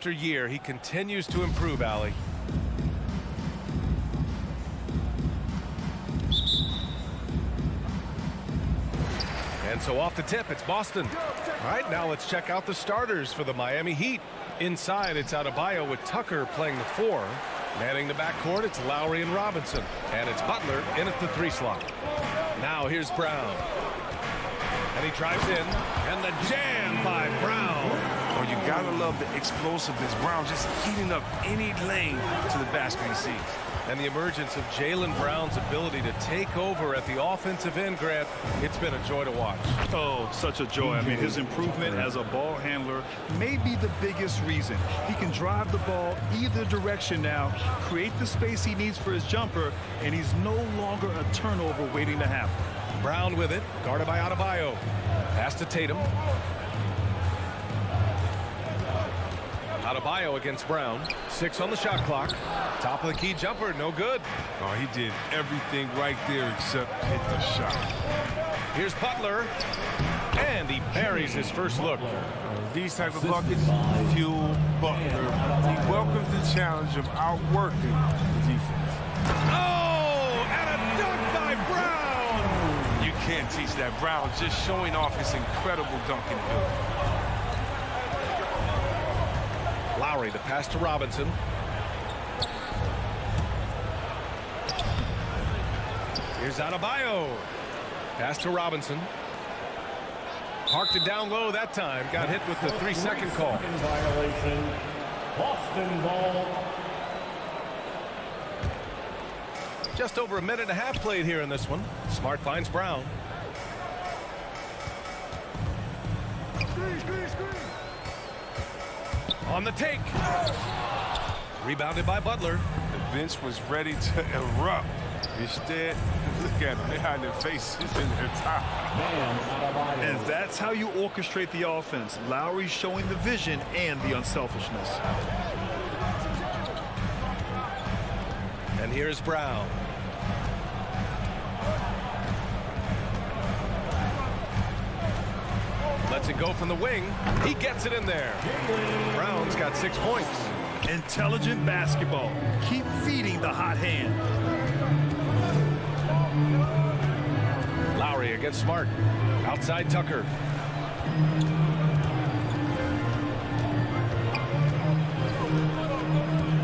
after year, he continues to improve, Allie. And so off the tip, it's Boston. All right, now let's check out the starters for the Miami Heat. Inside, it's Adebayo with Tucker playing the 4. Manning the backcourt, it's Lowry and Robinson. And it's Butler in at the 3 slot. Now here's Brown. And he drives in, and the jam by Brown. Oh, you gotta love the explosiveness. Brown just heating up any lane to the basket he sees. And the emergence of Jaylen Brown's ability to take over at the offensive end, Grant, it's been a joy to watch. Oh, such a joy. I mean, his improvement as a ball handler may be the biggest reason. He can drive the ball either direction now, create the space he needs for his jumper, and he's no longer a turnover waiting to happen. Brown with it, guarded by Adebayo. Pass to Tatum. Adebayo against Brown. 6 on the shot clock. Top of the key jumper, no good. Oh, he did everything right there except hit the shot. Here's Butler. And he buries his first look. These type of buckets fuel Butler. He welcomes the challenge of outworking the defense. Oh, and a dunk by Brown. You can't teach that. Brown just showing off his incredible dunking ability. Lowry, the pass to Robinson. Here's Adebayo. Pass to Robinson. Parked it down low that time. Got hit with the 3-second call. Violation. Boston ball. Just over a minute and a half played here in this one. Smart finds Brown. On the take. Rebounded by Butler. The bench was ready to erupt. Instead, look at them. They're hiding their faces in their top. And that's how you orchestrate the offense. Lowry showing the vision and the unselfishness. And here's Brown. Lets it go from the wing. He gets it in there. Brown's got 6 points. Intelligent basketball. Keep feeding the hot hand. Lowry against Smart. Outside Tucker.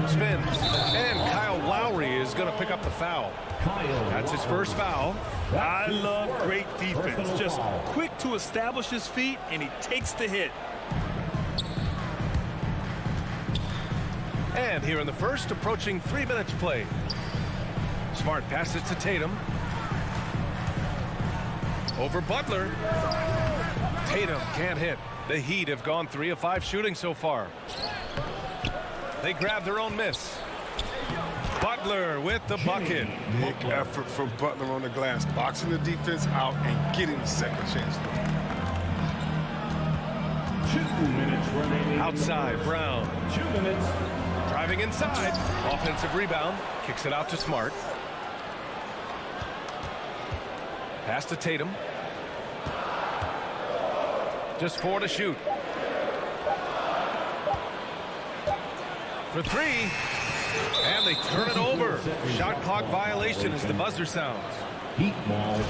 Spins. And Kyle Lowry is going to pick up the foul. That's his first foul. I love great defense. Just quick to establish his feet, and he takes the hit. And here in the first, approaching 3 minutes played. Smart passes to Tatum. Over Butler. Tatum can't hit. The Heat have gone 3 of 5 shooting so far. They grab their own miss. Butler with the bucket. Big effort from Butler on the glass, boxing the defense out and getting a second chance. 2 minutes remaining. Outside, Brown. 2 minutes. Driving inside. Offensive rebound. Kicks it out to Smart. Pass to Tatum. Just 4 to shoot. For 3. And they turn it over. Shot clock violation as the buzzer sounds. Heat ball.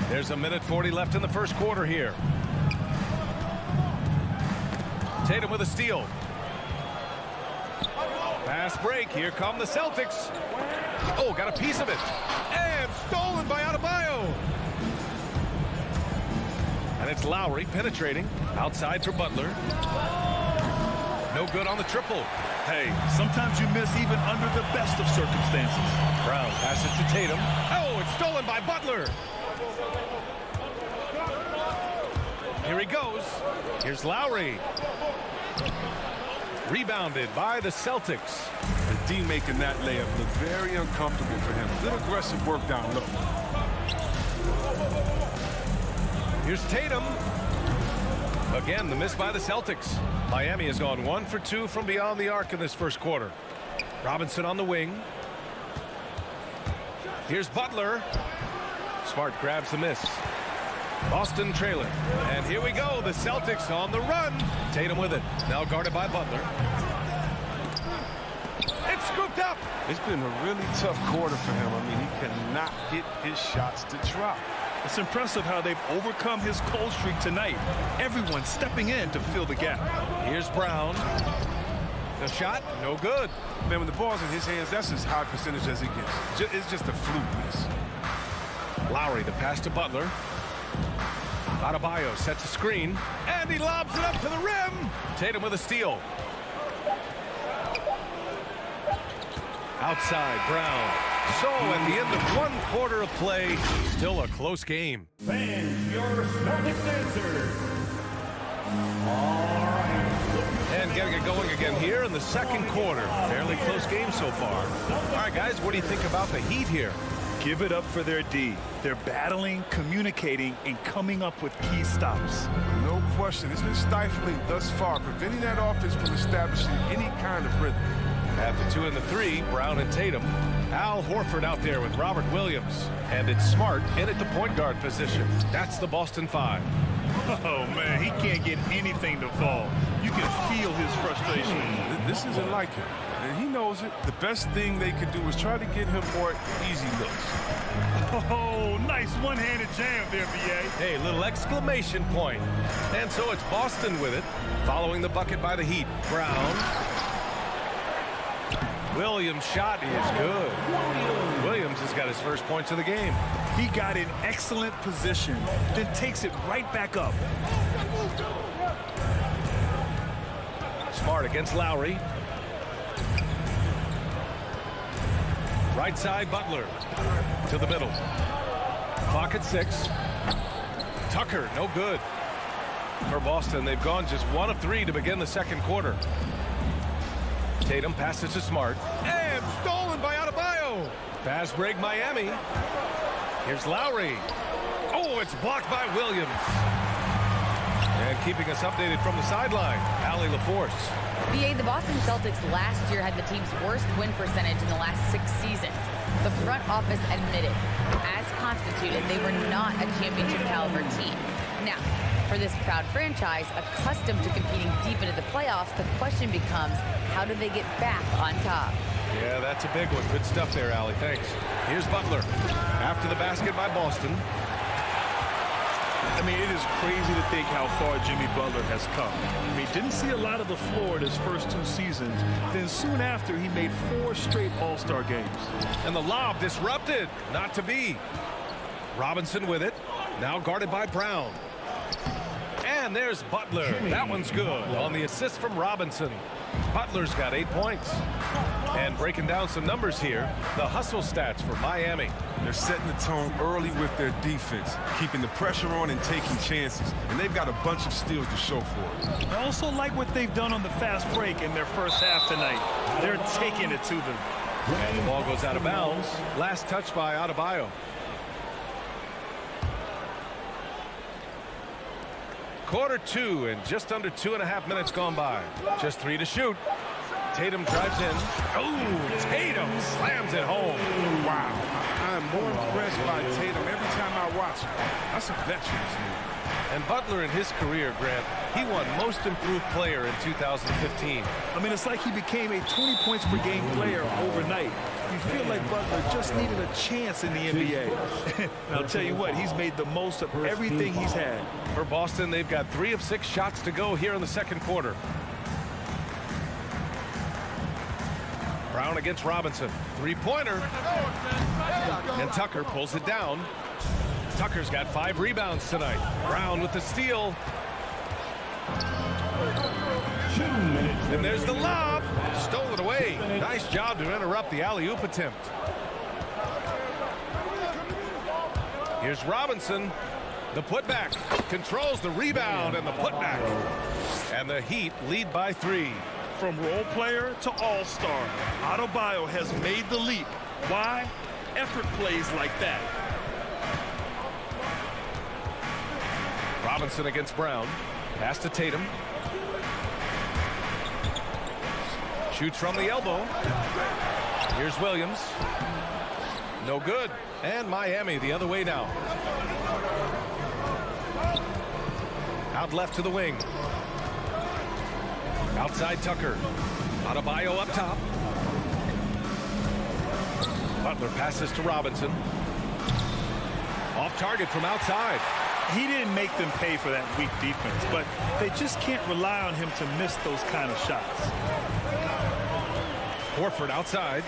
There's a minute 40 left in the first quarter here. Tatum with a steal. Fast break. Here come the Celtics. Oh, got a piece of it. And stolen by Adebayo. And it's Lowry penetrating. Outside for Butler. No good on the triple. Hey, sometimes you miss even under the best of circumstances. Brown passes to Tatum. Oh, it's stolen by Butler. Here he goes. Here's Lowry. Rebounded by the Celtics. The D making that layup look very uncomfortable for him. Good aggressive work down low. Here's Tatum. Again, the miss by the Celtics. Miami has gone 1 for 2 from beyond the arc in this first quarter. Robinson on the wing. Here's Butler. Smart grabs the miss. Boston trailer. And here we go. The Celtics on the run. Tatum with it. Now guarded by Butler. It's scooped up. It's been a really tough quarter for him. I mean, he cannot get his shots to drop. It's impressive how they've overcome his cold streak tonight. Everyone stepping in to fill the gap. Here's Brown. The shot, no good. Man, when the ball's in his hands, that's as high percentage as he gets. It's just a fluke miss. Lowry, the pass to Butler. Adebayo sets a screen, and he lobs it up to the rim. Tatum with a steal. Outside, Brown. So at the end of one quarter of play, still a close game. Fans, your Celtics answer. All right. And getting it going again here in the second quarter. Fairly close game so far. All right, guys, what do you think about the Heat here? Give it up for their D. They're battling, communicating, and coming up with key stops. No question. It's been stifling thus far, preventing that offense from establishing any kind of rhythm. At the 2 and the 3, Brown and Tatum. Al Horford out there with Robert Williams. And it's Smart in at the point guard position. That's the Boston 5. Oh, man, he can't get anything to fall. You can feel his frustration. This isn't like him, and he knows it. The best thing they could do is try to get him more easy looks. Oh, nice one-handed jam there, B.A. Hey, little exclamation point. And so it's Boston with it, following the bucket by the Heat. Brown. Williams' shot is good. Williams has got his first points of the game. He got in excellent position, then takes it right back up. Smart against Lowry. Right side, Butler. To the middle. Clock at 6. Tucker, no good. For Boston, they've gone just 1 of 3 to begin the second quarter. Tatum passes to Smart. And stolen by Adebayo. Fast break, Miami. Here's Lowry. Oh, it's blocked by Williams. And keeping us updated from the sideline, Allie LaForce. BA, the Boston Celtics last year had the team's worst win percentage in the last 6 seasons. The front office admitted, as constituted, they were not a championship caliber team. Now, for this proud franchise, accustomed to competing deep into the playoffs, the question becomes, how do they get back on top? Yeah, that's a big one. Good stuff there, Allie. Thanks. Here's Butler. After the basket by Boston. I mean, it is crazy to think how far Jimmy Butler has come. I mean, didn't see a lot of the floor in his first 2 seasons. Then soon after, he made 4 straight All-Star games. And the lob disrupted. Not to be. Robinson with it. Now guarded by Brown. And there's Butler. That one's good on the assist from Robinson. Butler's got 8 points. And breaking down some numbers here, the hustle stats for Miami. They're setting the tone early with their defense, keeping the pressure on and taking chances. And they've got a bunch of steals to show for it. I also like what they've done on the fast break in their first half tonight. They're taking it to them. And the ball goes out of bounds. Last touch by Adebayo. Quarter 2 and just under 2.5 minutes gone by. Just 3 to shoot. Tatum drives in. Oh, Tatum slams it home. Wow. I'm more impressed by Tatum every time I watch him. That's a veteran's move. And Butler in his career, Grant, he won Most Improved Player in 2015. I mean, it's like he became a 20 points per game player overnight. You feel like Butler just needed a chance in the NBA. I'll tell you what, he's made the most of everything he's had. For Boston, they've got 3 of 6 shots to go here in the second quarter. Brown against Robinson. 3-pointer. And Tucker pulls it down. Tucker's got 5 rebounds tonight. Brown with the steal. 2 minutes. And there's the lob. Stolen away. Nice job to interrupt the alley-oop attempt. Here's Robinson. The putback. Controls the rebound and the putback. And the Heat lead by 3. From role player to all-star, Adebayo has made the leap. Why? Effort plays like that. Robinson against Brown. Pass to Tatum. Shoots from the elbow. Here's Williams. No good. And Miami the other way now. Out left to the wing. Outside Tucker. Adebayo up top. Butler passes to Robinson. Off target from outside. He didn't make them pay for that weak defense, but they just can't rely on him to miss those kind of shots. Horford outside.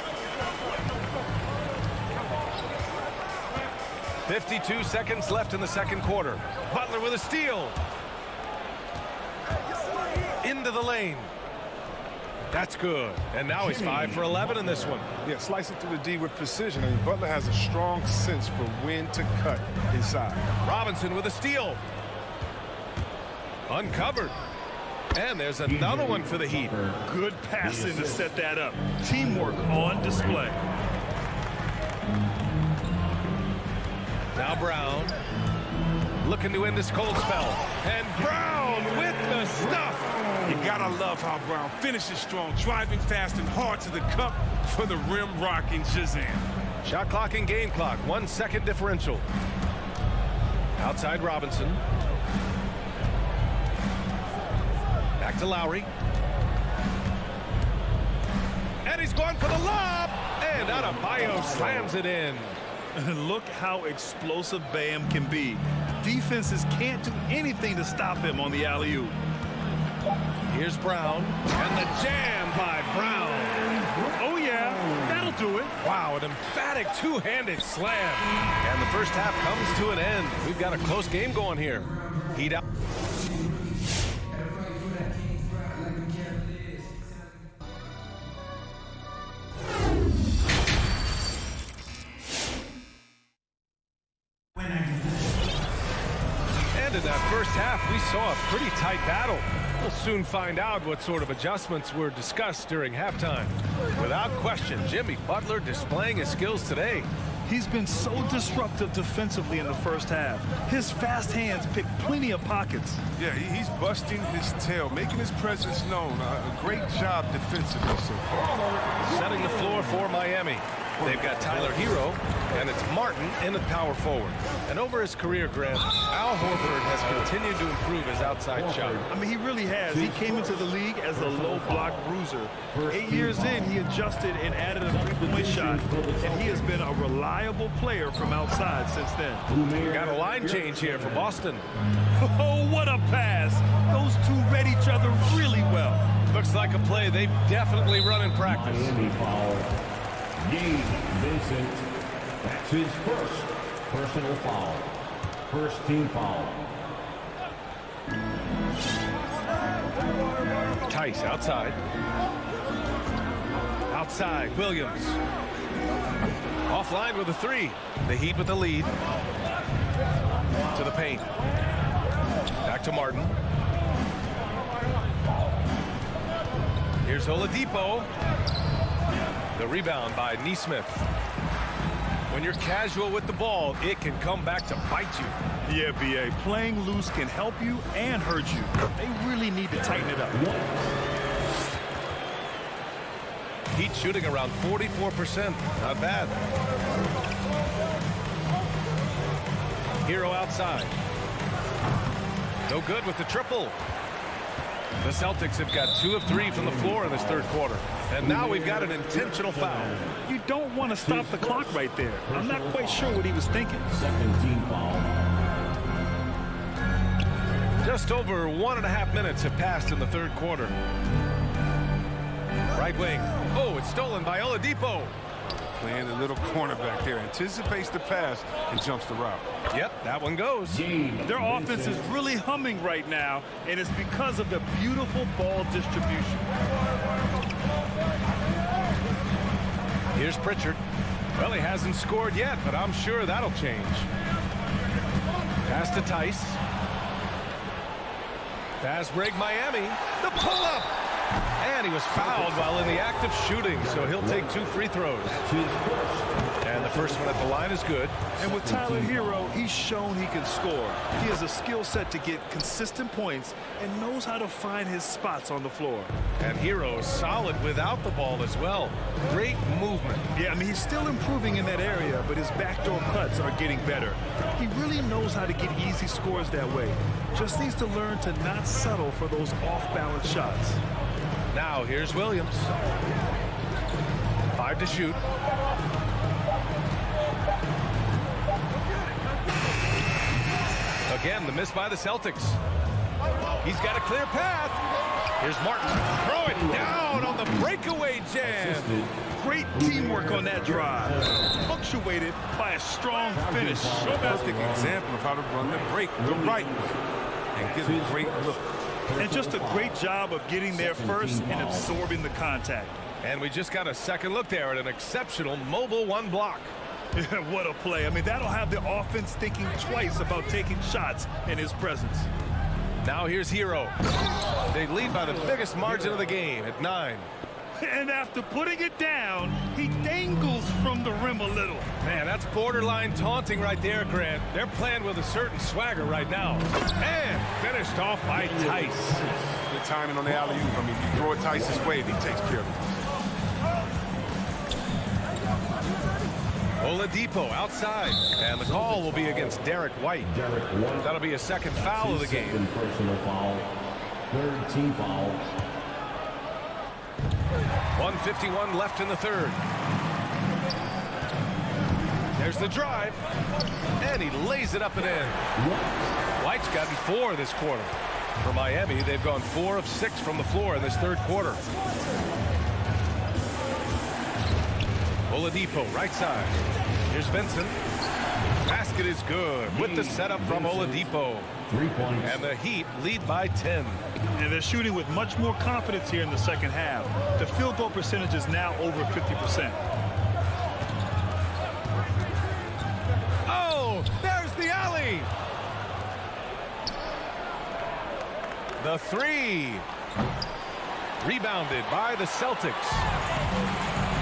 52 seconds left in the second quarter. Butler with a steal. Into the lane. That's good. And now he's 5 for 11 in this one. Yeah, slice it through the D with precision. I mean, Butler has a strong sense for when to cut inside. Robinson with a steal. Uncovered. And there's another one for the Heat. Good passing to set that up. Teamwork on display. Now Brown looking to end this cold spell. And Brown with the stuff. You gotta love how Brown finishes strong, driving fast and hard to the cup for the rim-rocking Shazam. Shot clock and game clock, 1 second differential. Outside Robinson. Back to Lowry. And he's going for the lob. And Adebayo slams it in. Look how explosive Bam can be. Defenses can't do anything to stop him on the alley-oop. Here's Brown. And the jam by Brown. Oh, yeah, that'll do it. Wow, an emphatic two-handed slam. And the first half comes to an end. We've got a close game going here. Heat out. And in that first half, we saw a pretty tight battle. We'll soon find out what sort of adjustments were discussed during halftime. Without question, Jimmy Butler displaying his skills today. He's been so disruptive defensively in the first half. His fast hands pick plenty of pockets. Yeah, he's busting his tail, making his presence known. A great job defensively so far. Setting the floor for Miami. They've got Tyler Hero, and it's Martin in at power forward. And over his career, Grant, Al Horford has continued to improve his outside shot. I mean, he really has. He came into the league as a low block bruiser. 8 years in, he adjusted and added a three-point shot, and he has been a reliable player from outside since then. We got a line change here for Boston. Oh, what a pass. Those two read each other really well. Looks like a play they've definitely run in practice. Miami foul. Gabe Vincent. That's his first personal foul. First team foul. Tice outside. Outside, Williams. Offline with a three. The Heat with the lead. To the paint. Back to Martin. Here's Oladipo. The rebound by Nesmith. When you're casual with the ball, it can come back to bite you. Yeah, B.A. Playing loose can help you and hurt you. They really need to tighten it up. Heat shooting around 44%. Not bad. Hero outside. No good with the triple. The Celtics have got 2 of 3 from the floor in this third quarter. And now we've got an intentional foul. You don't want to stop the clock right there. I'm not quite sure what he was thinking. Second team foul. Just over 1.5 minutes have passed in the third quarter. Right wing. Oh, it's stolen by Oladipo. Playing a little cornerback there. Anticipates the pass and jumps the route. Yep, that one goes. Their offense is really humming right now, and it's because of the beautiful ball distribution. Here's Pritchard. Well, he hasn't scored yet, but I'm sure that'll change. Pass to Tice. Fast break Miami. The pull-up. And he was fouled while in the act of shooting, so he'll take 2 free throws. And the first one at the line is good. And with Tyler Hero, he's shown he can score. He has a skill set to get consistent points and knows how to find his spots on the floor. And Hero is solid without the ball as well. Great movement. Yeah, I mean, he's still improving in that area, but his backdoor cuts are getting better. He really knows how to get easy scores that way. Just needs to learn to not settle for those off-balance shots. Now here's Williams. 5 to shoot. Again, the miss by the Celtics. He's got a clear path. Here's Martin. Throw it down on the breakaway jam. Great teamwork on that drive. Punctuated by a strong finish. Perfect example of how to run the break the right way and get a great look. And just a great job of getting there first and absorbing the contact. And we just got a second look there at an exceptional mobile one block. What a play. I mean, that'll have the offense thinking twice about taking shots in his presence. Now here's Hero. They lead by the biggest margin of the game at 9. And after putting it down, he dangles from the rim a little. Man, that's borderline taunting right there, Grant. They're playing with a certain swagger right now. And finished off by Tice. Good timing on the alley-oop. I mean, if you throw it Tice's way, he takes care of it. Oladipo outside, and the call will be against Derek White. That'll be a second foul of the game. Personal foul. Third team foul. 1:51 left in the third. There's the drive, and he lays it up and in. White's gotten 4 this quarter. For Miami, they've gone 4 of 6 from the floor in this third quarter. Oladipo, right side. Here's Vincent. Basket is good with the setup from Oladipo. 3 points. And the Heat lead by 10. And they're shooting with much more confidence here in the second half. The field goal percentage is now over 50%. Oh, there's the alley. The 3. Rebounded by the Celtics.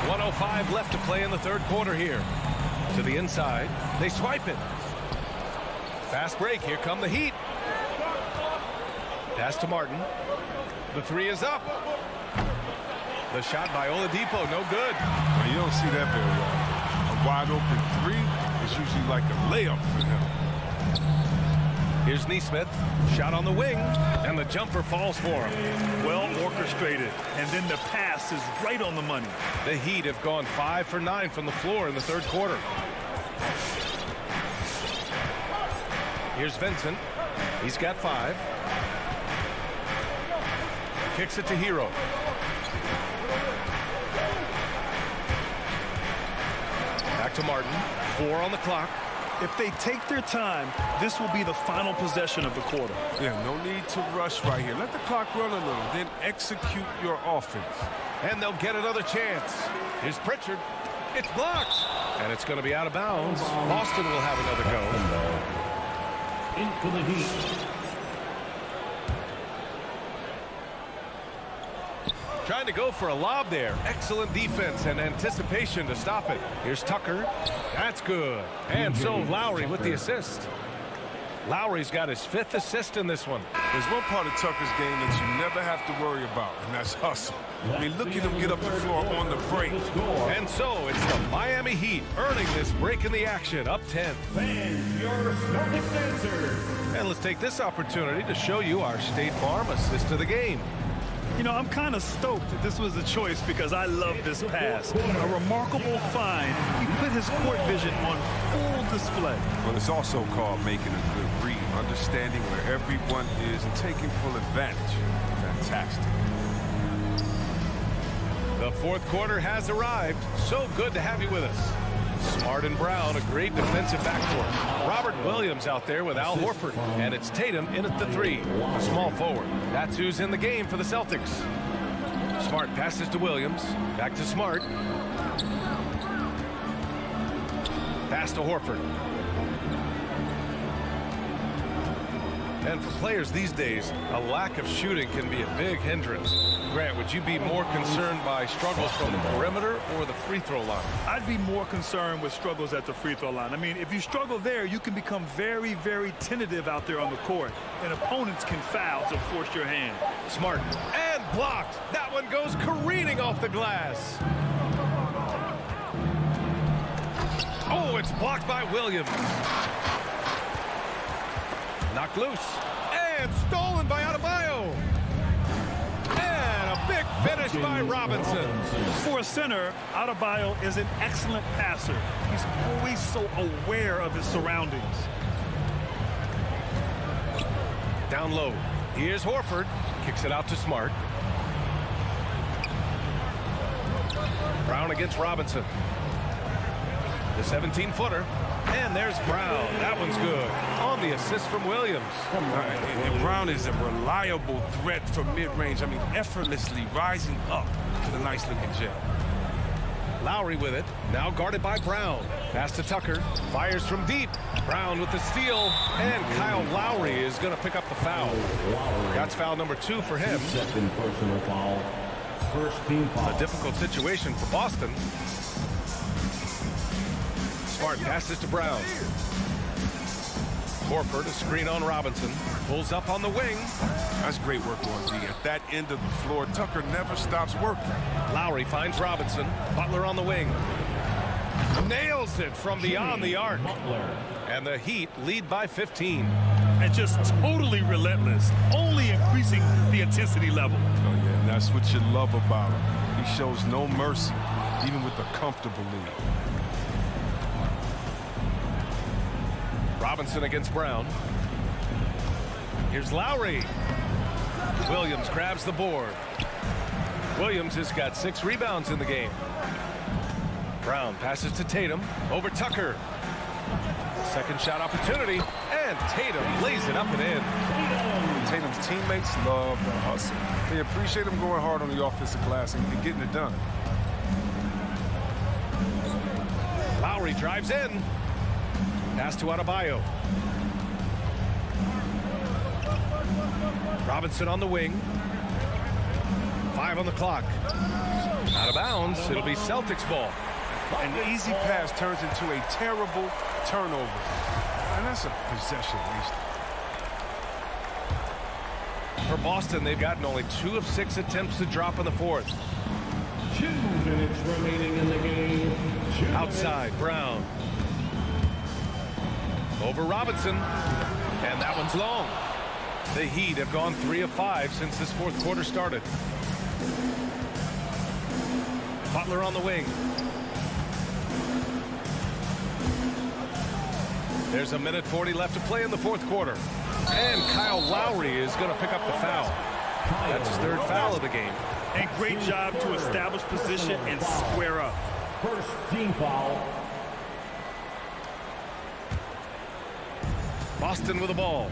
1:05 left to play in the third quarter here. To the inside. They swipe it. Fast break. Here come the Heat. Pass to Martin. The 3 is up. The shot by Oladipo, no good. Now, you don't see that very often. A wide open 3 is usually like a layup for him. Here's Nesmith. Shot on the wing, and the jumper falls for him. Well orchestrated, and then the pass is right on the money. The Heat have gone 5 for 9 from the floor in the third quarter. Here's Vincent. He's got 5. Kicks it to Hero. Back to Martin. 4 on the clock. If they take their time, this will be the final possession of the quarter. Yeah, no need to rush right here. Let the clock run a little, then execute your offense. And they'll get another chance. Here's Pritchard. It's blocked. And it's going to be out of bounds. Boston will have another go. Into the Heat. Trying to go for a lob there. Excellent defense and anticipation to stop it. Here's Tucker. That's good. And so Lowry with the assist. Lowry's got his 5th assist in this one. There's one part of Tucker's game that you never have to worry about, and that's hustle. I mean, look at him get up the floor on the break. And so it's the Miami Heat earning this break in the action, up 10. Fans, your Celtics answers. And let's take this opportunity to show you our State Farm assist of the game. You know, I'm kind of stoked that this was a choice because I love this pass. A remarkable find. He put his court vision on full display. Well, it's also called making a good read, understanding where everyone is and taking full advantage. Fantastic. The fourth quarter has arrived. So good to have you with us. Smart and Brown, a great defensive backcourt. Robert Williams out there with Al Horford. And it's Tatum in at the 3, a small forward. That's who's in the game for the Celtics. Smart passes to Williams. Back to Smart. Pass to Horford. And for players these days, a lack of shooting can be a big hindrance. Grant, would you be more concerned by struggles from the perimeter or the free throw line? I'd be more concerned with struggles at the free throw line. I mean, if you struggle there, you can become very, very tentative out there on the court, and opponents can foul to force your hand. Smart. And blocked. That one goes careening off the glass. Oh, it's blocked by Williams. Knocked loose. And stolen by Adebayo. And a big finish by Robinson. For a center, Adebayo is an excellent passer. He's always so aware of his surroundings. Down low. Here's Horford. Kicks it out to Smart. Brown against Robinson. The 17-footer. And there's Brown. That one's good. On the assist from Williams. And Brown is a reliable threat from mid-range. I mean, effortlessly rising up to the nice-looking jet. Lowry with it. Now guarded by Brown. Pass to Tucker. Fires from deep. Brown with the steal. And Kyle Lowry is going to pick up the foul. That's foul number 2 for him. Second personal foul. First team foul. A difficult situation for Boston. Smart passes to Brown. Horford, a screen on Robinson. Pulls up on the wing. That's great work on D. At that end of the floor, Tucker never stops working. Lowry finds Robinson. Butler on the wing. Nails it from beyond the arc. And the Heat lead by 15. And just totally relentless, only increasing the intensity level. Oh, yeah, and that's what you love about him. He shows no mercy, even with a comfortable lead. Robinson against Brown. Here's Lowry. Williams grabs the board. Williams has got 6 rebounds in the game. Brown passes to Tatum. Over Tucker. Second shot opportunity. And Tatum lays it up and in. Tatum's teammates love the hustle. They appreciate him going hard on the offensive glass and getting it done. Lowry drives in. Pass to Adebayo. Robinson on the wing. 5 on the clock. Out of bounds. It'll be Celtics ball. An easy pass turns into a terrible turnover. And that's a possession wasted. For Boston, they've gotten only 2 of 6 attempts to drop in the fourth. 2 minutes remaining in the game. Outside, Brown. Over Robinson. And that one's long. The Heat have gone 3 of 5 since this fourth quarter started. Butler on the wing. There's a minute 40 left to play in the fourth quarter. And Kyle Lowry is going to pick up the foul. That's his 3rd foul of the game. And great job to establish position and square up. First team foul. Boston with the ball.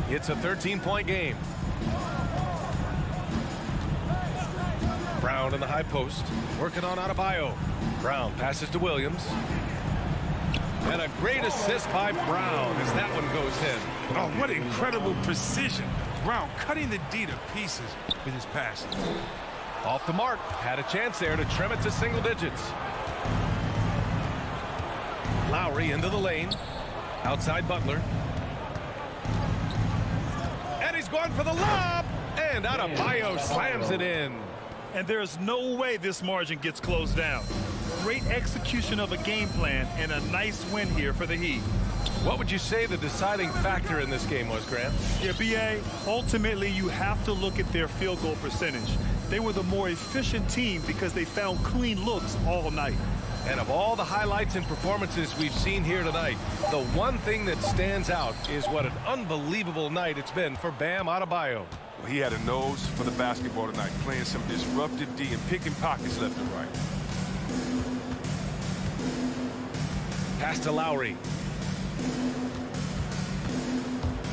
It's a 13-point game. Brown in the high post. Working on Adebayo. Brown passes to Williams. And a great assist by Brown as that one goes in. Oh, what incredible precision. Brown cutting the D to pieces with his passes. Off the mark. Had a chance there to trim it to single digits. Lowry into the lane. Outside Butler. And he's going for the lob. And Adebayo slams it in. And there's no way this margin gets closed down. Great execution of a game plan and a nice win here for the Heat. What would you say the deciding factor in this game was, Grant? Yeah, B.A., ultimately you have to look at their field goal percentage. They were the more efficient team because they found clean looks all night. And of all the highlights and performances we've seen here tonight, the one thing that stands out is what an unbelievable night it's been for Bam Adebayo. Well, he had a nose for the basketball tonight, playing some disruptive D and picking pockets left and right. Pass to Lowry.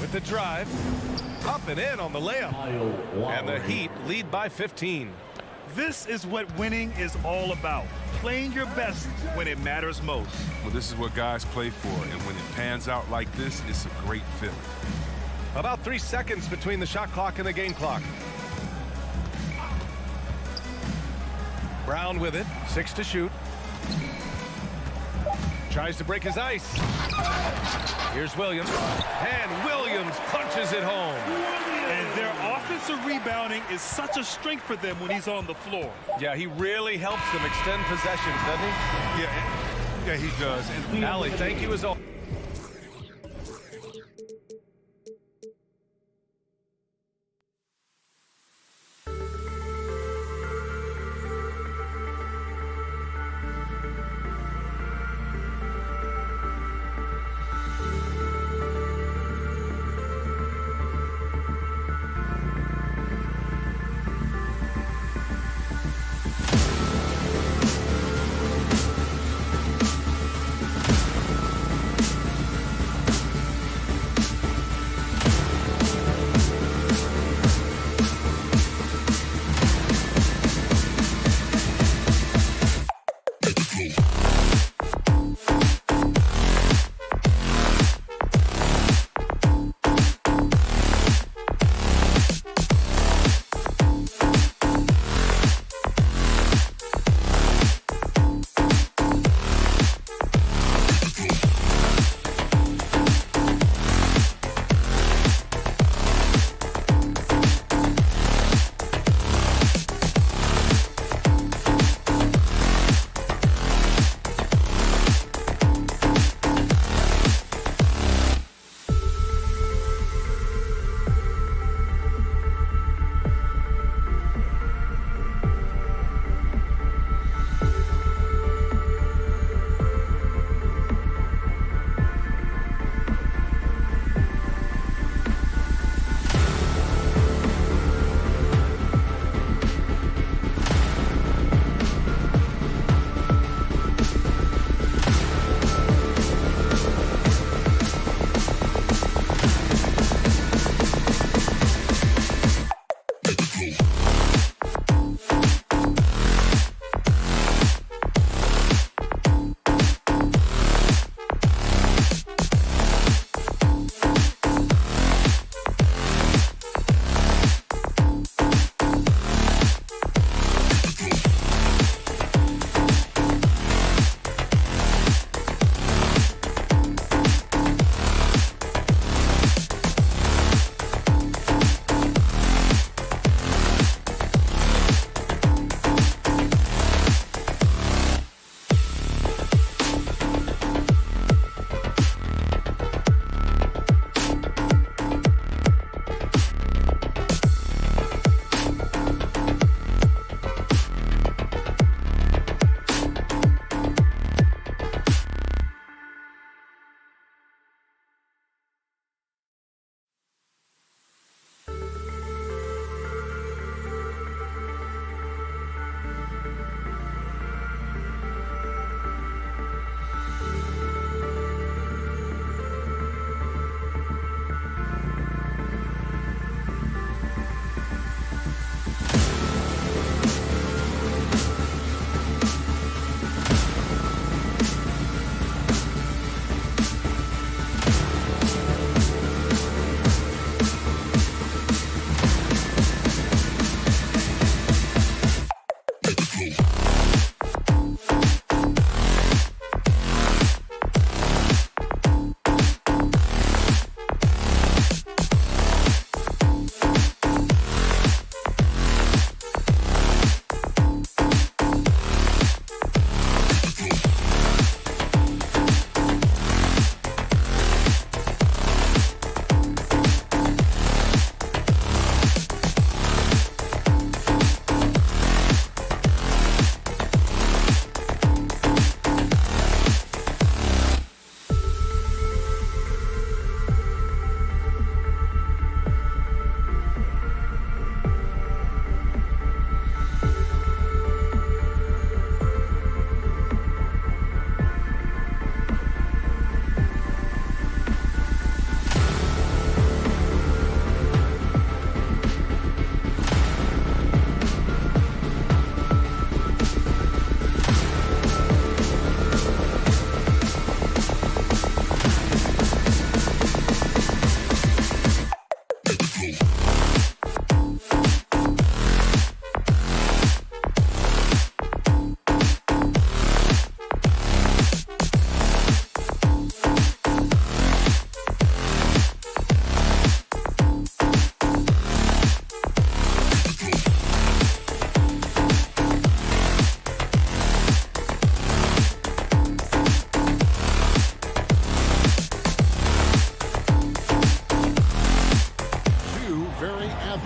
With the drive. Up and in on the layup. And the Heat lead by 15. This is what winning is all about. Playing your best when it matters most. Well, this is what guys play for, and when it pans out like this, it's a great feeling. About 3 seconds between the shot clock and the game clock. Brown with it. 6 to shoot. Tries to break his ice. Here's Williams. And Williams punches it home. And their offensive rebounding is such a strength for them when he's on the floor. Yeah, he really helps them extend possessions, doesn't he? Yeah, he does. And Allie, thank you as always.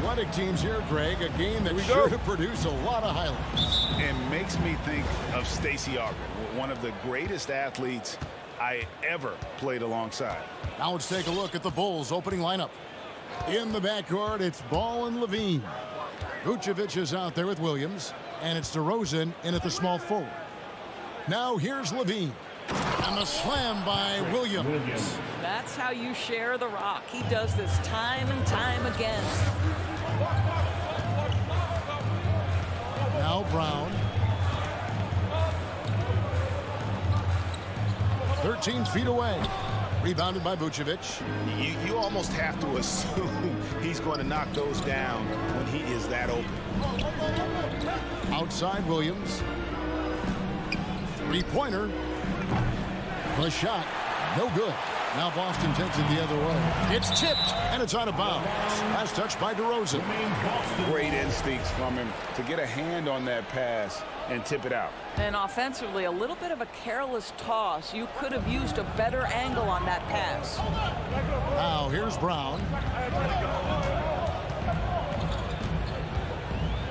athletic teams here, Greg. A game that's sure to produce a lot of highlights. And makes me think of Stacey Augmon, one of the greatest athletes I ever played alongside. Now let's take a look at the Bulls' opening lineup. In the backcourt, it's Ball and Levine. Vucevic is out there with Williams, and it's DeRozan in at the small forward. Now here's Levine. And the slam by Williams. That's how you share the rock. He does this time and time again. Now Brown. 13 feet away. Rebounded by Vucevic. You almost have to assume he's going to knock those down when he is that open. Outside Williams. Three-pointer. The shot, no good. Now Boston takes it the other way. It's tipped, and it's out of bounds. Last touch by DeRozan. Great instincts from him to get a hand on that pass and tip it out. And offensively, a little bit of a careless toss. You could have used a better angle on that pass. Now here's Brown.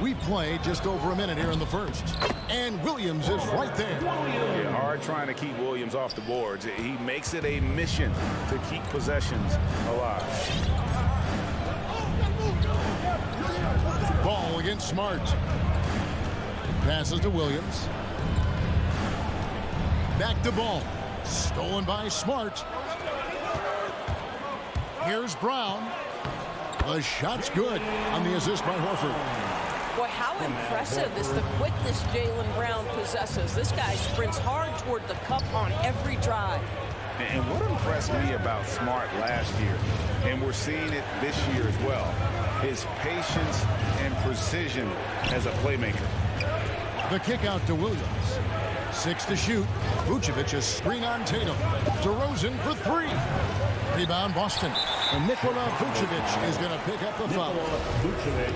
We played just over a minute here in the first. And Williams is right there. Yeah, hard trying to keep Williams off the boards. He makes it a mission to keep possessions alive. Ball against Smart. Passes to Williams. Back to Ball. Stolen by Smart. Here's Brown. The shot's good on the assist by Horford. Boy, how impressive is the quickness Jaylen Brown possesses. This guy sprints hard toward the cup on every drive. And what impressed me about Smart last year, and we're seeing it this year as well, his patience and precision as a playmaker. The kick out to Williams. 6 to shoot. Vucevic is screen on Tatum. DeRozan for 3. Rebound Boston. And Nikola Vucevic is going to pick up the foul.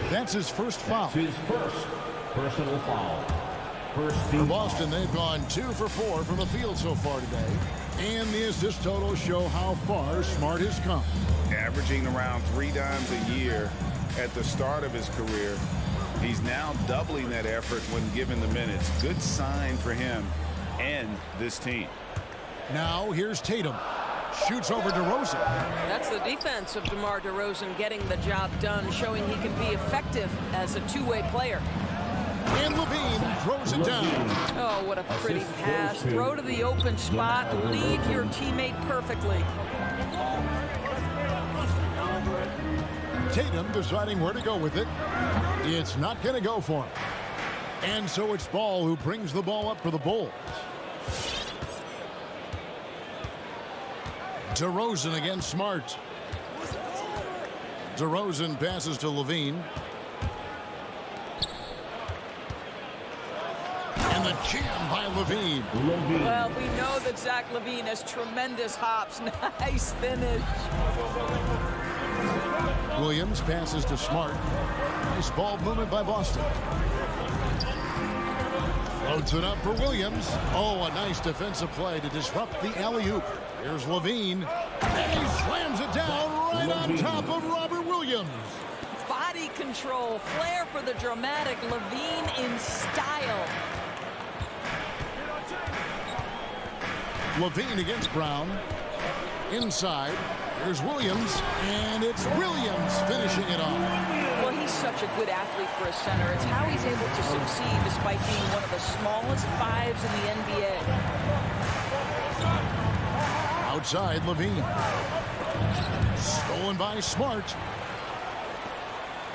That's his first foul. His first personal foul. For Boston, they've gone 2 for 4 from the field so far today. And the assist totals show how far Smart has come. Averaging around 3 dimes a year at the start of his career. He's now doubling that effort when given the minutes. Good sign for him and this team. Now here's Tatum. Shoots over DeRozan. That's the defense of DeMar DeRozan getting the job done, showing he can be effective as a two-way player. And Levine throws it down. Oh, what a pretty pass. Throw to the open spot. Lead your teammate perfectly. Tatum deciding where to go with it. It's not going to go for him. And so it's Ball who brings the ball up for the Bulls. DeRozan against Smart. DeRozan passes to Levine. And the jam by Levine. Well, we know that Zach LaVine has tremendous hops. Nice finish. Williams passes to Smart. Nice ball movement by Boston. Floats it up for Williams. Oh, a nice defensive play to disrupt the alley-oop. Here's Levine. And he slams it down right on top of Robert Williams. Body control, flair for the dramatic. LaVine in style. Levine against Brown. Inside. Here's Williams. And it's Williams finishing it off. Well, he's such a good athlete for a center. It's how he's able to succeed despite being one of the smallest fives in the NBA. Outside, Levine. Stolen by Smart.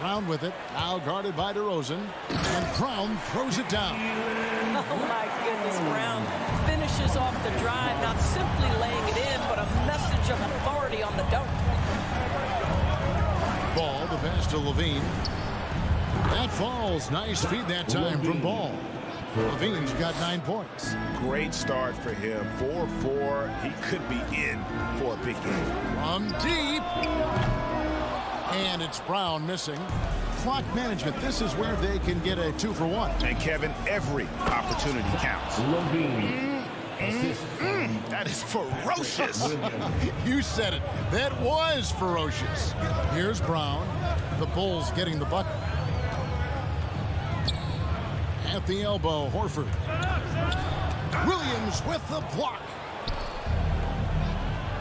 Brown with it. Now guarded by DeRozan. And Brown throws it down. Oh, my goodness. Brown finishes off the drive, not simply laying it in, but a message of authority on the dunk. Ball, the pass to Levine. That falls. Nice feed that time from Ball. Levine's got 9 points. Great start for him. 4-4. He could be in for a big game. From deep. And it's Brown missing. Clock management. This is where they can get a 2 for 1. And Kevin, every opportunity counts. That is ferocious. You said it. That was ferocious. Here's Brown. The Bulls getting the bucket. At the elbow, Horford. Williams with the block.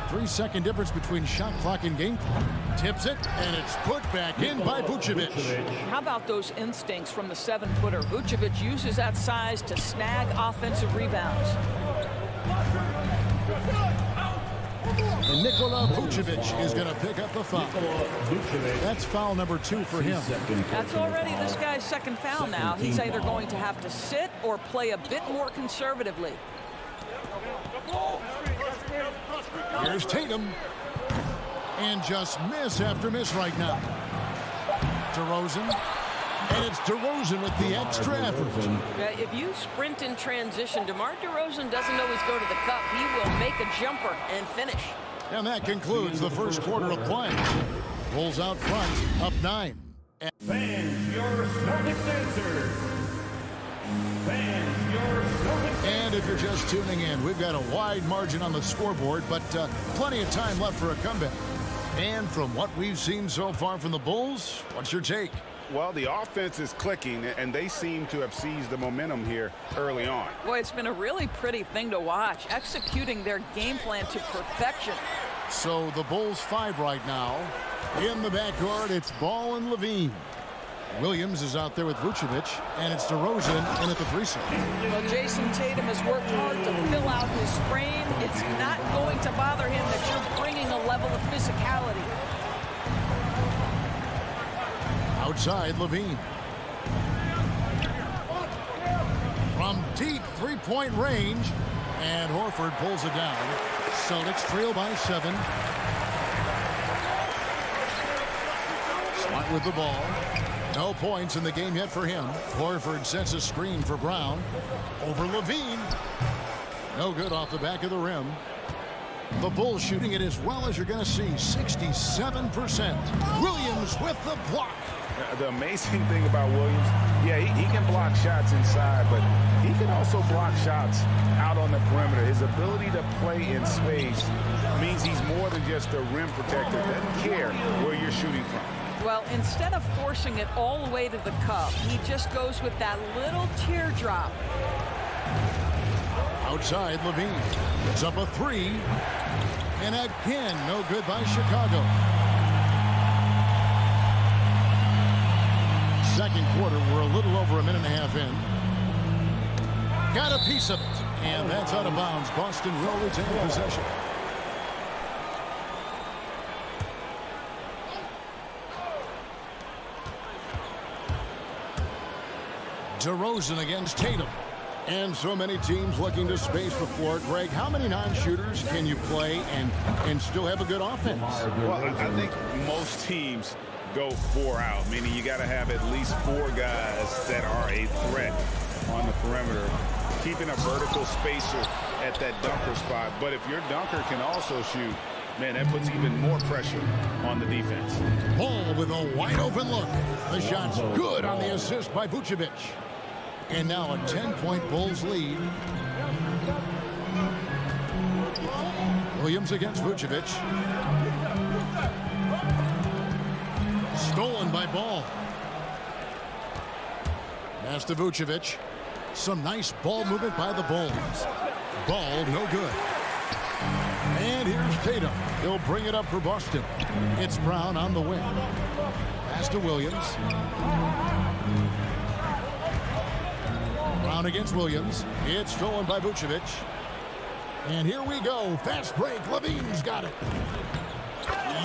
3-second difference between shot clock and game clock. Tips it, and it's put back in by Vucevic. How about those instincts from the 7-footer? Vucevic uses that size to snag offensive rebounds. And Nikola Vucevic is going to pick up the foul. That's foul number 2 for him. That's already this guy's second foul now. He's either going to have to sit or play a bit more conservatively. Here's Tatum. And just miss after miss right now. DeRozan. And it's DeRozan with the extra effort. If you sprint in transition, DeMar DeRozan doesn't always go to the cup. He will make a jumper and finish. And that concludes the first quarter of play. Bulls out front, up 9. Fans, your Celtics answer. Fans, your Celtics. And if you're just tuning in, we've got a wide margin on the scoreboard, but plenty of time left for a comeback. And from what we've seen so far from the Bulls, what's your take? Well, the offense is clicking, and they seem to have seized the momentum here early on. Boy, it's been a really pretty thing to watch, executing their game plan to perfection. So the Bulls 5 right now. In the backcourt, it's Ball and Levine. Williams is out there with Vucevic, and it's DeRozan in at the 3-side. Well, Jason Tatum has worked hard to fill out his frame. It's not going to bother him that you're bringing a level of physicality. Outside, Levine. From deep three-point range, and Horford pulls it down. Celtics trail by 7. Smart with the ball. No points in the game yet for him. Horford sets a screen for Brown. Over Levine. No good off the back of the rim. The Bulls shooting it as well as you're going to see. 67%. Williams with the block. The amazing thing about Williams, yeah, he can block shots inside, but he can also block shots out on the perimeter. His ability to play in space means he's more than just a rim protector. Doesn't care where you're shooting from. Well, instead of forcing it all the way to the cup, he just goes with that little teardrop. Outside, Levine. It's up a 3. And again, no good by Chicago. Second quarter, we're a little over a minute and a half in. Got a piece of it. And that's out of bounds. Boston will retain possession. DeRozan against Tatum. And so many teams looking to space the floor. Greg, how many non-shooters can you play and still have a good offense? Well, I think most teams go 4 out, meaning you got to have at least 4 guys that are a threat on the perimeter, keeping a vertical spacer at that dunker spot. But if your dunker can also shoot, man, that puts even more pressure on the defense. Ball with a wide open look. The shot's good on the assist by Vucevic. And now a 10-point Bulls lead. Williams against Vucevic. Stolen by Ball. Pass to Vucevic. Some nice ball movement by the Bulls. Ball no good. And here's Tatum. He'll bring it up for Boston. It's Brown on the wing. Pass to Williams. Brown against Williams. It's stolen by Vucevic. And here we go. Fast break. Levine's got it.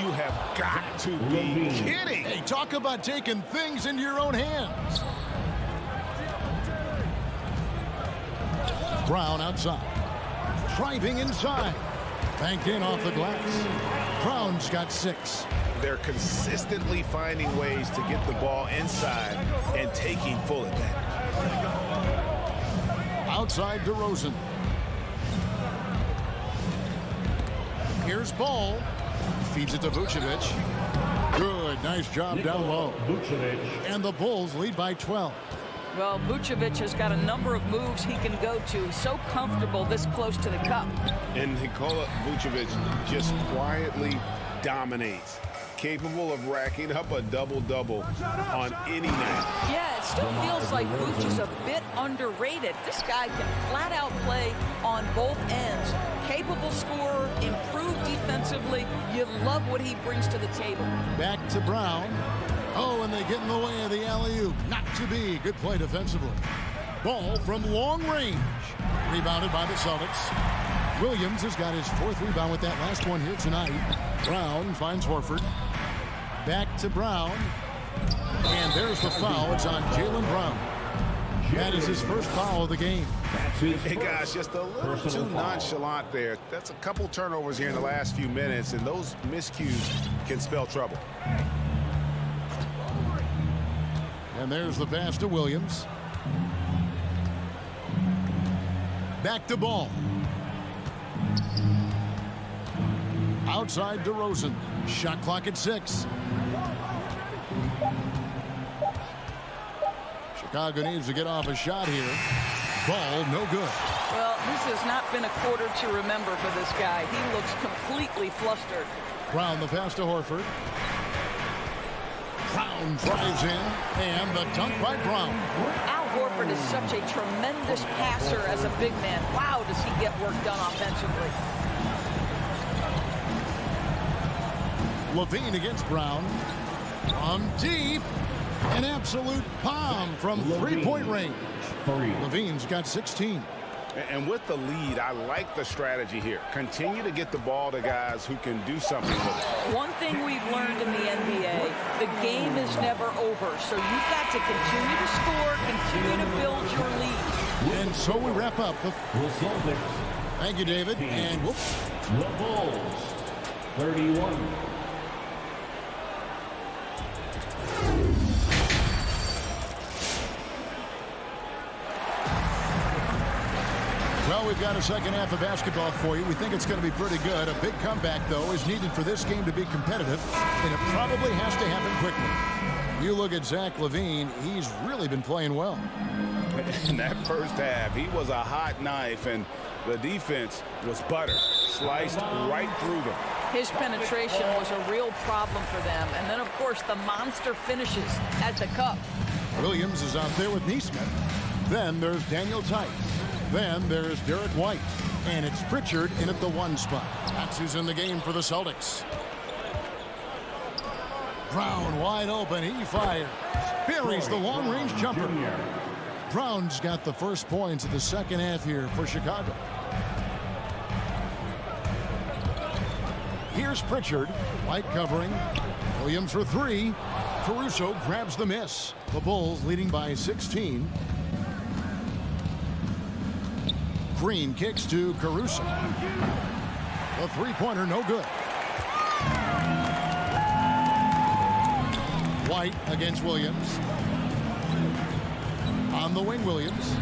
You have got to be kidding. Hey, talk about taking things into your own hands. Brown outside. Driving inside. Banked in off the glass. Brown's got 6. They're consistently finding ways to get the ball inside and taking full advantage. Outside DeRozan. Here's Ball. Feeds it to Vucevic. Good. Nice job down low. And the Bulls lead by 12. Well, Vucevic has got a number of moves he can go to. He's so comfortable this close to the cup. And Nikola Vucevic just quietly dominates. Capable of racking up a double-double on any night. Yeah, it still feels like Vooch is a bit underrated. This guy can flat out play on both ends. Capable scorer, improved defensively. You love what he brings to the table. Back to Brown. Oh, and they get in the way of the alley-oop. Not to be. Good play defensively. Ball from long range. Rebounded by the Celtics. Williams has got his 4th rebound with that last one here tonight. Brown finds Horford. Back to Brown. And there's the foul. It's on Jaylen Brown. That is his first foul of the game. Hey, guys, just a little too nonchalant there. That's a couple turnovers here in the last few minutes, and those miscues can spell trouble. And there's the pass to Williams. Back to Ball. Outside DeRozan. Shot clock at 6. Chicago needs to get off a shot here. Ball, no good. Well, this has not been a quarter to remember for this guy. He looks completely flustered. Brown, the pass to Horford. Brown drives in, and the dunk by Brown. Al Horford is such a tremendous passer as a big man. Wow, does he get work done offensively. Levine against Brown. From deep. An absolute bomb from three-point range. Levine's got 16. And with the lead, I like the strategy here. Continue to get the ball to guys who can do something with it. One thing we've learned in the NBA, the game is never over. So you've got to continue to score, continue to build your lead. And so we wrap up. Thank you, David. And whoops. The Bulls, 31. Well, we've got a second half of basketball for you. We think it's going to be pretty good. A big comeback, though, is needed for this game to be competitive, and it probably has to happen quickly. You look at Zach LaVine, he's really been playing well. In that first half, he was a hot knife, and the defense was butter, sliced right through them. His penetration was a real problem for them. And then, of course, the monster finishes at the cup. Williams is out there with Nesmith. Then there's Daniel Tice. Then there's Derek White. And it's Pritchard in at the 1 spot. That's who's in the game for the Celtics. Brown wide open. He fires. Buries the long-range jumper. Brown's got the first points of the second half here for Chicago. Here's Pritchard. White covering. Williams for 3. Caruso grabs the miss. The Bulls leading by 16. Green kicks to Caruso. The three-pointer, no good. White against Williams. On the wing, Williams.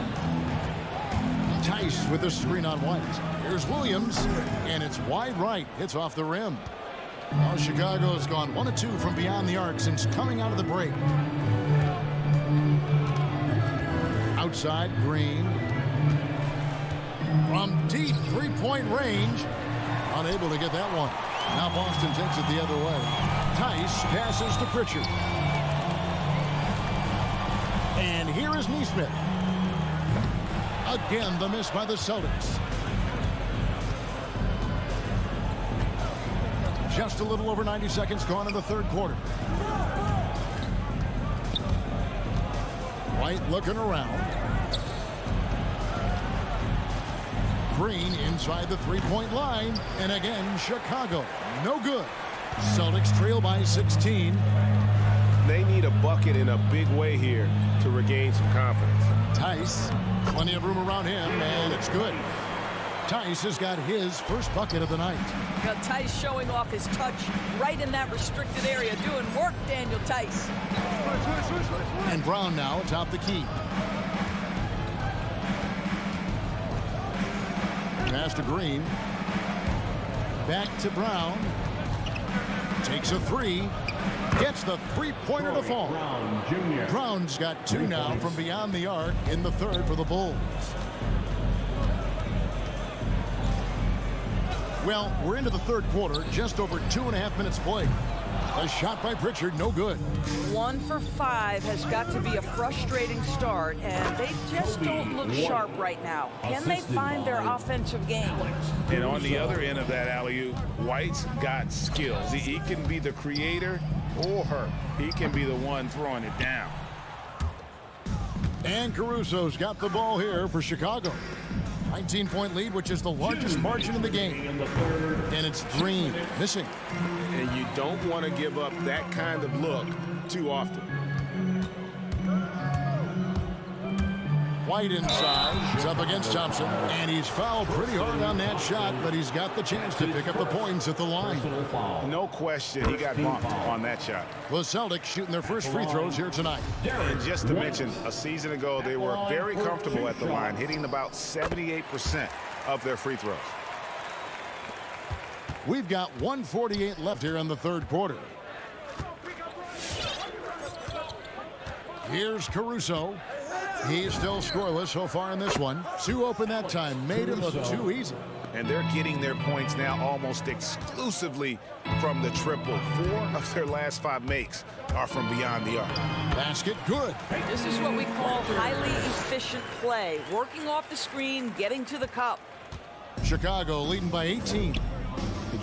Tice with the screen on White. Here's Williams, and it's wide right. Hits off the rim. Now Chicago has gone 1 of 2 from beyond the arc since coming out of the break. Outside, Green. From deep three-point range. Unable to get that one. Now Boston takes it the other way. Tice passes to Pritchard. And here is Nesmith. Again, the miss by the Celtics. Just a little over 90 seconds gone in the third quarter. White looking around. Green inside the three-point line. And again, Chicago. No good. Celtics trail by 16. They need a bucket in a big way here to regain some confidence. Tice, plenty of room around him, and it's good. Tice has got his first bucket of the night. Now, Tice showing off his touch right in that restricted area. Doing work, Daniel Tice. And Brown now atop the key. Pass to Green. Back to Brown. Takes a 3. Gets the three-pointer to fall. Brown Jr. Brown's got 2 now from beyond the arc in the third for the Bulls. Well, we're into the third quarter, just over 2.5 minutes played. A shot by Pritchard, no good. 1 for 5 has got to be a frustrating start, and they just don't look sharp right now. Can they find their offensive game? And on the other end of that alley-oop, White's got skills. He can be the creator or her. He can be the one throwing it down. And Caruso's got the ball here for Chicago. 19-point lead, which is the largest margin in the game. And it's Green missing. And you don't want to give up that kind of look too often. White inside. He's up against Thompson. And he's fouled pretty hard on that shot, but he's got the chance to pick up the points at the line. No question he got bumped on that shot. The Celtics shooting their first free throws here tonight. And just to mention, a season ago, they were very comfortable at the line, hitting about 78% of their free throws. We've got 1:48 left here in the third quarter. Here's Caruso. He's still scoreless so far in this one. 2 open that time. Made it look too easy. And they're getting their points now almost exclusively from the triple. 4 of their last 5 makes are from beyond the arc. Basket good. This is what we call highly efficient play. Working off the screen, getting to the cup. Chicago leading by 18.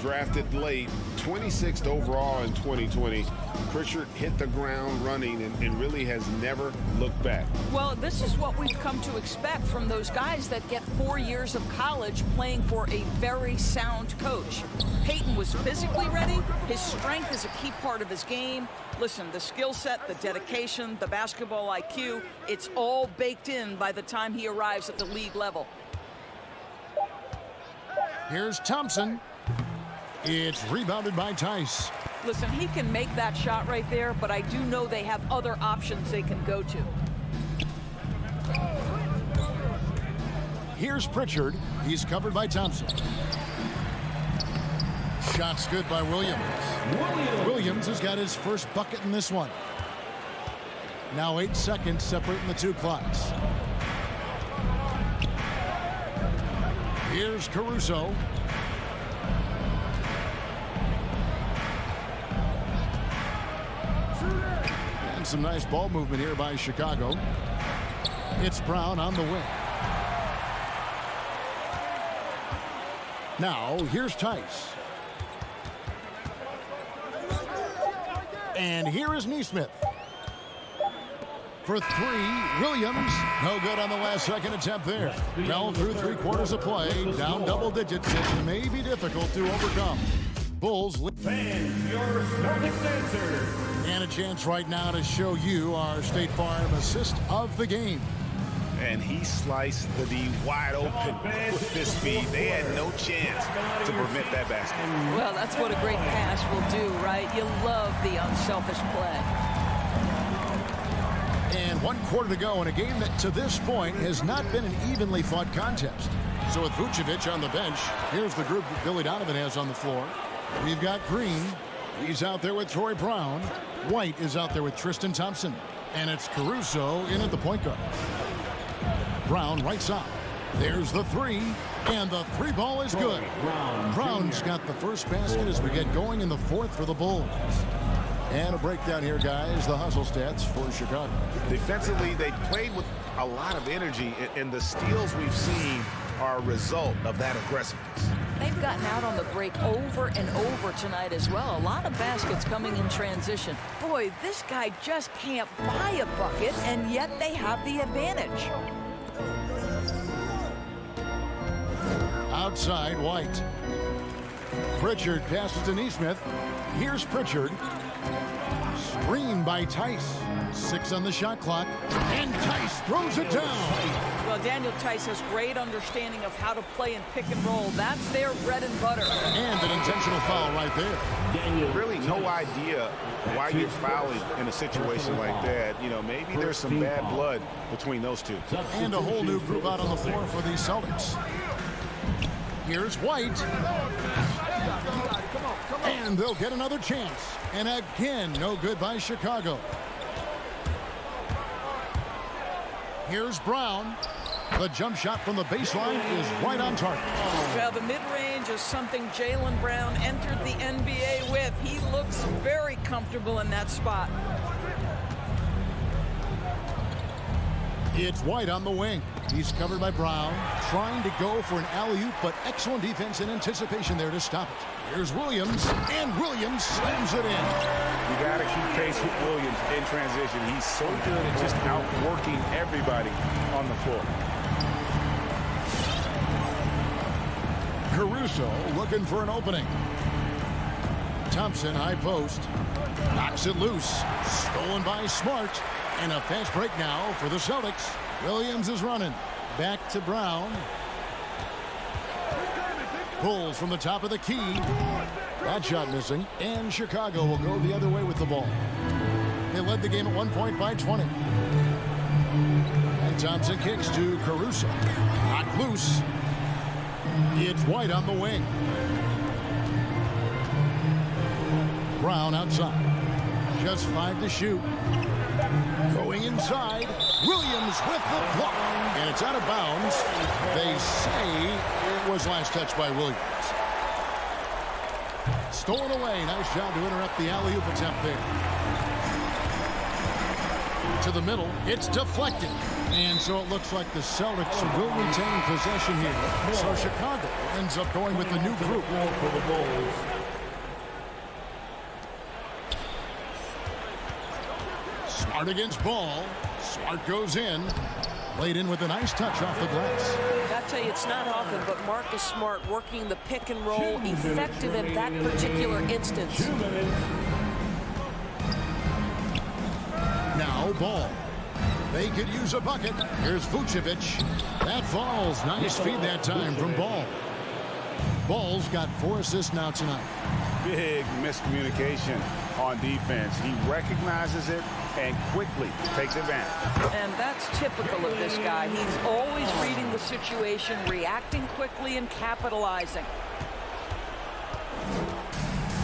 Drafted late, 26th overall in 2020. Pritchard hit the ground running and really has never looked back. Well, this is what we've come to expect from those guys that get 4 years of college playing for a very sound coach. Peyton was physically ready. His strength is a key part of his game. Listen, the skill set, the dedication, the basketball IQ, it's all baked in by the time he arrives at the league level. Here's Thompson. It's rebounded by Tice. Listen, he can make that shot right there, but I do know they have other options they can go to. Here's Pritchard. He's covered by Thompson. Shot's good by Williams. Williams has got his first bucket in this one. Now 8 seconds separating the 2 clocks. Here's Caruso. And some nice ball movement here by Chicago. It's Brown on the wing. Now, here's Tice. And here is Nesmith. For 3, Williams. No good on the last second attempt there. Well, through 3 quarters of play, down double digits. It may be difficult to overcome. Bulls. Fans, your Celtics answer. And a chance right now to show you our State Farm assist of the game. And he sliced the D wide open with this speed. They had no chance to prevent that basket. Well, that's what a great pass will do, right? You love the unselfish play. And 1 quarter to go in a game that to this point has not been an evenly fought contest. So with Vucevic on the bench, here's the group that Billy Donovan has on the floor. We've got Green. He's out there with Troy Brown. White is out there with Tristan Thompson. And it's Caruso in at the point guard. Brown right side. There's the 3. And the 3 ball is good. Brown's got the first basket as we get going in the 4th for the Bulls. And a breakdown here, guys. The hustle stats for Chicago. Defensively, they played with a lot of energy, and the steals we've seen are a result of that aggressiveness. They've gotten out on the break over and over tonight as well. A lot of baskets coming in transition. Boy, this guy just can't buy a bucket, and yet they have the advantage. Outside, White. Pritchard passes to Nesmith. Here's Pritchard. Screen by Tice. 6 on the shot clock. And Tice throws it down. Well, Daniel Tice has great understanding of how to play in pick and roll. That's their bread and butter. And an intentional foul right there. Really no idea why you're fouling in a situation like that. You know, maybe there's some bad blood between those two. And a whole new group out on the floor for the Celtics. Here's White. And they'll get another chance. And again, no good by Chicago. Here's Brown. The jump shot from the baseline is right on target. Well, the mid-range is something Jaylen Brown entered the NBA with. He looks very comfortable in that spot. It's White on the wing. He's covered by Brown, trying to go for an alley-oop, but excellent defense and anticipation there to stop it. Here's Williams, and Williams slams it in. You got to keep pace with Williams in transition. He's so good at just outworking everybody on the floor. Caruso looking for an opening. Thompson, high post. Knocks it loose. Stolen by Smart. And a fast break now for the Celtics. Williams is running. Back to Brown. Pulls from the top of the key. That shot missing. And Chicago will go the other way with the ball. They led the game at 1 point by 20. And Thompson kicks to Caruso. Knocked loose. It's White on the wing. Brown outside. Just 5 to shoot. Going inside. Williams with the block. And it's out of bounds. They say it was last touched by Williams. Stolen away. Nice job to interrupt the alley-oop attempt there. To the middle. It's deflected. And so it looks like the Celtics will retain possession here. So Chicago ends up going with the new group. For the Bulls. Smart against Ball. Smart goes in. Laid in with a nice touch off the glass. I tell you, it's not often, but Marcus Smart working the pick and roll, effective in that particular instance. Now Ball. They could use a bucket. Here's Vucevic. That falls. Nice feed that time from Ball. Ball's got 4 assists now tonight. Big miscommunication on defense. He recognizes it and quickly takes advantage. And that's typical of this guy. He's always reading the situation, reacting quickly, and capitalizing.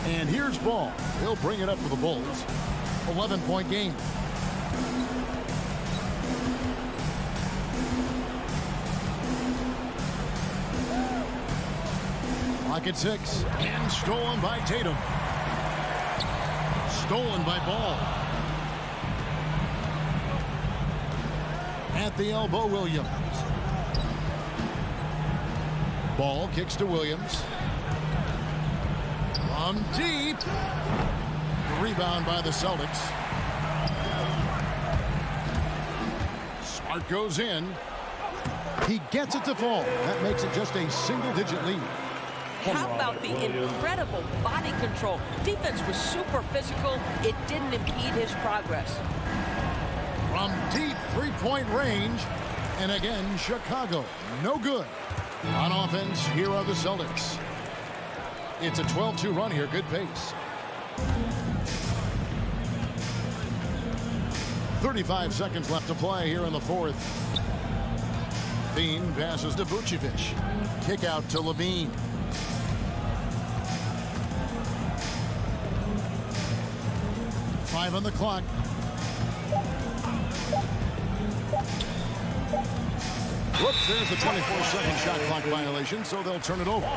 And here's Ball. He'll bring it up for the Bulls. 11-point game. Clock at 6. And stolen by Tatum. Stolen by Ball. At the elbow, Williams. Ball kicks to Williams. From deep. Rebound by the Celtics. Smart goes in. He gets it to fall. That makes it just a single-digit lead. How about the incredible body control? Defense was super physical. It didn't impede his progress. From deep three-point range. And again, Chicago, no good. On offense, here are the Celtics. It's a 12-2 run here, good pace. 35 seconds left to play here in the fourth. Levine passes to Vucevic. Kick out to Levine. Five on the clock. Whoops, there's the 24-second shot clock violation, so they'll turn it over.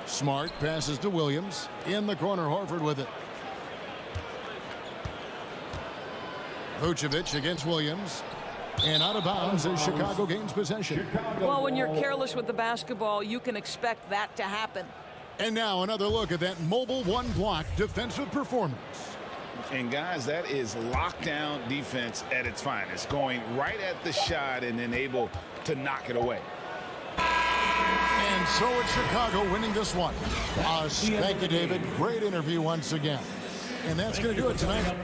Smart passes to Williams. In the corner, Horford with it. Vucevic against Williams. And out of bounds as Chicago gains possession. Well, when you're careless with the basketball, you can expect that to happen. And now another look at that mobile one-block defensive performance. And guys, that is lockdown defense at its finest. Going right at the shot and then able to knock it away. And so it's Chicago winning this one. Thank you, David. Great interview once again. And that's going to do it tonight.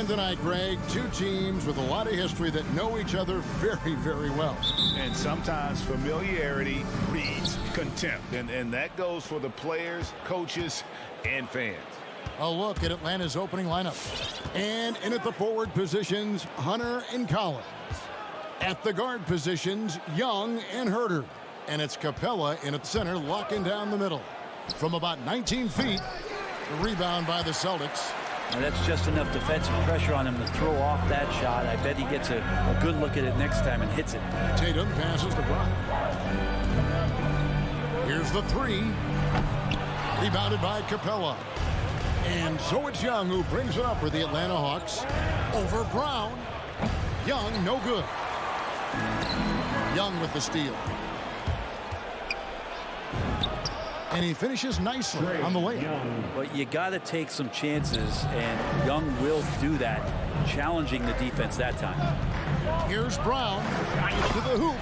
And tonight, Greg, two teams with a lot of history that know each other very, very well. And sometimes familiarity breeds contempt. And that goes for the players, coaches, and fans. A look at Atlanta's opening lineup. And in at the forward positions, Hunter and Collins. At the guard positions, Young and Herter. And it's Capella in at center, locking down the middle. From about 19 feet, the rebound by the Celtics. Now that's just enough defensive pressure on him to throw off that shot. I bet he gets a good look at it next time and hits it. Tatum passes to Brown. Here's the three. Rebounded by Capella. And so it's Young who brings it up for the Atlanta Hawks. Over Brown. Young, no good. Young with the steal. And he finishes nicely on the layup. But you got to take some chances, and Young will do that, challenging the defense that time. Here's Brown. To the hoop.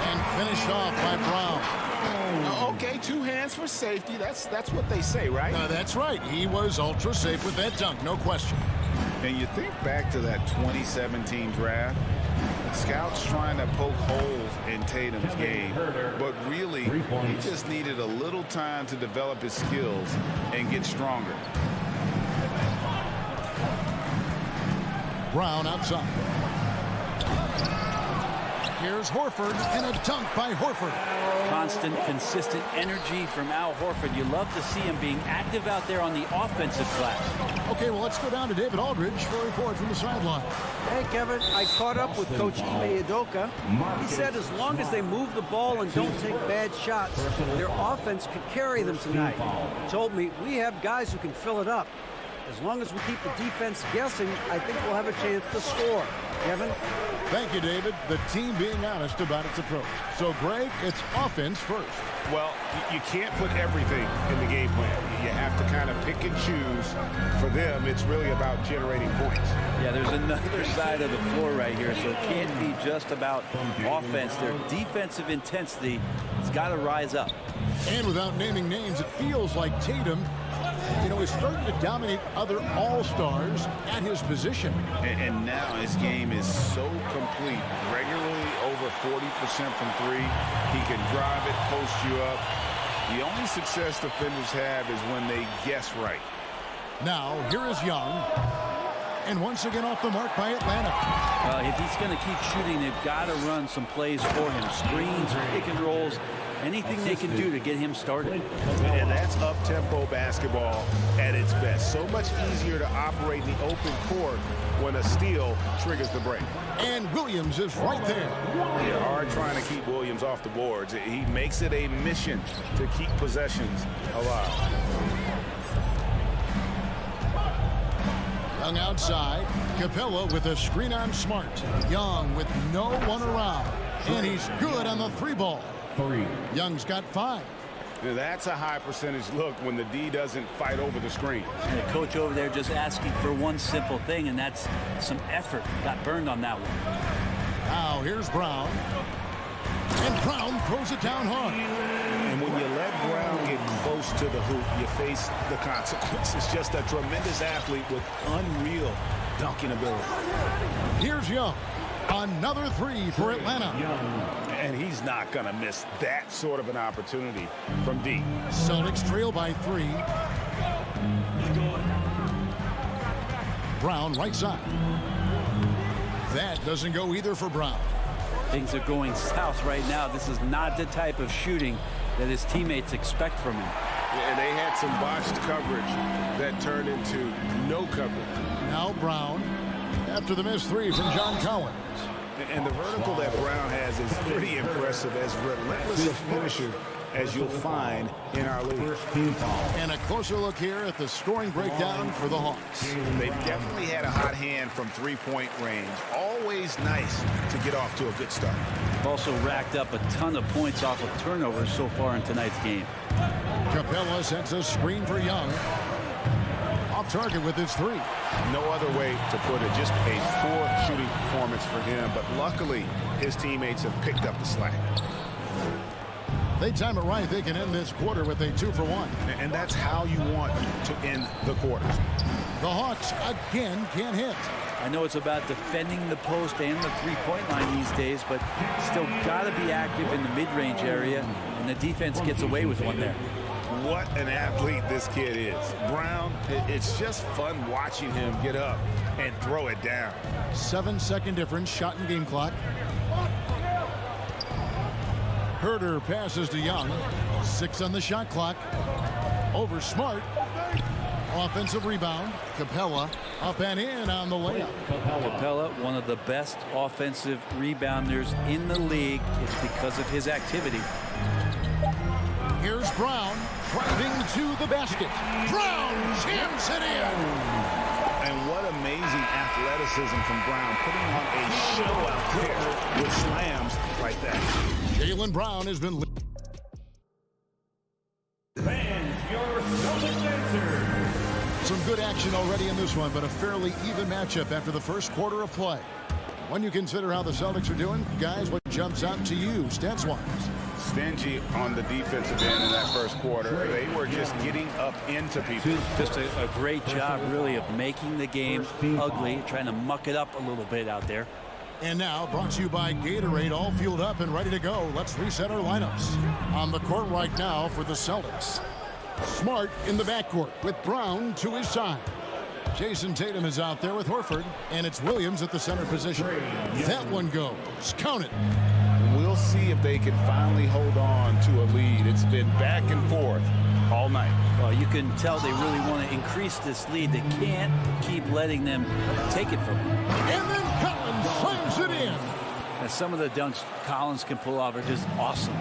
And finished off by Brown. Okay, two hands for safety. That's what they say, right? That's right. He was ultra safe with that dunk, no question. And you think back to that 2017 draft, scouts trying to poke holes in Tatum's game, but really he just needed a little time to develop his skills and get stronger. Brown outside. Here's Horford, and a dunk by Horford. Constant, consistent energy from Al Horford. You love to see him being active out there on the offensive glass. Okay, well, let's go down to David Aldridge for a report from the sideline. Hey, Kevin, I caught up with Coach Ime Udoka. He said as long as they move the ball and don't take bad shots, their offense could carry them tonight. Told me we have guys who can fill it up. As long as we keep the defense guessing, I think we'll have a chance to score. Kevin? Thank you, David. The team being honest about its approach. So, Greg, it's offense first. Well, you can't put everything in the game plan. You have to kind of pick and choose. For them, it's really about generating points. Yeah, there's another side of the floor right here, so it can't be just about offense. Their defensive intensity has got to rise up. And without naming names, it feels like Tatum, is starting to dominate other all-stars at his position. And now his game is so complete. Regularly over 40% from three. He can drive it, post you up. The only success defenders have is when they guess right. Now, here is Young. And once again off the mark by Atlanta. If he's going to keep shooting, they've got to run some plays for him. Screens, pick and rolls, anything they can do to get him started. And that's up-tempo basketball at its best. So much easier to operate in the open court when a steal triggers the break. And Williams is right there. They're hard trying to keep Williams off the boards. He makes it a mission to keep possessions alive. Young outside. Capella with a screen on Smart. Young with no one around. And he's good on the three ball. Young's got 5. Now that's a high percentage look when the D doesn't fight over the screen. And the coach over there just asking for one simple thing, and that's some effort. Got burned on that one. Now here's Brown. And Brown throws it down hard. And when you let Brown get close to the hoop, you face the consequences. Just a tremendous athlete with unreal dunking ability. Here's Young. Another 3 for Atlanta. And he's not going to miss that sort of an opportunity from deep. Celtics trail by 3. Brown right side. That doesn't go either for Brown. Things are going south right now. This is not the type of shooting that his teammates expect from him. And they had some botched coverage that turned into no coverage. Now Brown after the missed 3 from John Collins. And the vertical that Brown has is pretty impressive, as relentless a finisher as you'll find in our league. And a closer look here at the scoring breakdown for the Hawks. They've definitely had a hot hand from three-point range. Always nice to get off to a good start. Also racked up a ton of points off of turnovers so far in tonight's game. Capella sets a screen for Young. Off target with his 3. No other way to put it. Just a poor shooting performance for him. But luckily, his teammates have picked up the slack. They time it right. They can end this quarter with a 2 for 1. And that's how you want to end the quarters. The Hawks again can't hit. I know it's about defending the post and the three-point line these days, but still got to be active in the mid-range area, and the defense gets away with one there. What an athlete this kid is. Brown, it's just fun watching him get up and throw it down. 7-second difference, shot and game clock. Herder passes to Young. 6 on the shot clock. Over Smart. Offensive rebound. Capella up and in on the layup. Capella, one of the best offensive rebounders in the league. It's because of his activity. Here's Brown driving to the basket. Brown jams it in. And what amazing athleticism from Brown, putting on a show out there with slams like that. Jaylen Brown has been. Some good action already in this one, but a fairly even matchup after the first quarter of play. When you consider how the Celtics are doing, guys, what jumps out to you, stats-wise? Stingy on the defensive end in that first quarter. They were just getting up into people. Just a great job, really, of making the game ugly, trying to muck it up a little bit out there. And now, brought to you by Gatorade, all fueled up and ready to go. Let's reset our lineups. On the court right now for the Celtics. Smart in the backcourt with Brown to his side. Jason Tatum is out there with Horford, and it's Williams at the center position. That one goes. Count it. We'll see if they can finally hold on to a lead. It's been back and forth all night. Well, you can tell they really want to increase this lead. They can't keep letting them take it from them. And then Collins slams it in. And some of the dunks Collins can pull off are just awesome.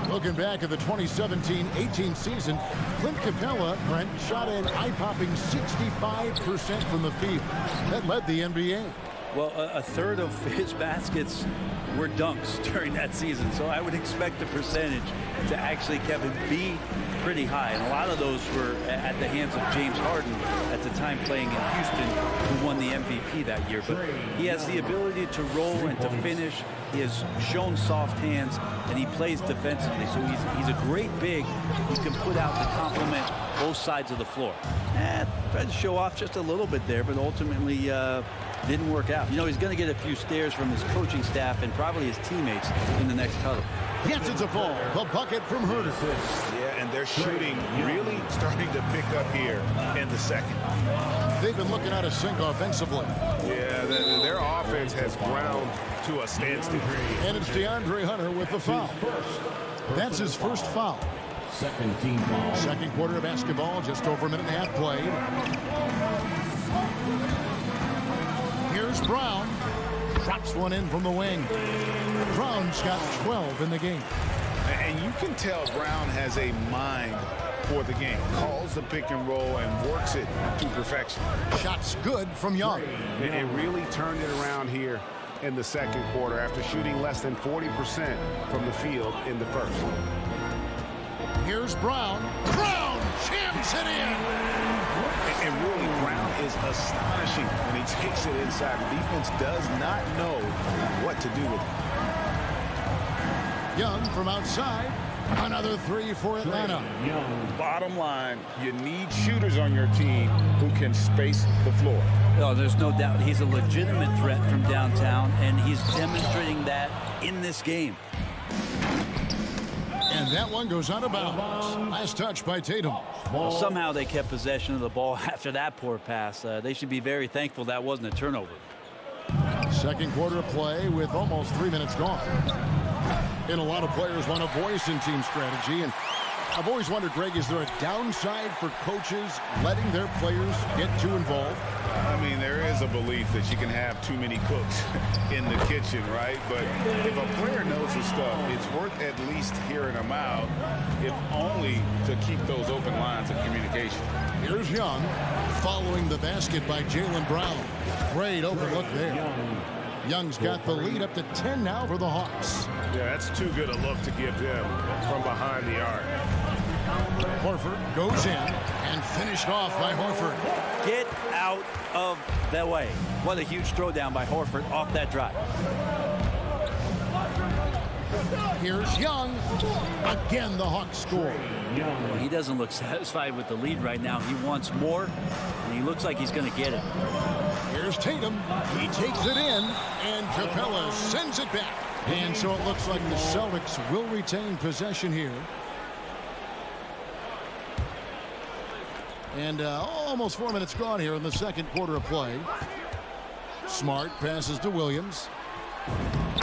Looking back at the 2017-18 season, Clint Capella, Brent, shot an eye-popping 65% from the field. That led the NBA. Well, a third of his baskets were dunks during that season, so I would expect the percentage to actually, Kevin, be pretty high. And a lot of those were at the hands of James Harden at the time playing in Houston, who won the MVP that year. But he has the ability to roll and to finish. He has shown soft hands, and he plays defensively. So he's a great big who can put out to complement both sides of the floor. Tried to show off just a little bit there, but ultimately didn't work out. You know, he's going to get a few stares from his coaching staff and probably his teammates in the next huddle. Yes, it's a fall. The bucket from Herder. Yeah, and their shooting really starting to pick up here in the second. They've been looking out of sync offensively. Yeah, their offense has ground to a standstill. And it's DeAndre Hunter with the foul. That's his first foul. Second team foul. Second quarter of basketball, just over a minute and a half played. Here's Brown. Drops one in from the wing. Brown's got 12 in the game. And you can tell Brown has a mind for the game. Calls the pick and roll and works it to perfection. Shots good from Young. It really turned it around here in the second quarter after shooting less than 40% from the field in the first. Here's Brown. Brown jams it in. And really, Brown is astonishing when he takes it inside. The defense does not know what to do with it. Young from outside. Another three for Atlanta. Bottom line, you need shooters on your team who can space the floor. Oh, there's no doubt he's a legitimate threat from downtown, and he's demonstrating that in this game. And that one goes out of bounds. Last touch by Tatum. Well, somehow they kept possession of the ball after that poor pass. They should be very thankful that wasn't a turnover. Second quarter of play with almost 3 minutes gone. And a lot of players want a voice in team strategy. And I've always wondered, Greg, is there a downside for coaches letting their players get too involved? I mean, there is a belief that you can have too many cooks in the kitchen, right? But if a player knows his stuff, it's worth at least hearing them out, if only to keep those open lines of communication. Here's Young following the basket by Jaylen Brown. Great open look there. Young's got the lead up to 10 now for the Hawks. Yeah, that's too good a look to give them from behind the arc. Horford goes in and finished off by Horford. Get out of the way. What a huge throwdown by Horford off that drive. Here's Young. Again, the Hawks score. Well, he doesn't look satisfied with the lead right now. He wants more, and he looks like he's going to get it. Here's Tatum. He takes it in, and Capella sends it back. And so it looks like the Celtics will retain possession here. And almost 4 minutes gone here in the second quarter of play. Smart passes to Williams.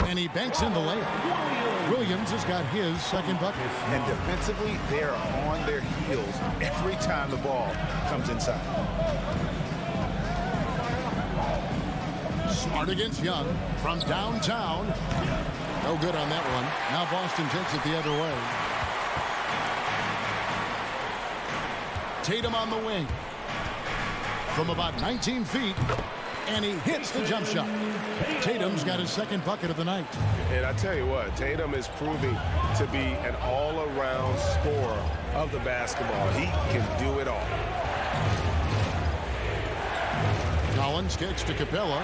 And he banks in the layup. Williams has got his second bucket. And defensively, they are on their heels every time the ball comes inside. Smart against Young from downtown. No good on that one. Now Boston takes it the other way. Tatum on the wing. From about 19 feet. And he hits the jump shot. Tatum's got his second bucket of the night. And I tell you what, Tatum is proving to be an all-around scorer of the basketball. He can do it all. Collins kicks to Capella.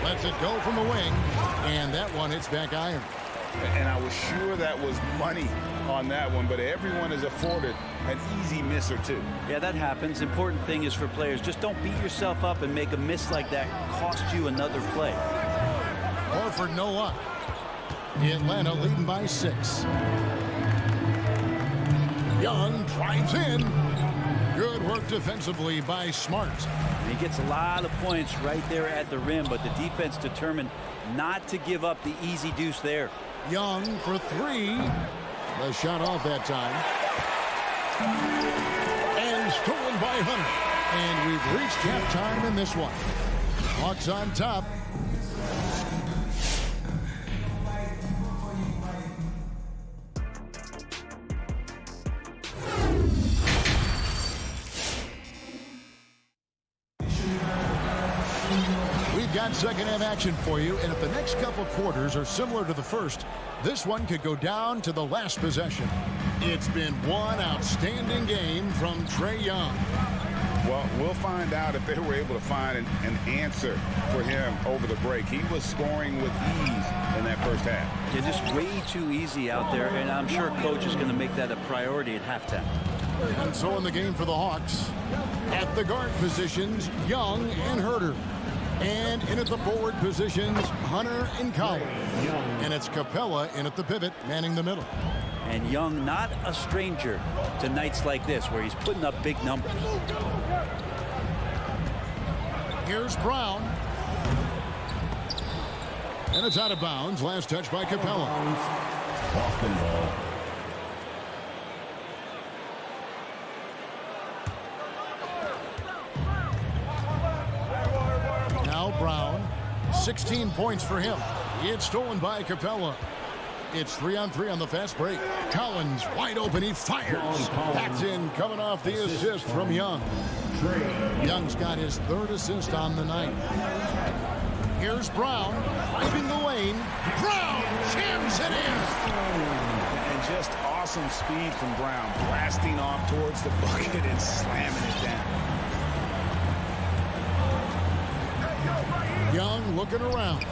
Lets it go from the wing. And that one hits back iron. And I was sure that was money on that one, but everyone is afforded an easy miss or two. Yeah, that happens. Important thing is for players, just don't beat yourself up and make a miss like that cost you another play. Horford no luck. Atlanta leading by 6. Young drives in. Good work defensively by Smart. And he gets a lot of points right there at the rim, but the defense determined not to give up the easy deuce there. Young for 3. The shot off that time. And stolen by Hunter. And we've reached halftime in this one. Hawks on top. We've got second half action for you, and if the next couple quarters are similar to the first, this one could go down to the last possession. It's been one outstanding game from Trae Young. Well, we'll find out if they were able to find an answer for him over the break. He was scoring with ease in that first half. Yeah, just way too easy out there, and I'm sure coach is going to make that a priority at halftime. And so in the game for the Hawks, at the guard positions, Young and Herter. And in at the forward positions, Hunter and Collins. And it's Capella in at the pivot, manning the middle. And Young not a stranger to nights like this where he's putting up big numbers. Here's Brown. And it's out of bounds. Last touch by Capella. Boston ball. Now Brown. 16 points for him. It's stolen by Capella. It's 3-on-3 on the fast break. Collins wide open. He fires. That's in, coming off the assist from Young. Young's got his third assist on the night. Here's Brown driving the lane. Brown jams it in. And just awesome speed from Brown, blasting off towards the bucket and slamming it down. Young looking around.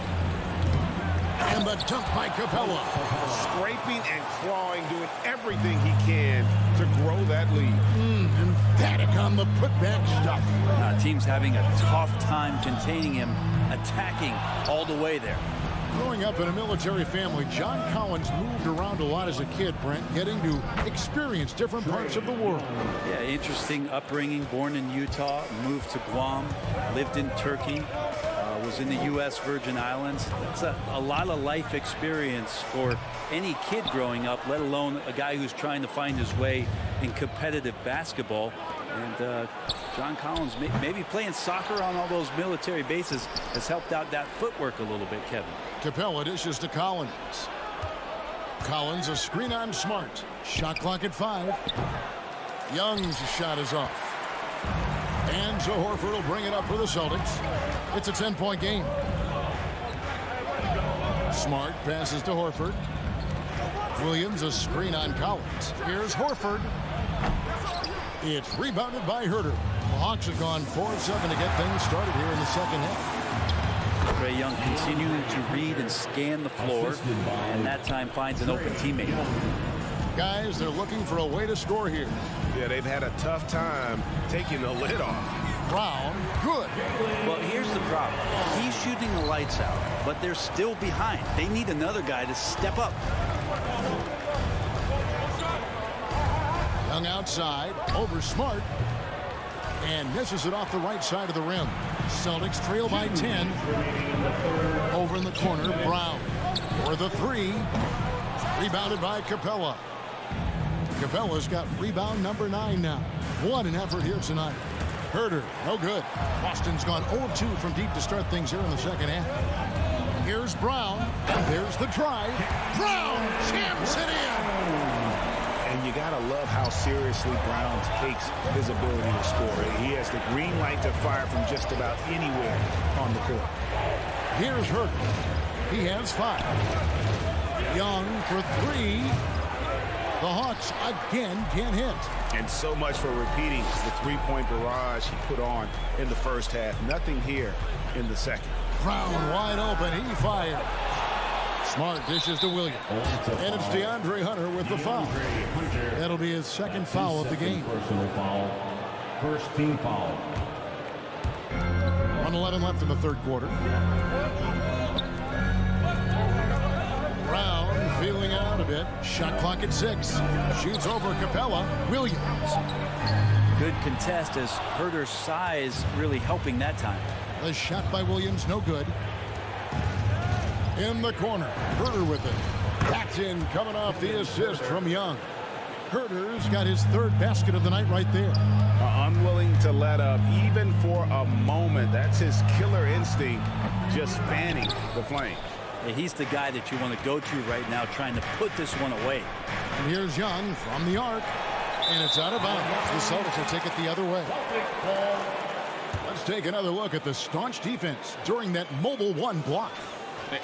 And the dunk by Capella. Scraping and clawing, doing everything he can to grow that lead. Emphatic on the putback stuff. Team's having a tough time containing him, attacking all the way there. Growing up in a military family, John Collins moved around a lot as a kid, Brent, getting to experience different parts of the world. Yeah, interesting upbringing, born in Utah, moved to Guam, lived in Turkey, was in the U.S. Virgin Islands. That's a lot of life experience for any kid growing up, let alone a guy who's trying to find his way in competitive basketball. And John Collins, maybe playing soccer on all those military bases, has helped out that footwork a little bit, Kevin. Capella dishes to Collins. Collins a screen on Smart. Shot clock at 5. Young's shot is off. And so Horford will bring it up for the Celtics. It's a 10-point game. Smart passes to Horford. Williams a screen on Collins. Here's Horford. It's rebounded by Herter. The Hawks have gone 4 of 7 to get things started here in the second half. Trae Young continuing to read and scan the floor, and that time finds an open teammate. Guys, they're looking for a way to score here. Yeah, they've had a tough time taking the lid off. Brown, good. Well, here's the problem. He's shooting the lights out, but they're still behind. They need another guy to step up. Young outside, over Smart, and misses it off the right side of the rim. Celtics trail by 10. Over in the corner, Brown for the three. Rebounded by Capella. Capella's got rebound number 9 now. What an effort here tonight. Herter, no good. Boston's gone 0-2 from deep to start things here in the second half. Here's Brown. There's the try. Brown jams it in. And you got to love how seriously Brown takes his ability to score. He has the green light to fire from just about anywhere on the court. Here's Herter. He has 5. Young for 3. The Hawks again can't hit. And so much for repeating the three-point barrage he put on in the first half. Nothing here in the second. Brown wide open. He fired. Smart dishes to Williams. And it's DeAndre Hunter with the foul. That'll be his second foul of the game. Personal foul. First team foul. 1:11 left in the third quarter. Brown feeling out a bit. Shot clock at 6. Shoots over Capella. Williams. Good contest as Herter's size really helping that time. The shot by Williams, no good. In the corner, Herter with it. That's in, coming off the assist from Young. Herter's got his 3rd basket of the night right there. Unwilling to let up, even for a moment. That's his killer instinct, just fanning the flame. Yeah, he's the guy that you want to go to right now, trying to put this one away. And here's Young from the arc. And it's out of bounds. The Celtics will take it the other way. Let's take another look at the staunch defense during that mobile 1 block.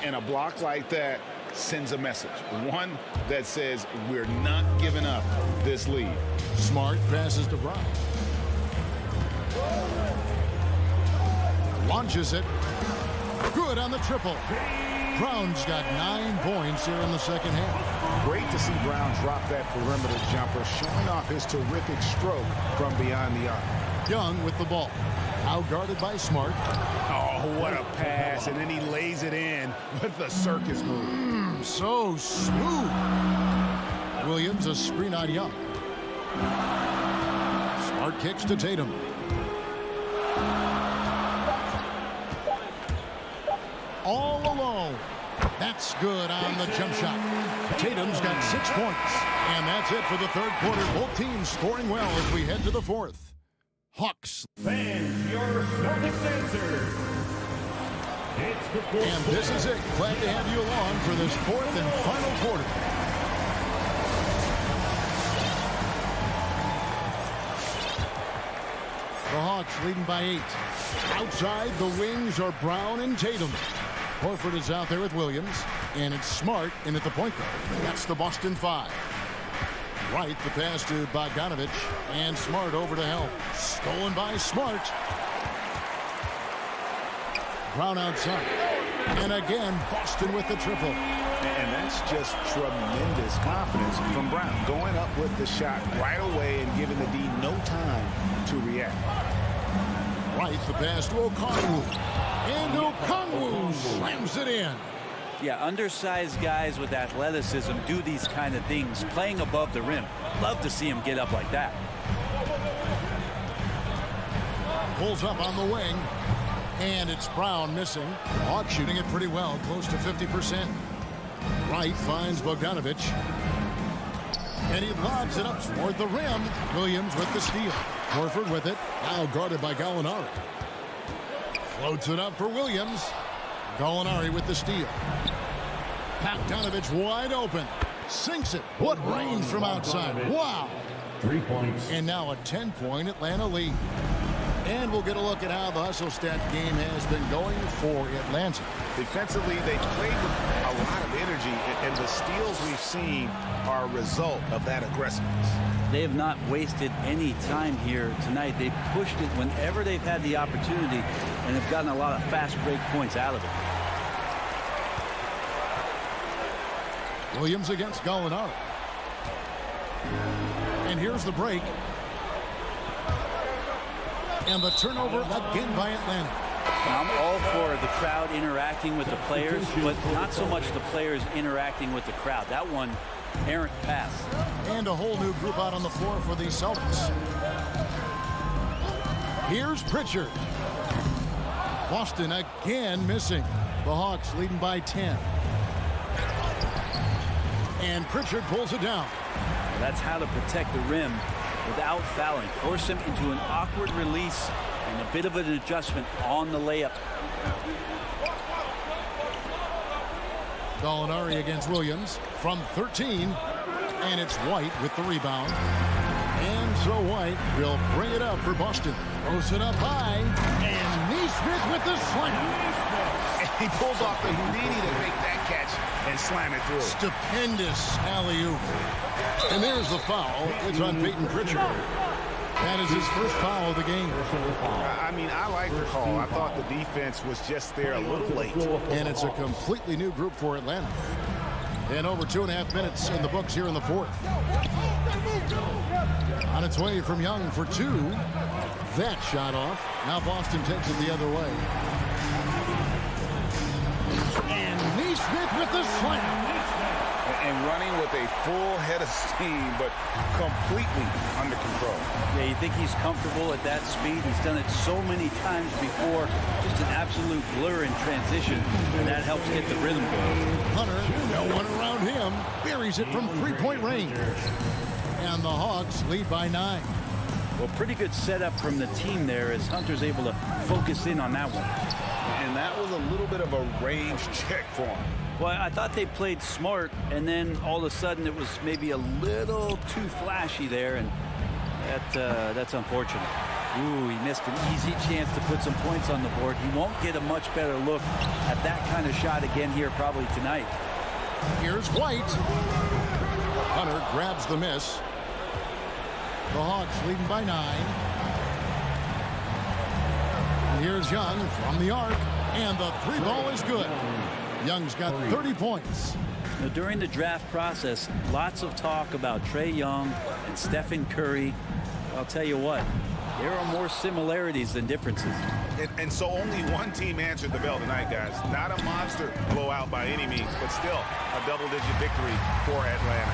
And a block like that sends a message. One that says we're not giving up this lead. Smart passes to Brown. Launches it. Good on the triple. Brown's got 9 points here in the second half. Great to see Brown drop that perimeter jumper, showing off his terrific stroke from beyond the arc. Young with the ball. Out guarded by Smart. Oh, what a pass. And then he lays it in with the circus move. So smooth. Williams a screen on Young. Smart kicks to Tatum. All alone. That's good on the jump shot. Tatum's got 6 points. And that's it for the third quarter. Both teams scoring well as we head to the fourth. Hawks. Fans, your Celtics answer. It's the fourth. And this is it. Glad to have you along for this fourth and final quarter. The Hawks leading by 8. Outside, the wings are Brown and Tatum. Horford is out there with Williams. And it's Smart in at the point guard. That's the Boston 5. Right, the pass to Bogdanovich, and Smart over to help. Stolen by Smart. Brown outside. And again, Boston with the triple. And that's just tremendous confidence from Brown. Going up with the shot right away and giving the D no time to react. Right, the pass to Okongwu. And Okongwu slams it in. Yeah, undersized guys with athleticism do these kind of things, playing above the rim. Love to see him get up like that. Pulls up on the wing. And it's Brown missing. Hawks shooting it pretty well, close to 50%. Wright finds Bogdanovich. And he lobs it up toward the rim. Williams with the steal. Horford with it. Now guarded by Gallinari. Floats it up for Williams. Gallinari with the steal. Bogdanovich wide open. Sinks it. What range from outside. Wow. 3 points. And now a 10-point Atlanta lead. And we'll get a look at how the hustle stat game has been going for Atlanta. Defensively, they played with a lot of energy, and the steals we've seen are a result of that aggressiveness. They have not wasted any time here tonight. They've pushed it whenever they've had the opportunity and have gotten a lot of fast break points out of it. Williams against Gallinari. And here's the break. And the turnover again by Atlanta. I'm all for the crowd interacting with the players, but not so much the players interacting with the crowd. That one, errant pass. And a whole new group out on the floor for the Celtics. Here's Pritchard. Boston again missing. The Hawks leading by 10. And Pritchard pulls it down. That's how to protect the rim without fouling. Force him into an awkward release and a bit of an adjustment on the layup. Gallinari against Williams from 13. And it's White with the rebound. And so White will bring it up for Boston. Throws it up high. And Neesmith with the slam. He pulls off the Houdini to make that catch and slam it through. Stupendous alley-oop. And there's the foul. It's on Peyton Pritchard. That is his first foul of the game. I mean, I like the call. I thought the defense was just there a little late. And it's a completely new group for Atlanta. And over 2.5 minutes in the books here in the fourth. On its way from Young for two. That shot off. Now Boston takes it the other way. And Neesmith with the slam. And running with a full head of steam, but completely under control. Yeah, you think he's comfortable at that speed. He's done it so many times before. Just an absolute blur in transition, and that helps get the rhythm going. Hunter, no one around him, buries it from three-point range. And the Hawks lead by 9. Well, pretty good setup from the team there as Hunter's able to focus in on that one. And that was a little bit of a range check for him. Well, I thought they played smart, and then all of a sudden it was maybe a little too flashy there, and that's unfortunate. Ooh, he missed an easy chance to put some points on the board. He won't get a much better look at that kind of shot again here probably tonight. Here's White. Hunter grabs the miss. The Hawks leading by 9. And here's Young from the arc, and the three ball is good. Young's got 30 points. Now, during the draft process, lots of talk about Trae Young and Stephen Curry. I'll tell you what, there are more similarities than differences. And so only one team answered the bell tonight, guys. Not a monster blowout by any means, but still a double-digit victory for Atlanta.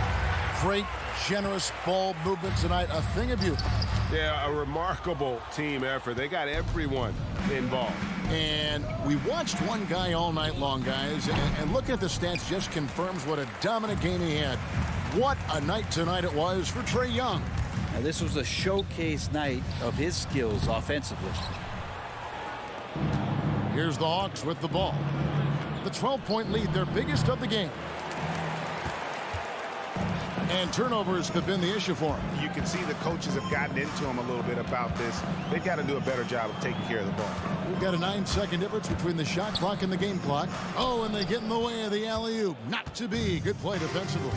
Great, generous ball movement tonight. A thing of beauty. Yeah, a remarkable team effort. They got everyone involved. And we watched one guy all night long, guys, and looking at the stats just confirms what a dominant game he had. What a night tonight it was for Trae Young. Now, this was a showcase night of his skills offensively. Here's the Hawks with the ball. The 12-point lead, their biggest of the game. And turnovers have been the issue for him. You can see the coaches have gotten into him a little bit about this. They've got to do a better job of taking care of the ball. We've got a 9-second difference between the shot clock and the game clock. Oh, and they get in the way of the alley-oop. Not to be. Good play defensively.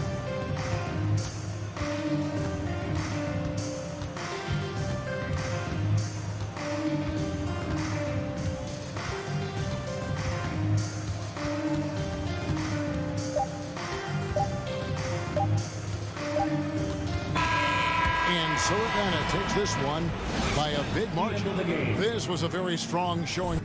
So Atlanta takes this one by a big margin. This was a very strong showing.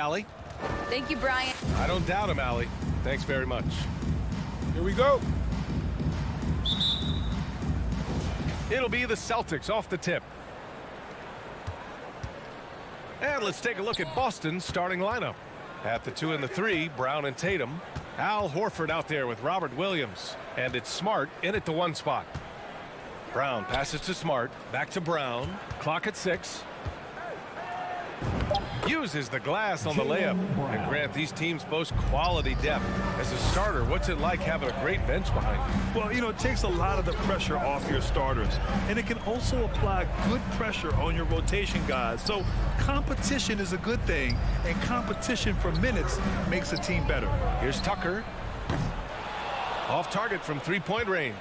Allie. Thank you, Brian. I don't doubt him, Allie. Thanks very much. Here we go. It'll be the Celtics off the tip. And let's take a look at Boston's starting lineup. At the 2 and the 3, Brown and Tatum. Al Horford out there with Robert Williams. And it's Smart in at the 1 spot. Brown passes to Smart. Back to Brown. Clock at 6. Uses the glass on the layup. And Grant, these teams boast quality depth. As a starter, what's it like having a great bench behind you? Well, you know, it takes a lot of the pressure off your starters. And it can also apply good pressure on your rotation guys. So competition is a good thing. And competition for minutes makes a team better. Here's Tucker. Off target from 3-point range.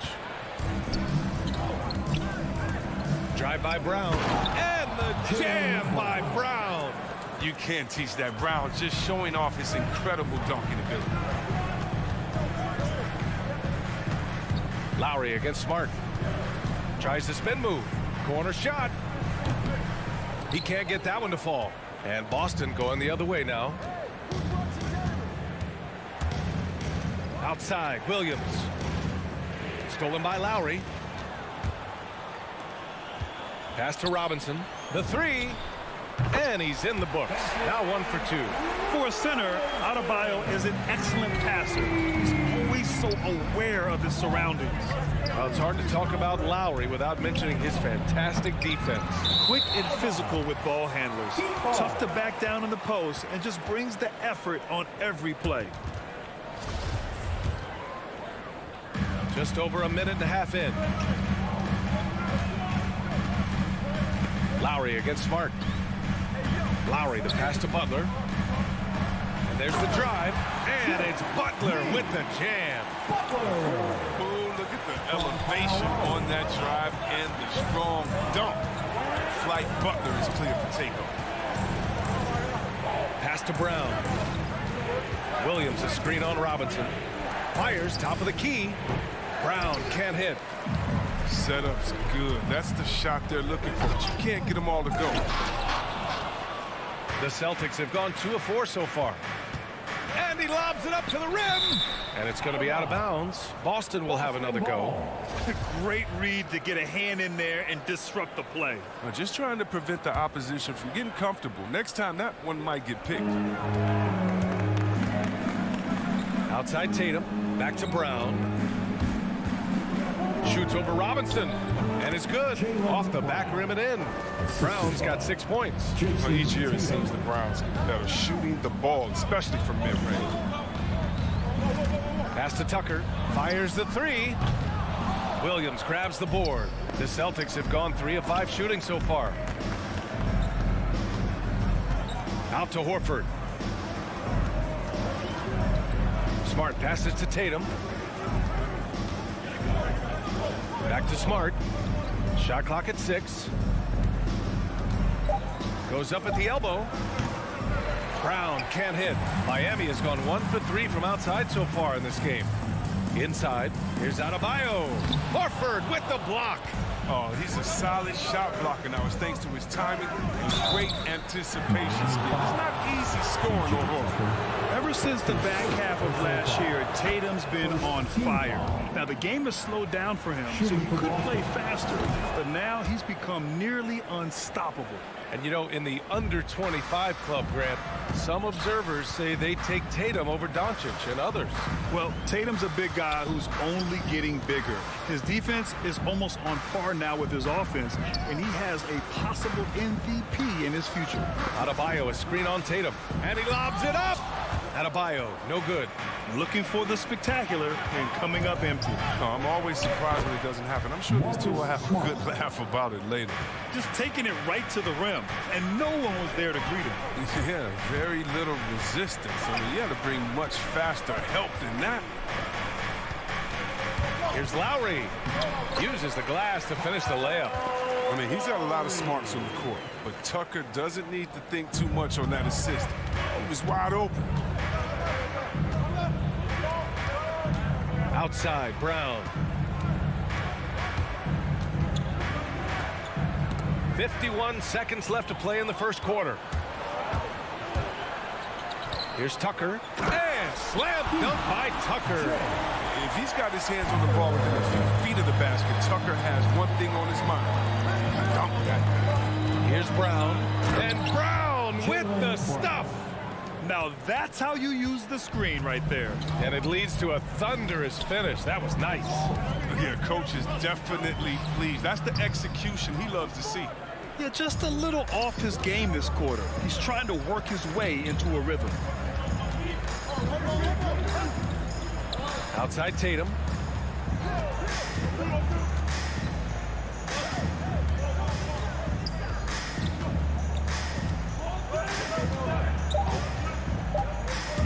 Drive by Brown. And the jam by Brown. You can't teach that. Brown just showing off his incredible dunking ability. Lowry against Smart. Tries the spin move. Corner shot. He can't get that one to fall. And Boston going the other way now. Outside, Williams. Stolen by Lowry. Pass to Robinson. The 3. And he's in the books. Now 1 for 2. For a center, Adebayo is an excellent passer. He's always so aware of his surroundings. Well, it's hard to talk about Lowry without mentioning his fantastic defense. Quick and physical with ball handlers. Tough to back down in the post and just brings the effort on every play. Just over a minute and a half in. Lowry against Smart. Lowry, the pass to Butler. And there's the drive. And it's Butler with the jam. Oh, look at the elevation on that drive and the strong dunk. Flight Butler is clear for takeoff. Pass to Brown. Williams, a screen on Robinson. Fires, top of the key. Brown can't hit. Setup's good. That's the shot they're looking for, but you can't get them all to go. The Celtics have gone 2 of 4 so far. And he lobs it up to the rim. And it's going to be out of bounds. Boston will have another go. Great read to get a hand in there and disrupt the play. Just trying to prevent the opposition from getting comfortable. Next time, that one might get picked. Outside Tatum. Back to Brown. Shoots over Robinson. And it's good. Off the back rim and in. Brown's got 6 points. Well, each year it seems the Browns get better shooting the ball, especially from mid-range. Pass to Tucker. Fires the 3. Williams grabs the board. The Celtics have gone 3 of 5 shooting so far. Out to Horford. Smart passes to Tatum. Back to Smart. Shot clock at 6. Goes up at the elbow. Brown can't hit. Miami has gone 1 for 3 from outside so far in this game. Inside, here's Adebayo. Horford with the block. Oh, he's a solid shot blocker now. It's thanks to his timing and great anticipation skill. It's not easy scoring on Horford. Ever since the back half of last year, Tatum's been on fire. Now, the game has slowed down for him, so he could play faster. But now he's become nearly unstoppable. And, you know, in the under-25 club, Grant, some observers say they take Tatum over Doncic and others. Well, Tatum's a big guy who's only getting bigger. His defense is almost on par now with his offense, and he has a possible MVP in his future. Adebayo, a screen on Tatum, and he lobs it up. Adebayo, no good. Looking for the spectacular and coming up empty. Oh, I'm always surprised when it doesn't happen. I'm sure these two will have a good laugh about it later. Just taking it right to the rim, and no one was there to greet him. Yeah, very little resistance. I mean, you had to bring much faster help than that. Here's Lowry. Uses the glass to finish the layup. I mean, he's got a lot of smarts on the court, but Tucker doesn't need to think too much on that assist. He was wide open. Outside, Brown. 51 seconds left to play in the first quarter. Here's Tucker. And slam dunk by Tucker. If he's got his hands on the ball within a few feet of the basket, Tucker has one thing on his mind. Dunk that. Here's Brown. And Brown with the stuff. Now that's how you use the screen right there. And it leads to a thunderous finish. That was nice. Yeah, coach is definitely pleased. That's the execution he loves to see. Yeah, just a little off his game this quarter. He's trying to work his way into a rhythm. Outside Tatum.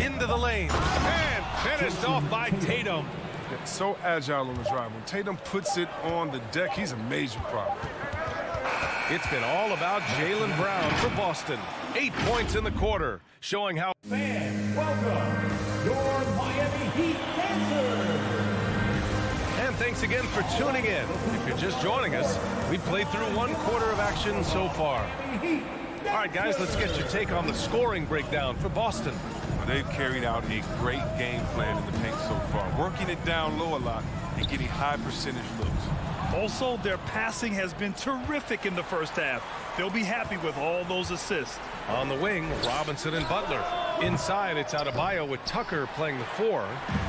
Into the lane. And finished off by Tatum. It's so agile on the drive. When Tatum puts it on the deck, he's a major problem. It's been all about Jaylen Brown for Boston. 8 points in the quarter, showing how... Fans, welcome your Miami Heat dancers. And thanks again for tuning in. If you're just joining us, we played through 1 quarter of action so far. All right, guys, let's get your take on the scoring breakdown for Boston. They've carried out a great game plan in the paint so far, working it down low a lot and getting high percentage looks. Also, their passing has been terrific in the first half. They'll be happy with all those assists. On the wing, Robinson and Butler. Inside, it's Adebayo with Tucker playing the 4.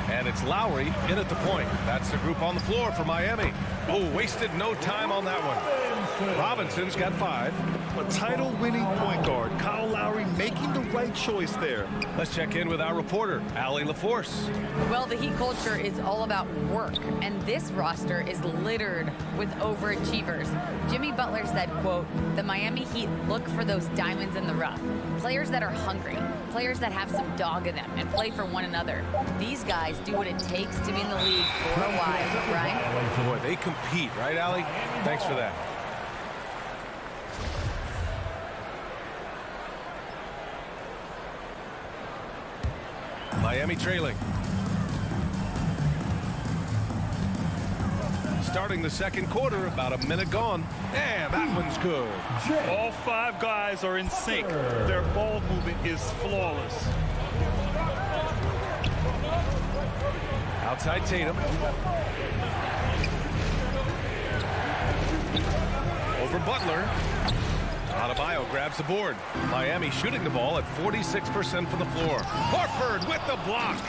And it's Lowry in at the point. That's the group on the floor for Miami. Oh, wasted no time on that one. Robinson's got 5. A title-winning point guard, Kyle Lowry, making the right choice there. Let's check in with our reporter, Allie LaForce. Well, the Heat culture is all about work, and this roster is littered with overachievers. Jimmy Butler said, quote, "The Miami Heat look for those diamonds in the rough. Players that are hungry, players that have some dog in them and play for one another. These guys do what it takes to be in the league for a while," right? Boy, they compete, right, Allie? Thanks for that. Miami trailing. Starting the second quarter, about a minute gone. And that one's good. All 5 guys are in sync. Their ball movement is flawless. Outside Tatum. Over Butler. Adebayo grabs the board. Miami shooting the ball at 46% from the floor. Horford with the block.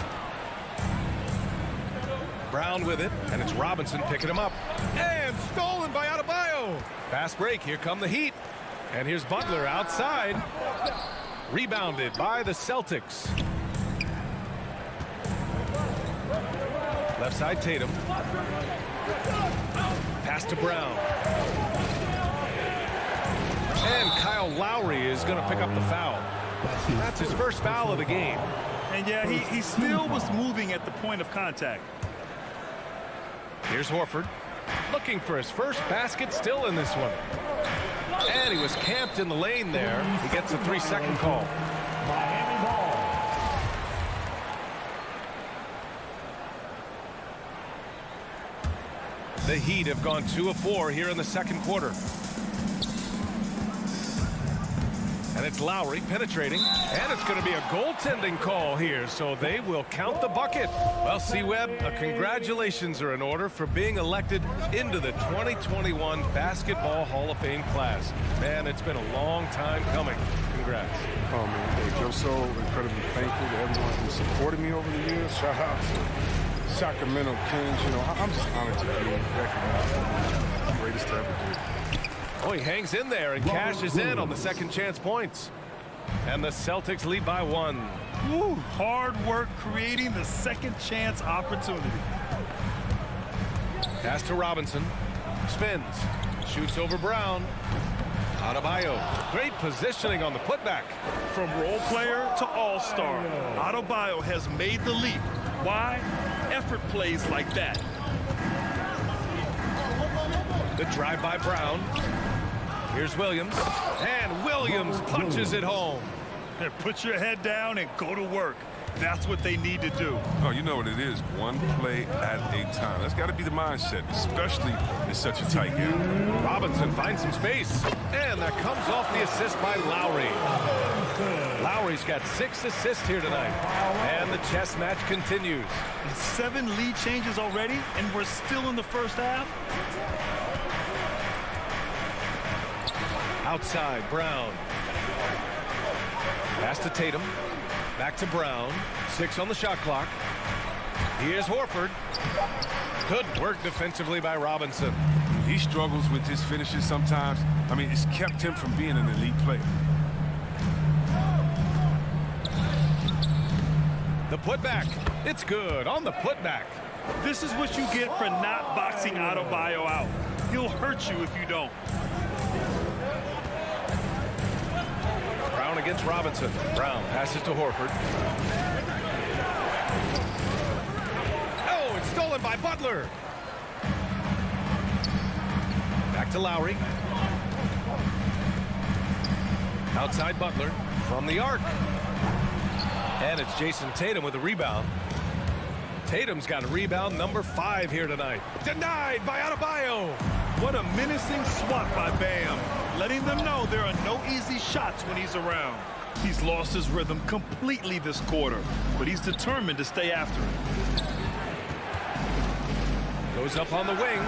Brown with it, and it's Robinson picking him up. And stolen by Adebayo. Fast break, here come the Heat. And here's Butler outside. Rebounded by the Celtics. Left side Tatum. Pass to Brown. And Kyle Lowry is going to pick up the foul. That's his first foul of the game. And yeah, he still was moving at the point of contact. Here's Horford. Looking for his first basket, still in this one. And he was camped in the lane there. He gets a 3-second call. Miami ball. The Heat have gone 2 of 4 here in the second quarter. And it's Lowry penetrating, and it's going to be a goaltending call here, so they will count the bucket. Well, C-Web, congratulations are in order for being elected into the 2021 Basketball Hall of Fame class. Man, it's been a long time coming. Congrats. Oh, man, thank you. I'm so incredibly thankful to everyone who supported me over the years. Shout out to Sacramento Kings. You know, I'm just honored to be recognized as the greatest to ever do it. Oh, he hangs in there and cashes in on the second chance points. And the Celtics lead by 1. Woo, hard work creating the second chance opportunity. Pass to Robinson. Spins. Shoots over Brown. Adebayo. Great positioning on the putback. From role player to all-star, Adebayo has made the leap. Why? Effort plays like that. The drive by Brown. Here's Williams. And Williams punches it home. Put your head down and go to work. That's what they need to do. Oh, you know what it is. One play at a time. That's got to be the mindset, especially in such a tight game. Robinson finds some space. And that comes off the assist by Lowry. Lowry's got 6 assists here tonight. And the chess match continues. 7 lead changes already, and we're still in the first half. Outside, Brown. Pass to Tatum. Back to Brown. 6 on the shot clock. Here's Horford. Good work defensively by Robinson. He struggles with his finishes sometimes. I mean, it's kept him from being an elite player. The putback. It's good on the putback. This is what you get for not boxing Adebayo out. He'll hurt you if you don't. Brown against Robinson. Brown passes to Horford. Oh, it's stolen by Butler. Back to Lowry. Outside Butler from the arc. And it's Jason Tatum with a rebound. Tatum's got a rebound number 5 here tonight. Denied by Adebayo. What a menacing swat by Bam, letting them know there are no easy shots when he's around. He's lost his rhythm completely this quarter, but he's determined to stay after it. Goes up on the wing.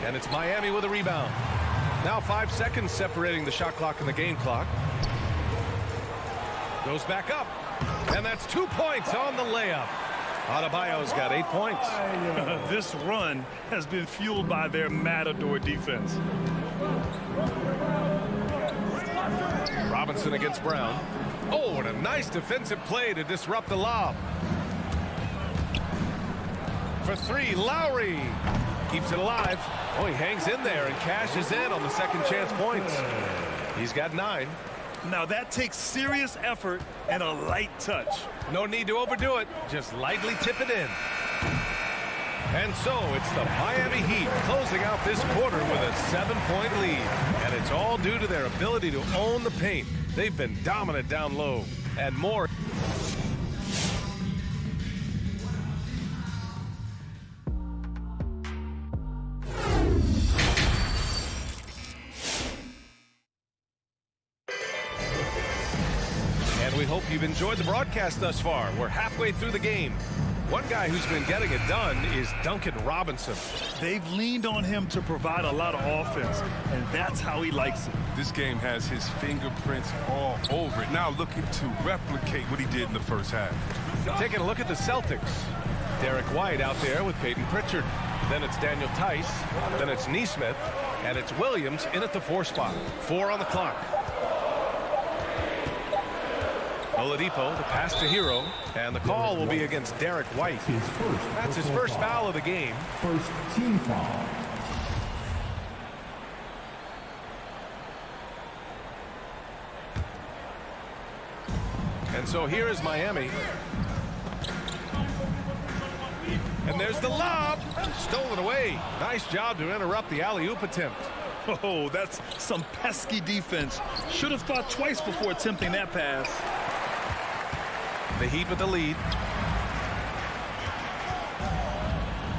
And it's Miami with a rebound. Now 5 seconds separating the shot clock and the game clock. Goes back up. And that's 2 points on the layup. Adebayo's got 8 points. This run has been fueled by their Matador defense. Robinson against Brown. Oh, and a nice defensive play to disrupt the lob. For 3, Lowry keeps it alive. Oh, he hangs in there and cashes in on the second chance points. He's got 9. Now that takes serious effort and a light touch. No need to overdo it. Just lightly tip it in. And so it's the Miami Heat closing out this quarter with a 7-point lead. And it's all due to their ability to own the paint. They've been dominant down low. And more. We hope you've enjoyed the broadcast thus far. We're halfway through the game. One guy who's been getting it done is Duncan Robinson. They've leaned on him to provide a lot of offense, and that's how he likes it. This game has his fingerprints all over it. Now looking to replicate what he did in the first half. Taking a look at the Celtics. Derek White out there with Peyton Pritchard. Then it's Daniel Tice. Then it's Nesmith. And it's Williams in at the 4 spot. 4 on the clock. Oladipo, the pass to Hero, and the call will be against Derek White. That's his first foul of the game. First team foul. And so here is Miami. And there's the lob. Stolen away. Nice job to interrupt the alley-oop attempt. Oh, that's some pesky defense. Should have thought twice before attempting that pass. The Heat with the lead.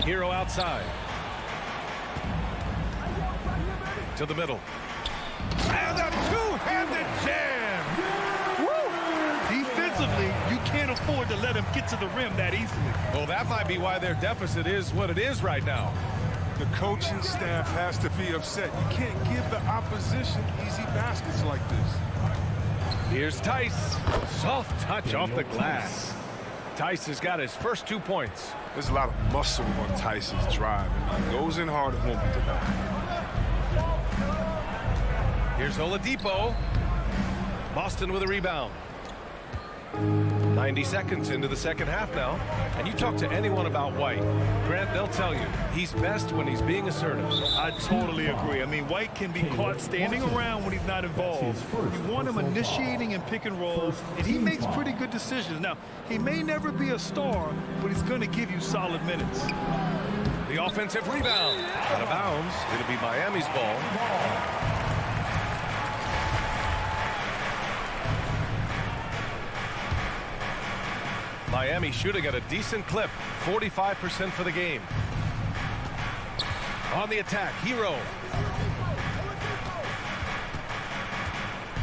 Hero outside. To the middle. And a two-handed jam. Woo! Defensively, you can't afford to let him get to the rim that easily. Well, that might be why their deficit is what it is right now. The coaching staff has to be upset. You can't give the opposition easy baskets like this. Here's Tice. Soft touch off the glass. Tice has got his first 2 points. There's a lot of muscle on Tice's drive. He goes in hard, it won't be denied. Here's Oladipo. Boston with a rebound. 90 seconds into the second half now. And you talk to anyone about White, Grant, they'll tell you he's best when he's being assertive. I totally agree. I mean, White can be caught standing around when he's not involved. You want him initiating in pick and roll, and he makes pretty good decisions. Now, he may never be a star, but he's going to give you solid minutes. The offensive rebound. Out of bounds. It'll be Miami's ball. Miami shooting at a decent clip, 45% for the game. On the attack, Hero.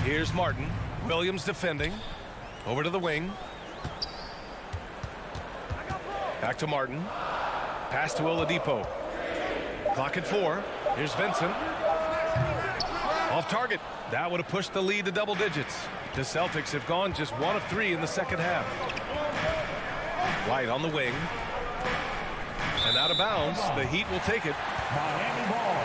Here's Martin. Williams defending. Over to the wing. Back to Martin. Pass to Oladipo. Clock at 4. Here's Vincent. Off target. That would have pushed the lead to double digits. The Celtics have gone just 1 of 3 in the second half. White on the wing. And out of bounds. The Heat will take it. Miami ball.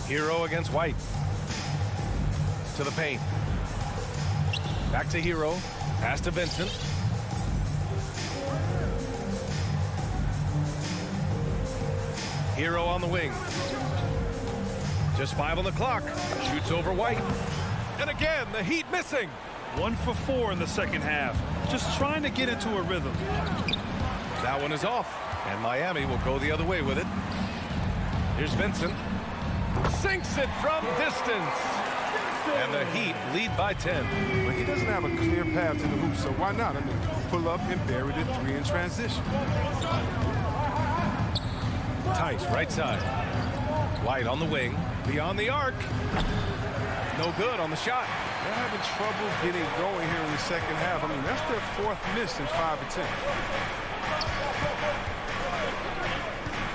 Hero against White. To the paint. Back to Hero. Pass to Vincent. Hero on the wing. Just 5 on the clock. Shoots over White. And again, the Heat missing. 1 for 4 in the second half. Just trying to get into a rhythm. That one is off. And Miami will go the other way with it. Here's Vincent. Sinks it from distance. And the Heat lead by 10. But he doesn't have a clear path to the hoop, so why not? I mean, pull up and bury the 3 in transition. Tice, right side. White on the wing. Beyond the arc. No good on the shot. They're having trouble getting going here in the second half. I mean, that's their 4th miss in 5 attempts.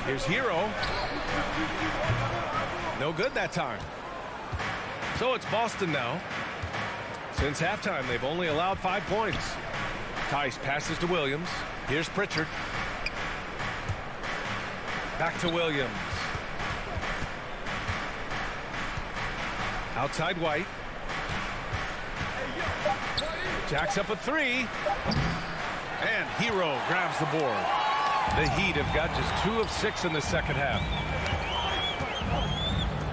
Here's Hero. No good that time. So it's Boston now. Since halftime, they've only allowed 5 points. Tice passes to Williams. Here's Pritchard. Back to Williams. Outside White. Jacks up a 3. And Hero grabs the board. The Heat have got just 2 of 6 in the second half.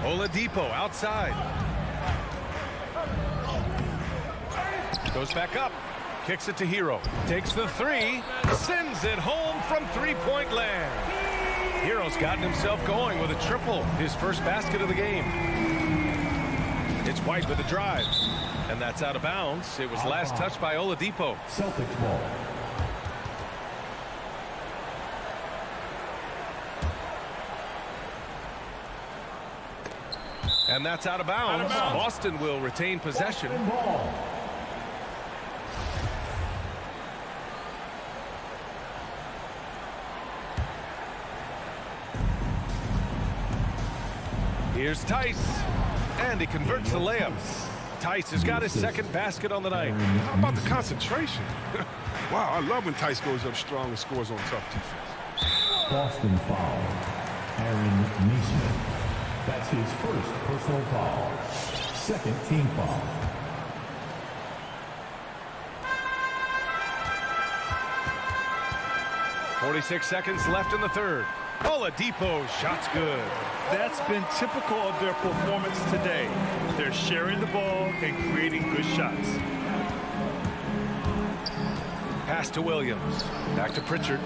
Oladipo outside. Goes back up. Kicks it to Hero. Takes the 3. Sends it home from 3-point land. Hero's gotten himself going with a triple. His first basket of the game. It's White with a drive. And that's out of bounds. It was last touched by Oladipo. Celtics ball. And that's out of bounds. Boston will retain possession. Here's Tice. And he converts the layup. Tice has got his second basket on the night. How about the concentration? Wow, I love when Tice goes up strong and scores on tough defense. Boston foul. Aaron Neesmith. That's his first personal foul. Second team foul. .46 seconds left in the third. Oladipo, shot's good. That's been typical of their performance today. They're sharing the ball and creating good shots. Pass to Williams. Back to Pritchard.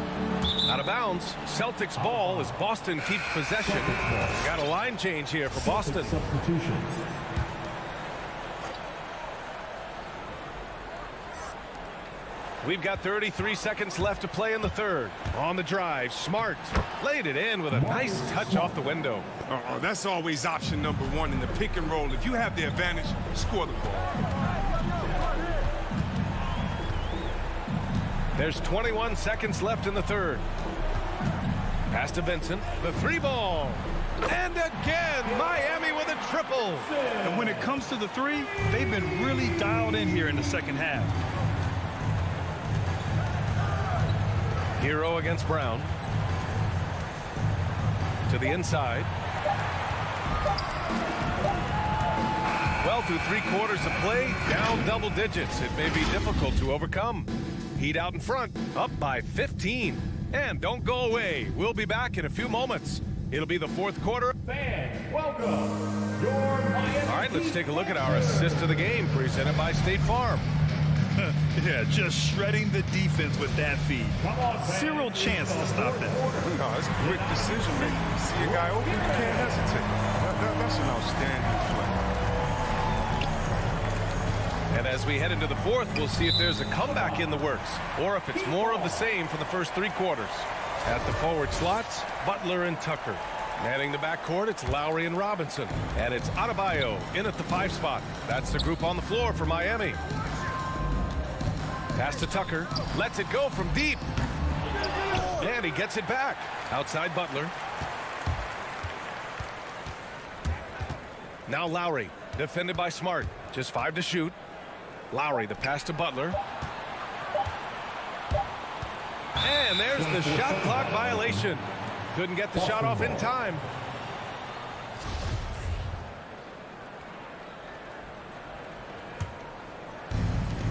Out of bounds. Celtics ball as Boston keeps possession. Got a line change here for Boston. Substitution. We've got 33 seconds left to play in the third. On the drive, Smart laid it in with a nice touch off the window. That's always option number 1 in the pick and roll. If you have the advantage, score the ball. There's 21 seconds left in the third. Pass to Vincent. The 3 ball. And again, Miami with a triple. And when it comes to the 3, they've been really dialed in here in the second half. Hero against Brown. To the inside. Well, through 3 quarters of play, down double digits. It may be difficult to overcome. Heat out in front, up by 15. And don't go away. We'll be back in a few moments. It'll be the 4th quarter. Fans, welcome. Your Miami. All right, let's take a look at our assist of the game presented by State Farm. Yeah, just shredding the defense with that feed. Zero chance to stop that. No, it's quick decision making. You see a guy open, you can't hesitate. That's an outstanding play. And as we head into the fourth, we'll see if there's a comeback in the works or if it's more of the same for the first three quarters. At the forward slots, Butler and Tucker. Manning the backcourt, it's Lowry and Robinson. And it's Adebayo in at the 5 spot. That's the group on the floor for Miami. Pass to Tucker. Lets it go from deep. And he gets it back. Outside Butler. Now Lowry, defended by Smart. Just 5 to shoot. Lowry, the pass to Butler. And there's the shot clock violation. Couldn't get the shot off in time.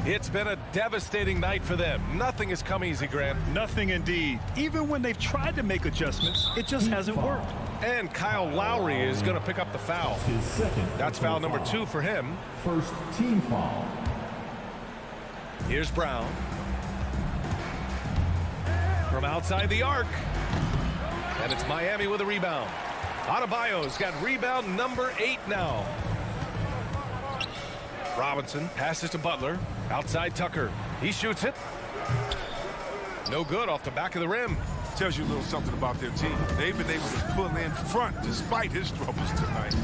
It's been a devastating night for them. Nothing has come easy, Grant. Nothing indeed. Even when they've tried to make adjustments, it just hasn't worked. And Kyle Lowry is going to pick up the foul. That's foul number 2 for him. First team foul. Here's Brown. From outside the arc. And it's Miami with a rebound. Adebayo's got rebound number 8 now. Robinson passes to Butler. Outside Tucker. He shoots it. No good off the back of the rim. Tells you a little something about their team. They've been able to pull in front despite his troubles tonight.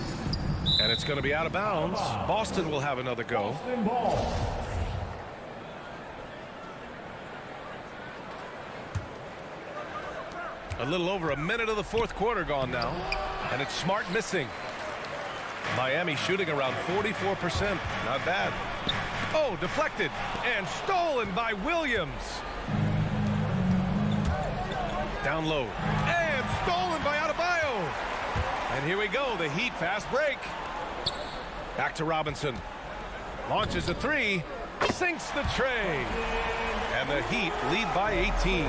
And it's going to be out of bounds. Boston will have another go. Boston ball. A little over a minute of the fourth quarter gone now. And it's Smart missing. Miami shooting around 44%. Not bad. Oh, deflected and stolen by Williams. Down low and stolen by Adebayo. And here we go, the Heat fast break. Back to Robinson. Launches a 3, sinks the tray. And the Heat lead by 18.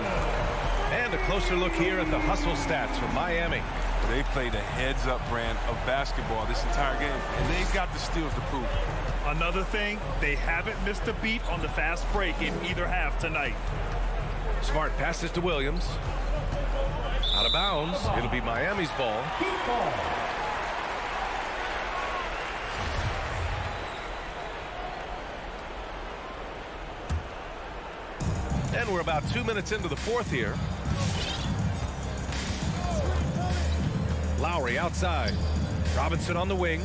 And a closer look here at the hustle stats for Miami. They played a heads-up brand of basketball this entire game, and they've got the steals to prove it. Another thing, they haven't missed a beat on the fast break in either half tonight. Smart passes to Williams. Out of bounds. It'll be Miami's ball. And we're about 2 minutes into the fourth here. Lowry outside. Robinson on the wing.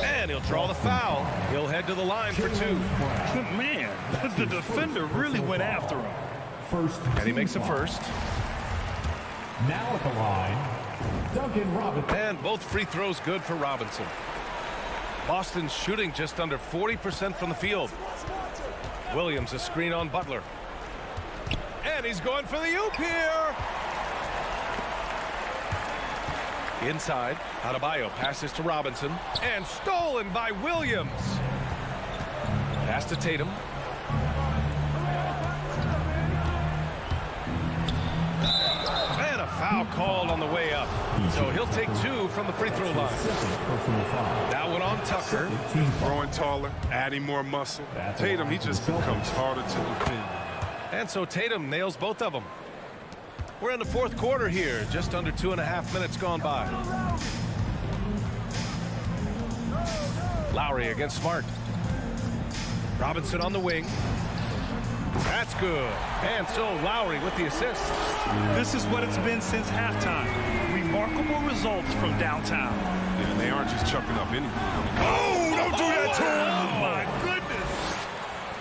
And he'll draw the foul. He'll head to the line for 2. Man, the defender really went after him. And he makes a first. Now at the line, Duncan Robinson. And both free throws good for Robinson. Boston's shooting just under 40% from the field. Williams a screen on Butler. And he's going for the oop here. Inside, Adebayo passes to Robinson. And stolen by Williams. Pass to Tatum. And a foul called on the way up. So he'll take 2 from the free throw line. That one on Tucker. Growing taller, adding more muscle. Tatum, he just becomes harder to defend. And so Tatum nails both of them. We're in the fourth quarter here. Just under 2.5 minutes gone by. Lowry against Smart. Robinson on the wing. That's good. And so Lowry with the assist. This is what it's been since halftime. Remarkable results from downtown. Yeah, they aren't just chucking up anything. Oh, don't do that to him. Oh, my goodness.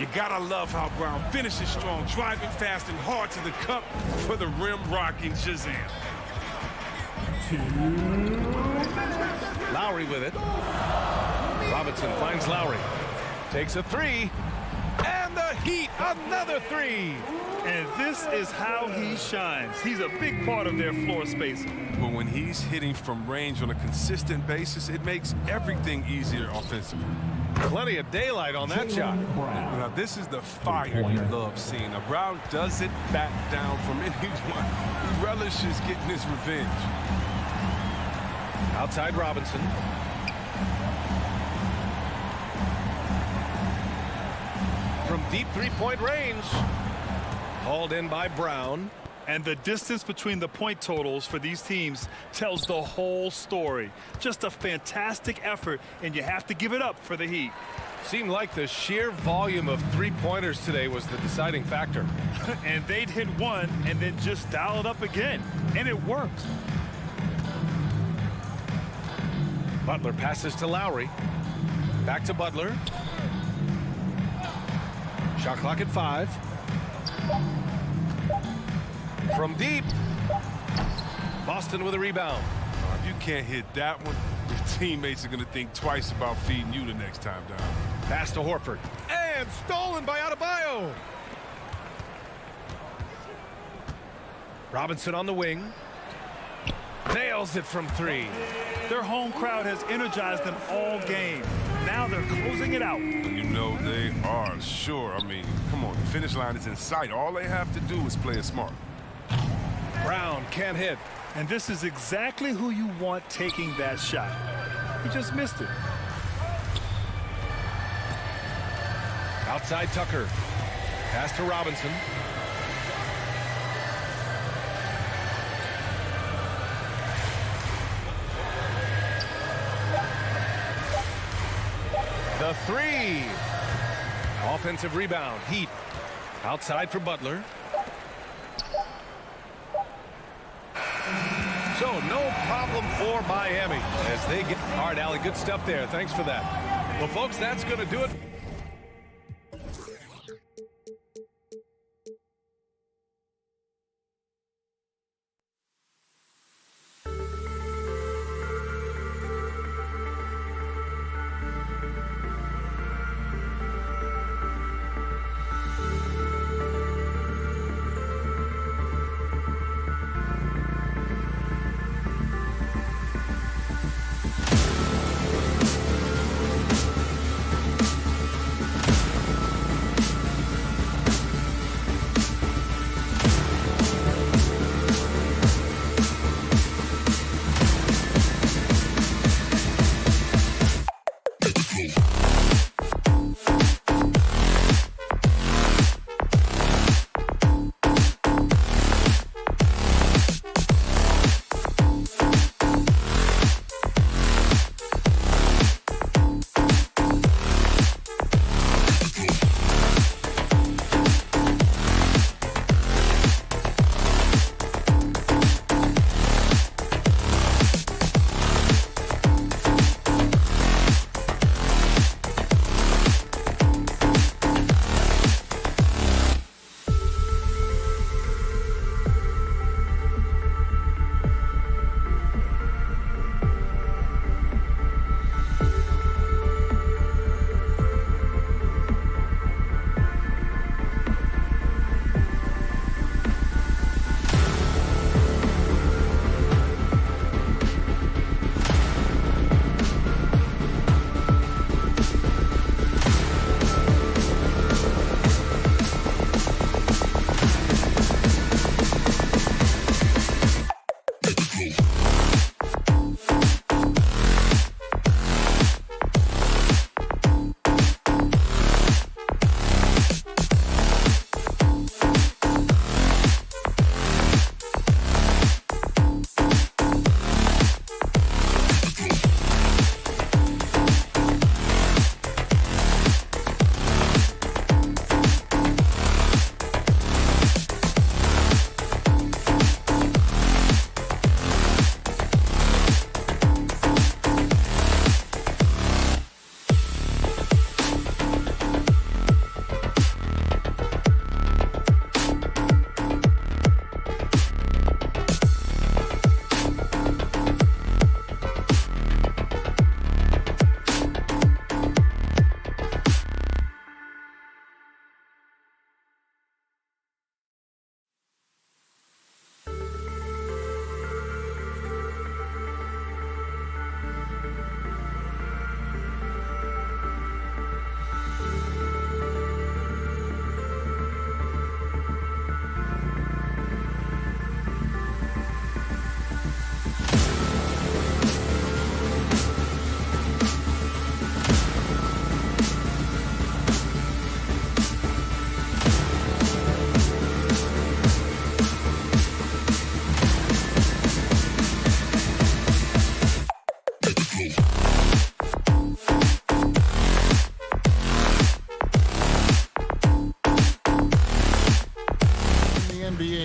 You gotta love how Brown finishes strong, driving fast and hard to the cup for the rim rocking Shazam. Lowry with it. Robinson finds Lowry. Takes a 3. And the Heat, another 3. And this is how he shines. He's a big part of their floor spacing. But when he's hitting from range on a consistent basis, it makes everything easier offensively. Plenty of daylight on that shot. Now, this is the fire you love seeing. Now, Brown doesn't back down from anyone. He relishes getting his revenge. Outside Robinson. from deep three-point range. Hauled in by Brown. And the distance between the point totals for these teams tells the whole story. Just a fantastic effort, and you have to give it up for the Heat. Seemed like the sheer volume of three-pointers today was the deciding factor. And they'd hit one and then just dial it up again. And it worked. Butler passes to Lowry. Back to Butler. Shot clock at 5. From deep. Boston with a rebound. If you can't hit that one, your teammates are going to think twice about feeding you the next time down. Pass to Horford. And stolen by Adebayo. Robinson on the wing. Nails it from 3. Their home crowd has energized them all game. Now they're closing it out. You know they are, sure. I mean, come on, the finish line is in sight. All they have to do is play it smart. Brown can't hit. And this is exactly who you want taking that shot. He just missed it. Outside Tucker. Pass to Robinson. The 3. Offensive rebound. Heat. Outside for Butler. So no problem for Miami as they get. All right, Allie, good stuff there. Thanks for that. Well, folks, that's going to do it.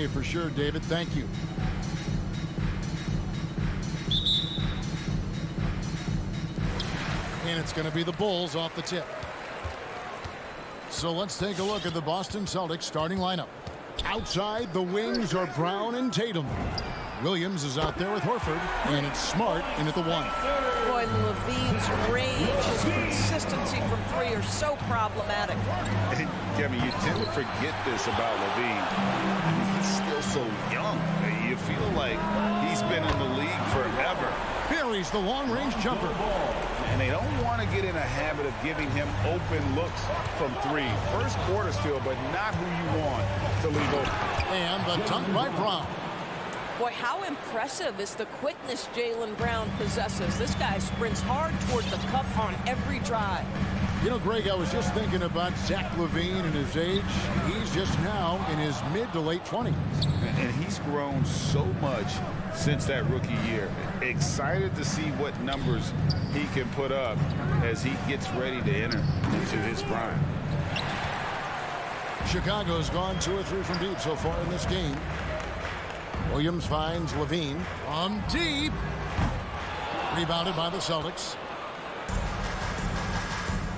say for sure, David. Thank you. And it's going to be the Bulls off the tip. So let's take a look at the Boston Celtics starting lineup. Outside, the wings are Brown and Tatum. Williams is out there with Horford, and it's Smart in at the 1. Boy, Levine's range, his consistency from three are so problematic. Kevin, you tend to forget this about Levine. I mean, he's still so young. You feel like he's been in the league forever. Buries the long-range jumper. And they don't want to get in a habit of giving him open looks from three. First quarter still, but not who you want to leave open. And the dunk by Brown. Boy, how impressive is the quickness Jaylen Brown possesses. This guy sprints hard toward the cup on every drive. You know, Greg, I was just thinking about Zach LaVine and his age. He's just now in his mid to late 20s. And he's grown so much since that rookie year. Excited to see what numbers he can put up as he gets ready to enter into his prime. Chicago's gone 2 or 3 from deep so far in this game. Williams finds Levine from deep. Rebounded by the Celtics.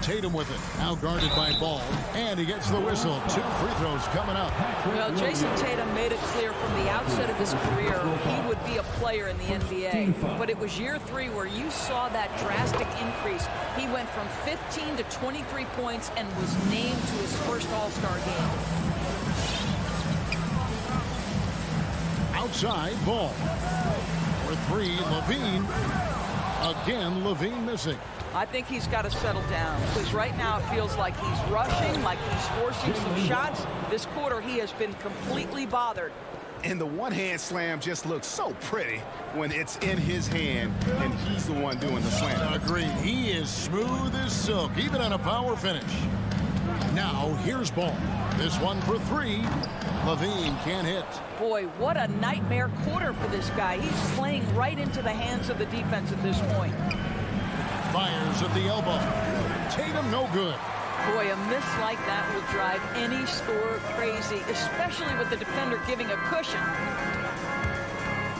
Tatum with it. Now guarded by Ball. And he gets the whistle. 2 free throws coming up. Well, Jason Tatum made it clear from the outset of his career he would be a player in the NBA. But it was year 3 where you saw that drastic increase. He went from 15 to 23 points and was named to his first All-Star game. Outside, Ball. For 3, Levine. Again, Levine missing. I think he's got to settle down because right now it feels like he's rushing, like he's forcing some shots. This quarter he has been completely bothered. And the one-hand slam just looks so pretty when it's in his hand and he's the one doing the slam. Agreed. He is smooth as silk, even on a power finish. Now, here's Ball. This one for 3. Levine can't hit. Boy, what a nightmare quarter for this guy. He's playing right into the hands of the defense at this point. Fires at the elbow. Tatum no good. Boy, a miss like that will drive any scorer crazy, especially with the defender giving a cushion.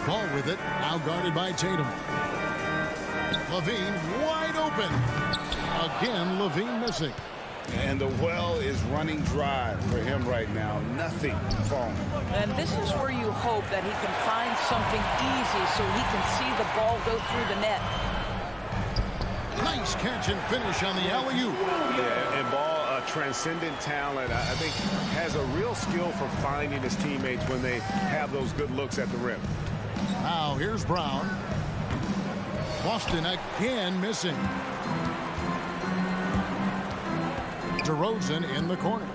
Ball with it. Now guarded by Tatum. Levine wide open. Again, Levine missing. And the well is running dry for him right now. Nothing falling. And this is where you hope that he can find something easy so he can see the ball go through the net. Nice catch and finish on the alley-oop. Yeah, and Ball, a transcendent talent. I think has a real skill for finding his teammates when they have those good looks at the rim. Now here's Brown. Boston again missing. DeRozan in the corner.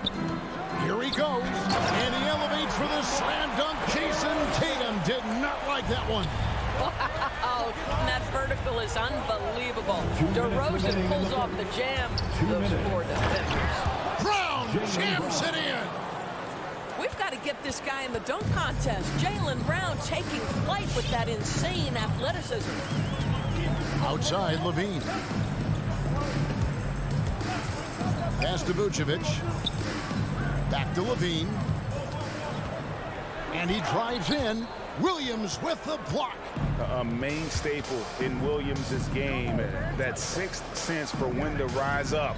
Here he goes, and he elevates for the slam dunk. Jason Tatum did not like that one. Wow, that vertical is unbelievable. DeRozan pulls off the jam. Those 4 defenders. Brown jams it in. We've got to get this guy in the dunk contest. Jaylen Brown taking flight with that insane athleticism. Outside, Levine. Pass to Vucevic. Back to Levine. And he drives in. Williams with the block. A main staple in Williams' game, that 6th sense for when to rise up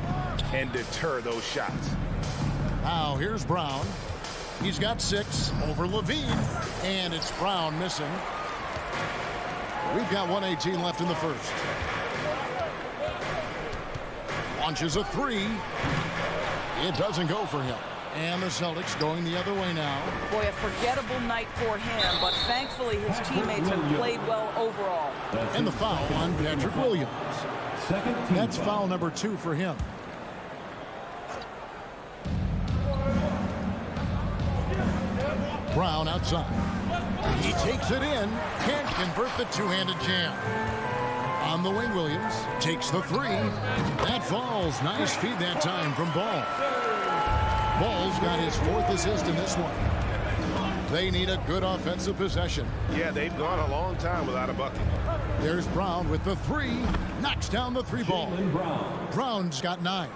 and deter those shots. Now here's Brown. He's got 6 over Levine, and it's Brown missing. We've got 1:18 left in the first. Launches a 3. It doesn't go for him. And the Celtics going the other way now. Boy, a forgettable night for him, but thankfully his teammates have played well overall. And the foul on Patrick Williams. That's foul number 2 for him. Brown outside. He takes it in. Can't convert the two-handed jam. On the wing, Williams takes the 3. That falls. Nice feed that time from Ball. Ball's got his 4th assist in this one. They need a good offensive possession. Yeah, they've gone a long time without a bucket. There's Brown with the 3. Knocks down the 3 ball. Brown's got 9.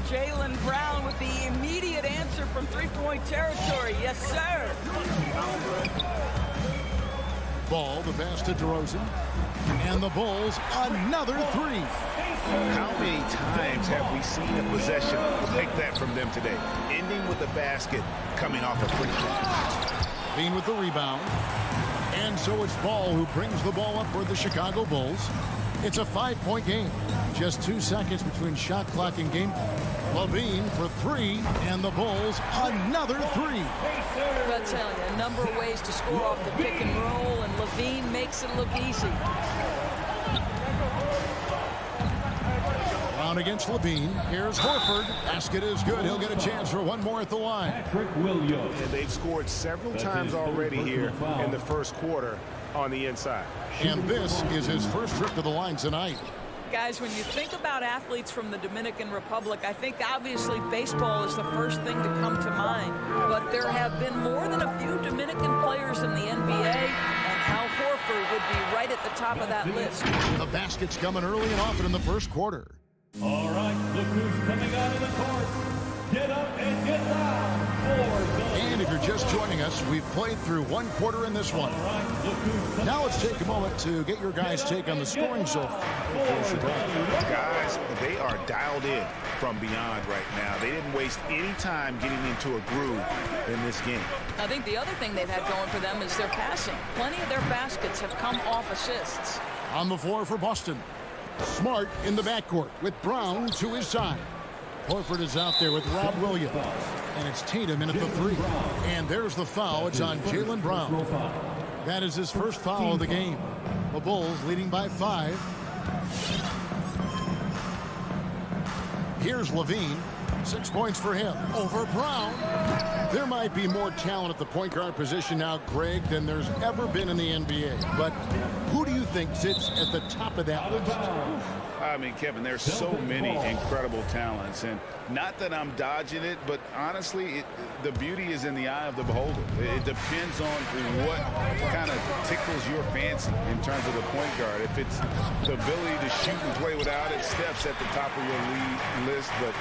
Jaylen Brown with the immediate answer from 3-point three-point territory. Yes, sir. Ball, the pass to DeRozan. And the Bulls, another three. How many times have we seen a possession like that from them today? Ending with a basket, coming off a quick shot. Bean with the rebound. And so it's Ball who brings the ball up for the Chicago Bulls. It's a 5-point game. Just 2 seconds between shot clock and game. Levine for three, and the Bulls another three. I'll tell you, a number of ways to score off the pick and roll, and Levine makes it look easy. Brown against Levine. Here's Horford. Basket is good. He'll get a chance for one more at the line. And they've scored several times already here in the first quarter on the inside. And this is his first trip to the line tonight. Guys, when you think about athletes from the Dominican Republic, I think obviously baseball is the first thing to come to mind. But there have been more than a few Dominican players in the NBA, and Al Horford would be right at the top of that list. The basket's coming early and often in the first quarter. All right, look who's coming out of the court. Get up and get down. And if you're just joining us, we've played through one quarter in this one. Now let's take a moment to get your guys' take on the scoring so far. Guys, they are dialed in from beyond right now. They didn't waste any time getting into a groove in this game. I think the other thing they've had going for them is their passing. Plenty of their baskets have come off assists. On the floor for Boston. Smart in the backcourt with Brown to his side. Horford is out there with Rob Williams. And it's Tatum in at the three. And there's the foul. It's on Jaylen Brown. That is his first foul of the game. The Bulls leading by 5. Here's Levine. 6 points for him over Brown. There might be more talent at the point guard position now, Greg, than there's ever been in the NBA. But who do you think sits at the top of that list? I mean, Kevin, there's so many incredible talents, and not that I'm dodging it, but honestly, the beauty is in the eye of the beholder. It depends on what kind of tickles your fancy in terms of the point guard. If it's the ability to shoot and play without it, Steph's at the top of your league list, but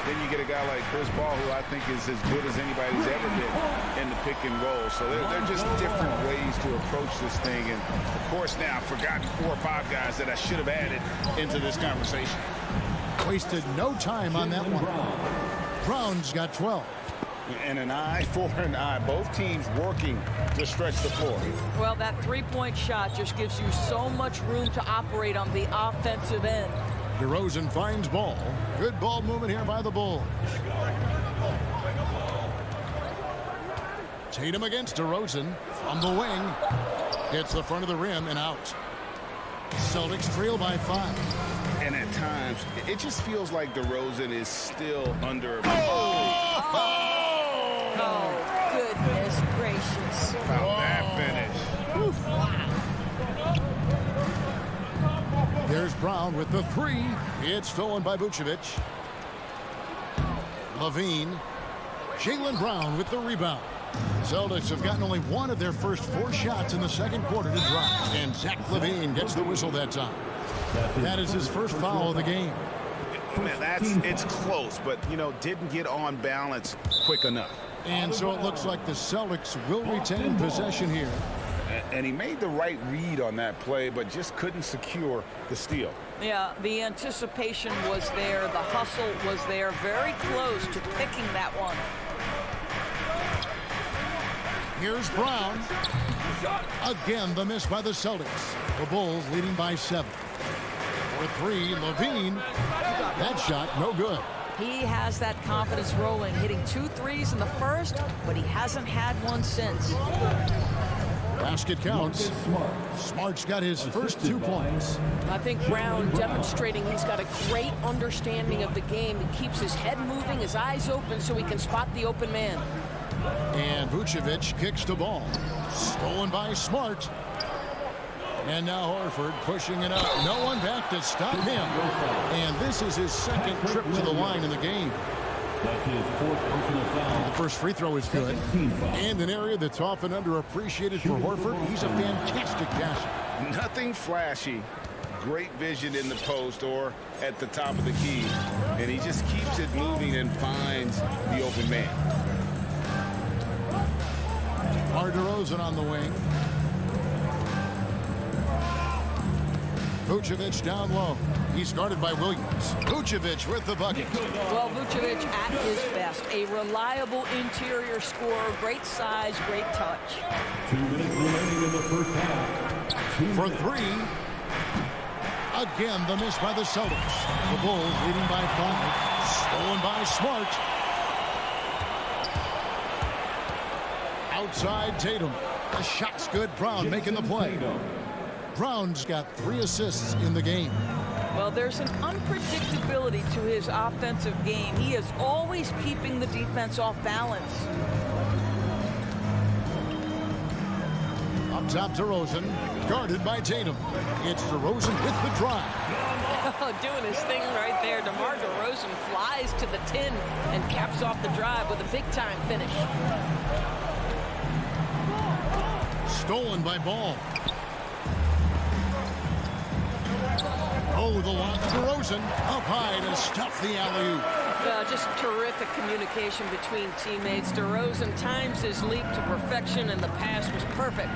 then you get a guy like Chris Paul, who I think is as good as anybody's ever been in the pick and roll. So they're just different ways to approach this thing. And, of course, now I've forgotten 4 or 5 guys that I should have added into this conversation. Wasted no time on that one. Brown's got 12. And an eye for an eye. Both teams working to stretch the floor. Well, that three-point shot just gives you so much room to operate on the offensive end. DeRozan finds Ball. Good ball movement here by the Bulls. Tatum against DeRozan from the wing. Hits the front of the rim and out. Celtics trail by 5. And at times, it just feels like DeRozan is still under. Oh, goodness gracious. How that finish. Oof. There's Brown with the 3. It's stolen by Vucevic. Levine. Jaylen Brown with the rebound. Celtics have gotten only one of their first 4 shots in the second quarter to drop. And Zach LaVine gets the whistle that time. That is his first foul of the game. It's close, but, didn't get on balance quick enough. And so it looks like the Celtics will retain possession here. And he made the right read on that play, but just couldn't secure the steal. Yeah, the anticipation was there. The hustle was there. Very close to picking that one. Here's Brown. Again, the miss by the Celtics. The Bulls leading by 7. For 3, Levine. That shot, no good. He has that confidence rolling, hitting 2 threes in the first, but he hasn't had one since. Basket counts. Smart's got his first 2 points. I think Brown demonstrating he's got a great understanding of the game. He keeps his head moving, his eyes open so he can spot the open man. And Vucevic kicks the ball. Stolen by Smart. And now Horford pushing it up. No one back to stop him. And this is his second trip to the line in the game. That's his 4th personal foul. The first free throw is good. And an area that's often underappreciated for Horford. He's a fantastic passer. Nothing flashy. Great vision in the post or at the top of the key. And he just keeps it moving and finds the open man. DeRozan on the wing. Vucevic down low. He's guarded by Williams. Vucevic with the bucket. Well, Vucevic at his best. A reliable interior scorer. Great size, great touch. 2 minutes remaining in the first half. For three. Again, the miss by the Celtics. The Bulls leading by 5. Stolen by Smart. Outside Tatum. The shot's good. Brown making the play. Brown's got 3 assists in the game. Well, there's an unpredictability to his offensive game. He is always keeping the defense off balance. Up top, DeRozan, guarded by Tatum. It's DeRozan with the drive. Doing his thing right there. DeMar DeRozan flies to the tin and caps off the drive with a big-time finish. Stolen by Ball. Oh, the lob. DeRozan up high to stuff the alley-oop. Just terrific communication between teammates. DeRozan times his leap to perfection, and the pass was perfect.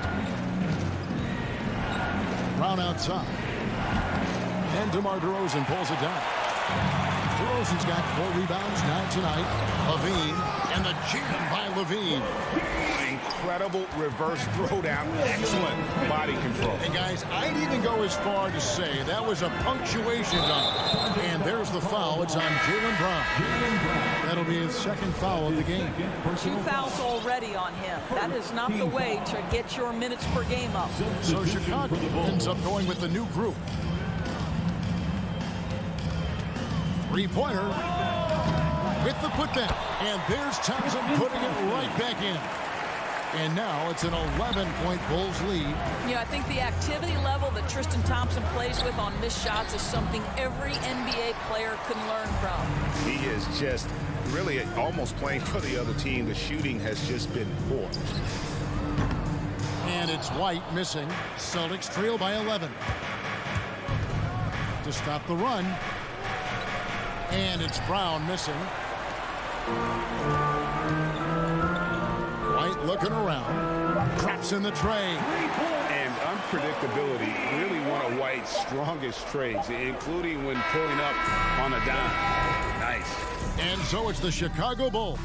Brown outside. And DeMar DeRozan pulls it down. DeRozan's got 4 rebounds now tonight. Levine, and the jam by Levine. Incredible reverse throwdown. Excellent body control. And guys, I'd even go as far to say that was a punctuation dunk. And there's the foul. It's on Jaylen Brown. That'll be his 2nd foul of the game. 2 fouls already on him. That is not the way to get your minutes per game up. So Chicago ends up going with the new group. 3-pointer with the putback. And there's Thompson putting it right back in. And now it's an 11-point Bulls lead. I think the activity level that Tristan Thompson plays with on missed shots is something every NBA player can learn from. He is just really almost playing for the other team. The shooting has just been poor. And it's White missing. Celtics trail by 11. To stop the run. And it's Brown missing. White looking around. Drops in the tray. And unpredictability, really one of White's strongest traits, including when pulling up on a dime. Nice. And so it's the Chicago Bulls.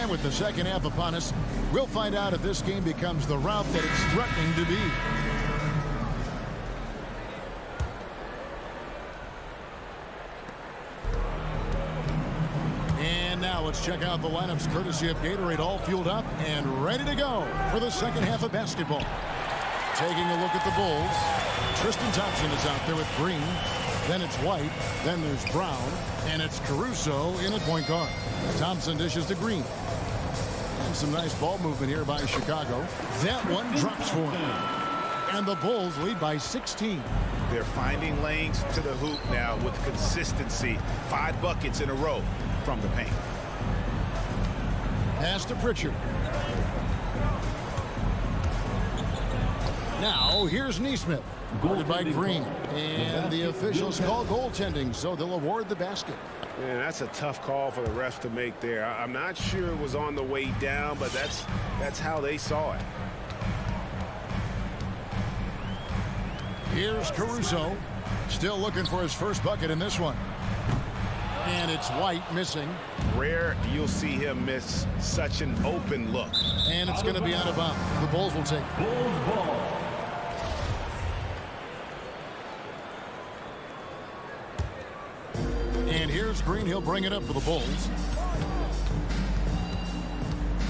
With the second half upon us, we'll find out if this game becomes the route that it's threatening to be. And now let's check out the lineups courtesy of Gatorade, all fueled up and ready to go for the second half of basketball. Taking a look at the Bulls, Tristan Thompson is out there with Green. Then it's White. Then there's Brown. And it's Caruso in at point guard. Thompson dishes to Green. And some nice ball movement here by Chicago. That one drops for him. And the Bulls lead by 16. They're finding lanes to the hoop now with consistency. 5 buckets in a row from the paint. Pass to Pritchard. Now here's Neesmith. Guarded by Green. And the officials call goaltending, so they'll award the basket. Man, that's a tough call for the refs to make there. I'm not sure it was on the way down, but that's how they saw it. Here's Caruso. Still looking for his first bucket in this one. And it's White missing. Rare you'll see him miss such an open look. And it's going to be out of bounds. The Bulls will take it. Bulls ball. And here's Green. He'll bring it up for the Bulls.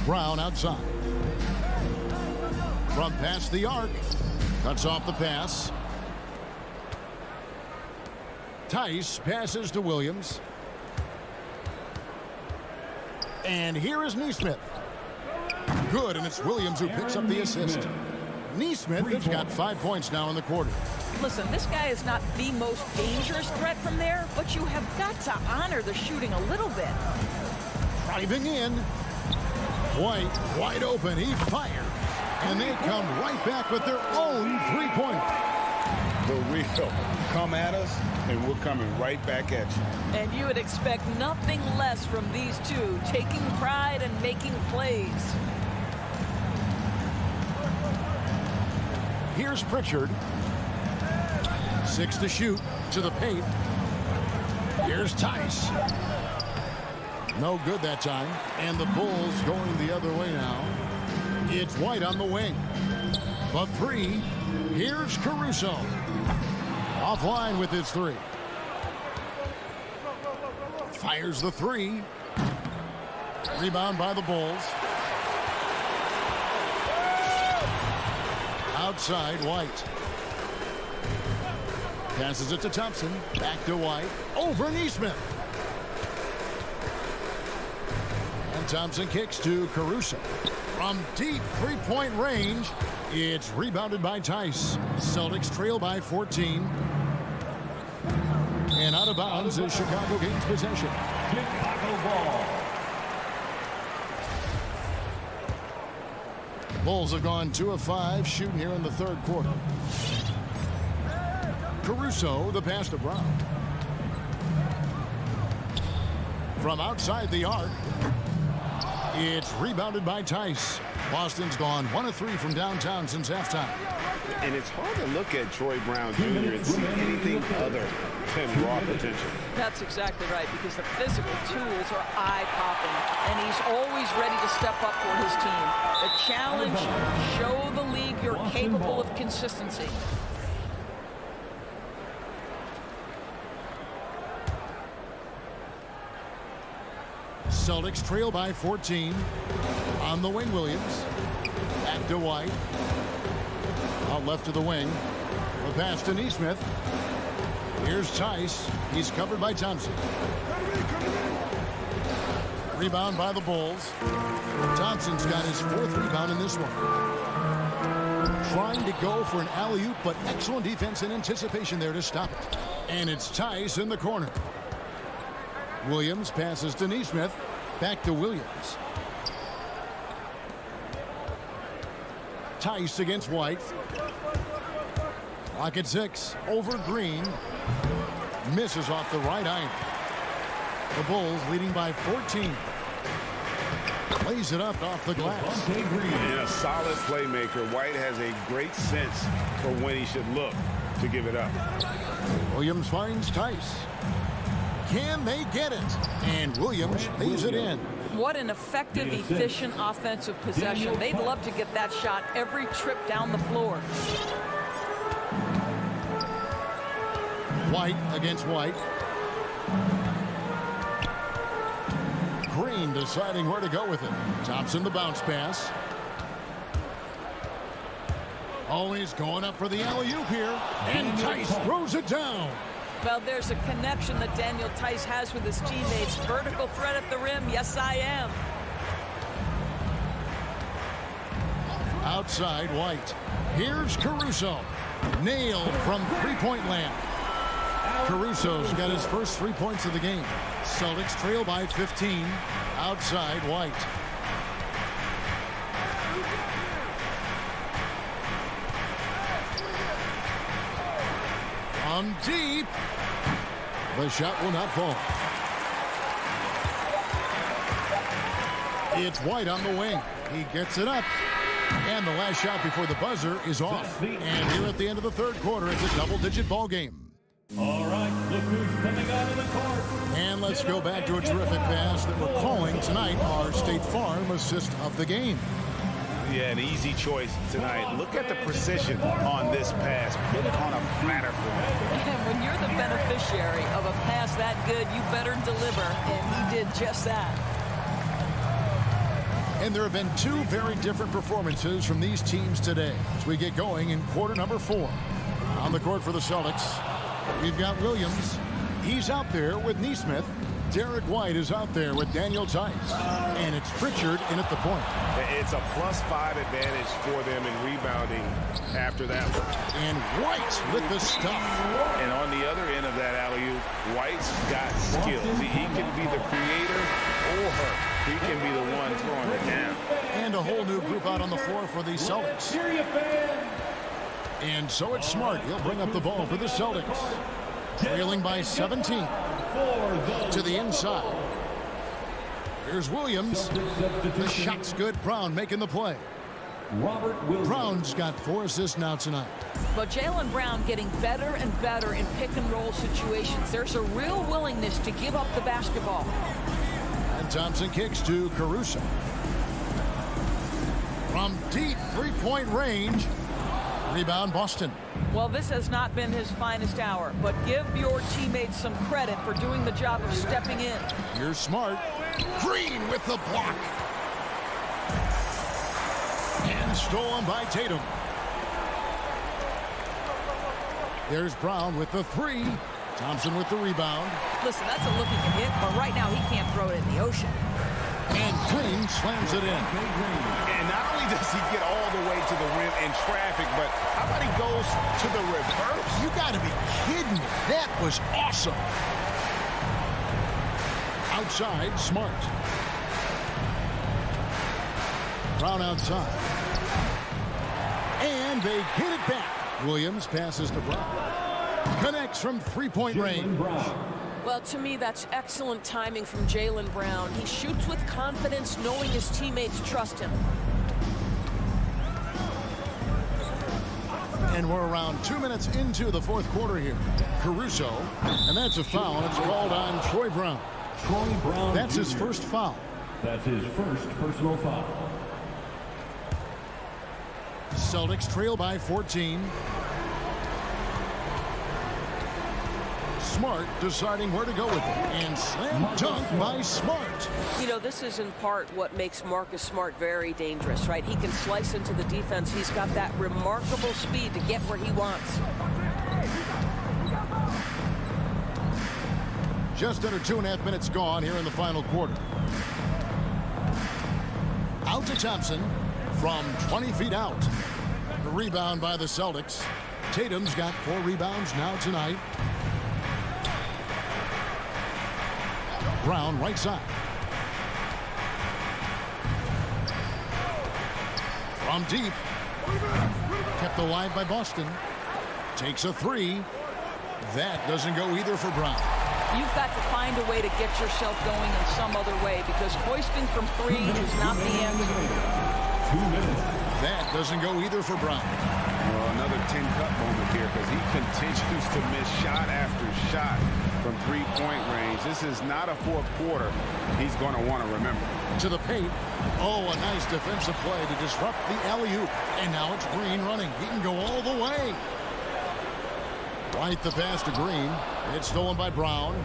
Brown outside. From past the arc. Cuts off the pass. Tice passes to Williams. And here is Neesmith. Good, and it's Williams who picks up the assist. Neesmith has got 5 points now in the quarter. Listen, this guy is not the most dangerous threat from there, but you have got to honor the shooting a little bit. Driving in. White wide open. He fires. And they come right back with their own three-pointer. The real come at us, and we're coming right back at you. And you would expect nothing less from these two, taking pride and making plays. Here's Pritchard. 6 to shoot to the paint. Here's Tice. No good that time. And the Bulls going the other way now. It's White on the wing. The three. Here's Caruso. Offline with his three. Fires the three. Rebound by the Bulls. Outside, White. Passes it to Thompson. Back to White. Over Neesmith. And Thompson kicks to Caruso. From deep three-point range, it's rebounded by Tice. Celtics trail by 14. And out of bounds as Chicago gains possession. Chicago ball. Bulls have gone 2 of 5 shooting here in the third quarter. Caruso, the pass to Brown. From outside the arc, it's rebounded by Tice. Boston's gone 1 of 3 from downtown since halftime. And it's hard to look at Troy Brown Jr. and see anything other than raw potential. That's exactly right, because the physical tools are eye-popping, and he's always ready to step up for his team. The challenge, show the league you're capable of consistency. Celtics trail by 14. On the wing, Williams. Back to White. Out left to the wing. The pass to Neesmith. Here's Tice. He's covered by Thompson. Rebound by the Bulls. Thompson's got his 4th rebound in this one. Trying to go for an alley-oop, but excellent defense and anticipation there to stop it. And it's Tice in the corner. Williams passes to Neesmith. Back to Williams. Tice against White. Clock at 6. Over Green. Misses off the right iron. The Bulls leading by 14. Plays it up off the glass. And a solid playmaker. White has a great sense for when he should look to give it up. Williams finds Tice. Can they get it? And Williams lays it in. What an effective, efficient offensive possession. They'd love to get that shot every trip down the floor. White against White. Green deciding where to go with it. Thompson the bounce pass. Oh, he's going up for the alley-oop here. And Tice throws it down. Well, there's a connection that Daniel Tice has with his teammates. Vertical threat at the rim. Yes, I am. Outside White. Here's Caruso. Nailed from three-point land. Caruso's got his first 3 points of the game. Celtics trail by 15. Outside White. From deep. The shot will not fall. It's White on the wing. He gets it up. And the last shot before the buzzer is off. And here at the end of the third quarter, it's a double-digit ball game. All right, look who's coming out of the court. And let's go back to a terrific pass that we're calling tonight our State Farm assist of the game. Yeah, an easy choice tonight. Look at the precision on this pass. Put it on a platter for him. And when you're the beneficiary of a pass that good, you better deliver. And he did just that. And there have been 2 very different performances from these teams today as we get going in quarter number 4. On the court for the Celtics, we've got Williams. He's out there with Neesmith. Derek White is out there with Daniel Tice. And it's Pritchard in at the point. It's a +5 advantage for them in rebounding after that one. And White with the stuff. And on the other end of that alley-oop, White's got skills. He can be the creator or he can be the one throwing it down. And a whole new group out on the floor for the Celtics. And so it's Smart. He'll bring up the ball for the Celtics. Trailing by 17. To the inside. Here's Williams. The shot's good. Brown making the play. Brown's got 4 assists now tonight. But Jaylen Brown getting better and better in pick-and-roll situations. There's a real willingness to give up the basketball. And Thompson kicks to Caruso. From deep three-point range. Rebound, Boston. Well, this has not been his finest hour, but give your teammates some credit for doing the job of stepping in. Here's Smart. Green with the block. And stolen by Tatum. There's Brown with the 3. Thompson with the rebound. Listen, that's a look he can hit, but right now he can't throw it in the ocean. And Green slams it in. And not only does he get all the way to the rim in traffic, but how about he goes to the reverse? You got to be kidding me. That was awesome. Outside, Smart. Brown outside. And they get it back. Williams passes to Brown. Connects from three-point range. Well, to me, that's excellent timing from Jaylen Brown. He shoots with confidence, knowing his teammates trust him. And we're around 2 minutes into the fourth quarter here. Caruso, and that's a foul. It's called on Troy Brown. That's his first foul. That's his first personal foul. Celtics trail by 14. Smart deciding where to go with it. And slam dunk by Smart. You know, this is in part what makes Marcus Smart very dangerous, right? He can slice into the defense. He's got that remarkable speed to get where he wants. Just under 2.5 minutes gone here in the final quarter. Out to Thompson from 20 feet out. The rebound by the Celtics. Tatum's got 4 rebounds now tonight. Brown right side. From deep. Kept alive by Boston. Takes a 3. That doesn't go either for Brown. You've got to find a way to get yourself going in some other way, because hoisting from 3 is not the answer. 2 minutes. That doesn't go either for Brown. Well, another tin-cup moment here, because he continues to miss shot after shot from three-point range. This is not a fourth quarter he's going to want to remember. To the paint. Oh, a nice defensive play to disrupt the alley-oop. And now it's Green running. He can go all the way. Right the pass to Green. It's stolen by Brown.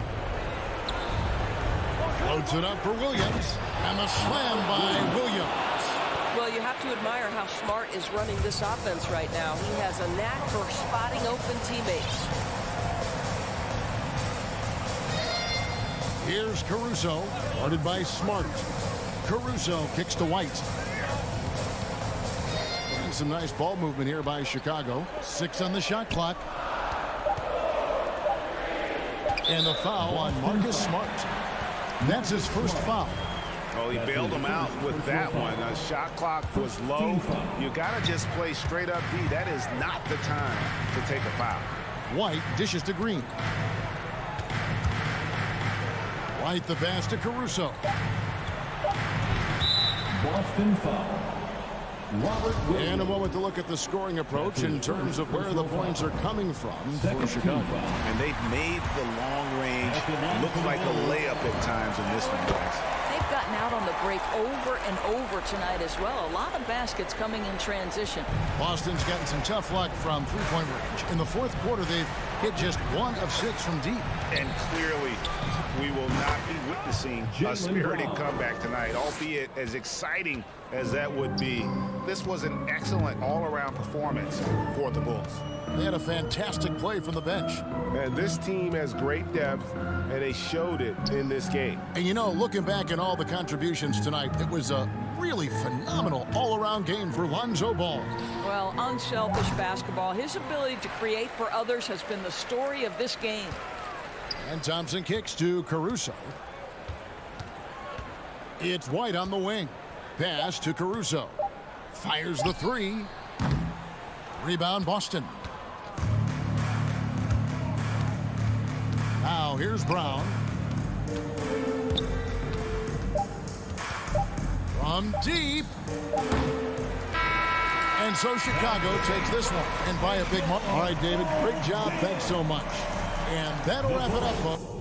Loads it up for Williams. And the slam by Williams. Well, you have to admire how Smart is running this offense right now. He has a knack for spotting open teammates. Here's Caruso, guarded by Smart. Caruso kicks to White. And some nice ball movement here by Chicago. 6 on the shot clock. And the foul on Marcus Smart. That's his first foul. Well, he bailed him out with that one. The shot clock was low. You got to just play straight up D. That is not the time to take a foul. White dishes to Green. White the pass to Caruso. Boston foul. And a moment to look at the scoring approach in terms of where the points are coming from for Chicago. And they've made the long range look like a layup at times in this one, guys. They've gotten out on the break over and over tonight as well. A lot of baskets coming in transition. Boston's gotten some tough luck from three-point range. In the fourth quarter, they've hit just 1 of 6 from deep. And clearly, we will not be witnessing a spirited comeback tonight, albeit as exciting as that would be. This was an excellent all-around performance for the Bulls. They had a fantastic play from the bench. And this team has great depth, and they showed it in this game. And you know, looking back at all the contributions tonight, it was a really phenomenal all-around game for Lonzo Ball. Well, unselfish basketball. His ability to create for others has been the story of this game. And Thompson kicks to Caruso. It's White on the wing. Pass to Caruso. Fires the three. Rebound Boston. Now here's Brown. From deep. And so Chicago takes this one. And by a big mark. All right, David, great job. Thanks so much. And that'll wrap it up, folks.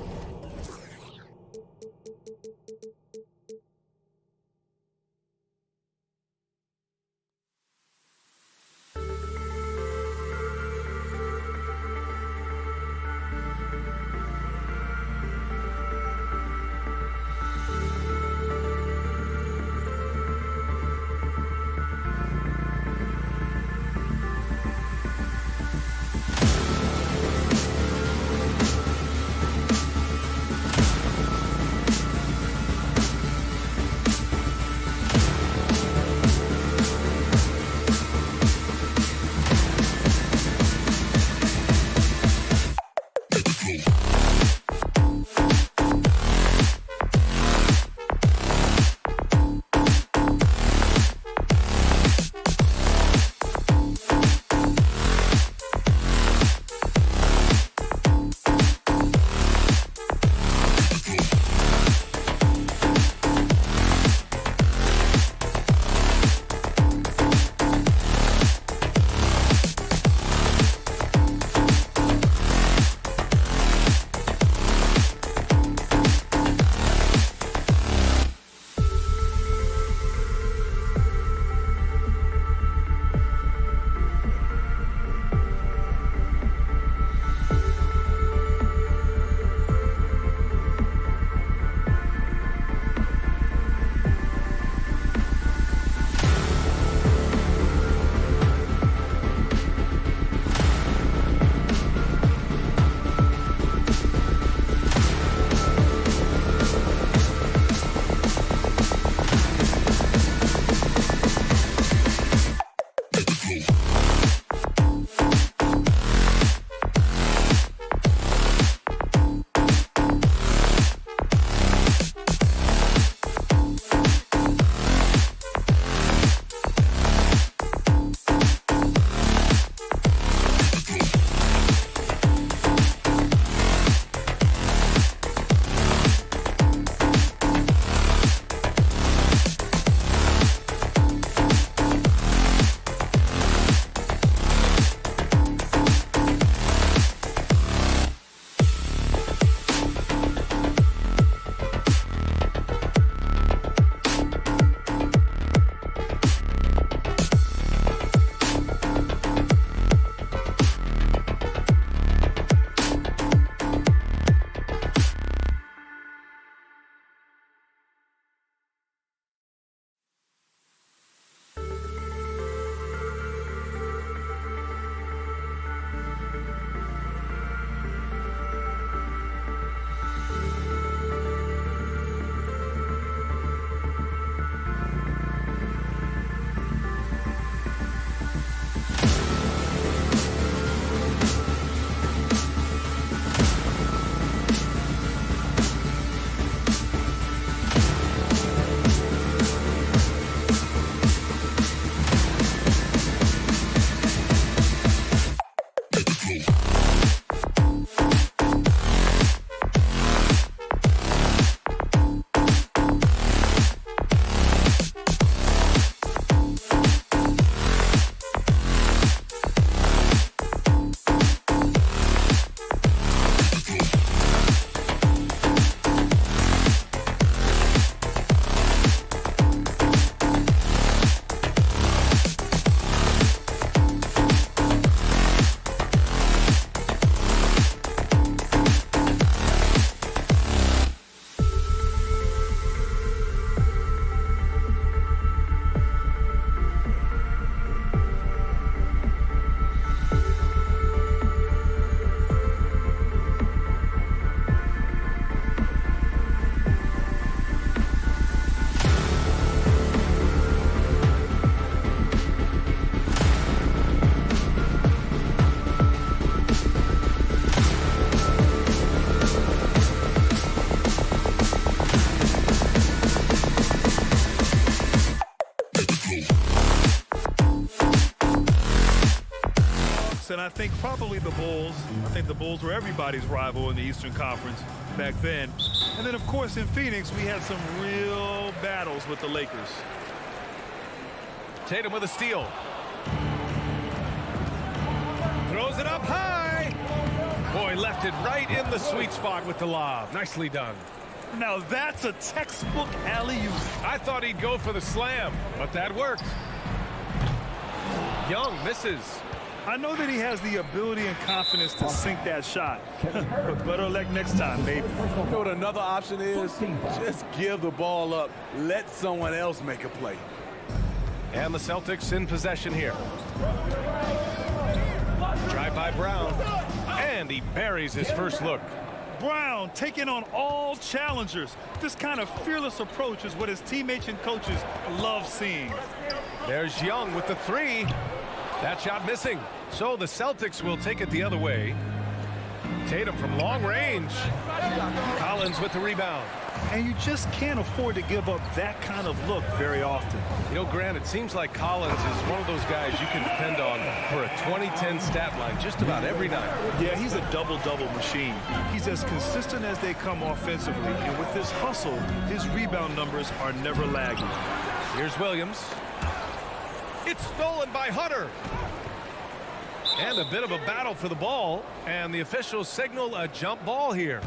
and I think probably the Bulls. I think the Bulls were everybody's rival in the Eastern Conference back then. And then, of course, in Phoenix, we had some real battles with the Lakers. Tatum with a steal. Throws it up high. Boy, left it right in the sweet spot with the lob. Nicely done. Now that's a textbook alley-oop. I thought he'd go for the slam, but that worked. Young misses. I know that he has the ability and confidence to sink that shot. But better luck next time, maybe. You know what another option is? Just give the ball up. Let someone else make a play. And the Celtics in possession here. Drive by Brown. And he buries his first look. Brown taking on all challengers. This kind of fearless approach is what his teammates and coaches love seeing. There's Young with the three. That shot missing. So the Celtics will take it the other way. Tatum from long range. Collins with the rebound. And you just can't afford to give up that kind of look very often. You know, Grant, it seems like Collins is one of those guys you can depend on for a 2010 stat line just about every night. Yeah, he's a double-double machine. He's as consistent as they come offensively, and with his hustle, his rebound numbers are never lagging. Here's Williams. It's stolen by Hunter. And a bit of a battle for the ball, and the officials signal a jump ball here.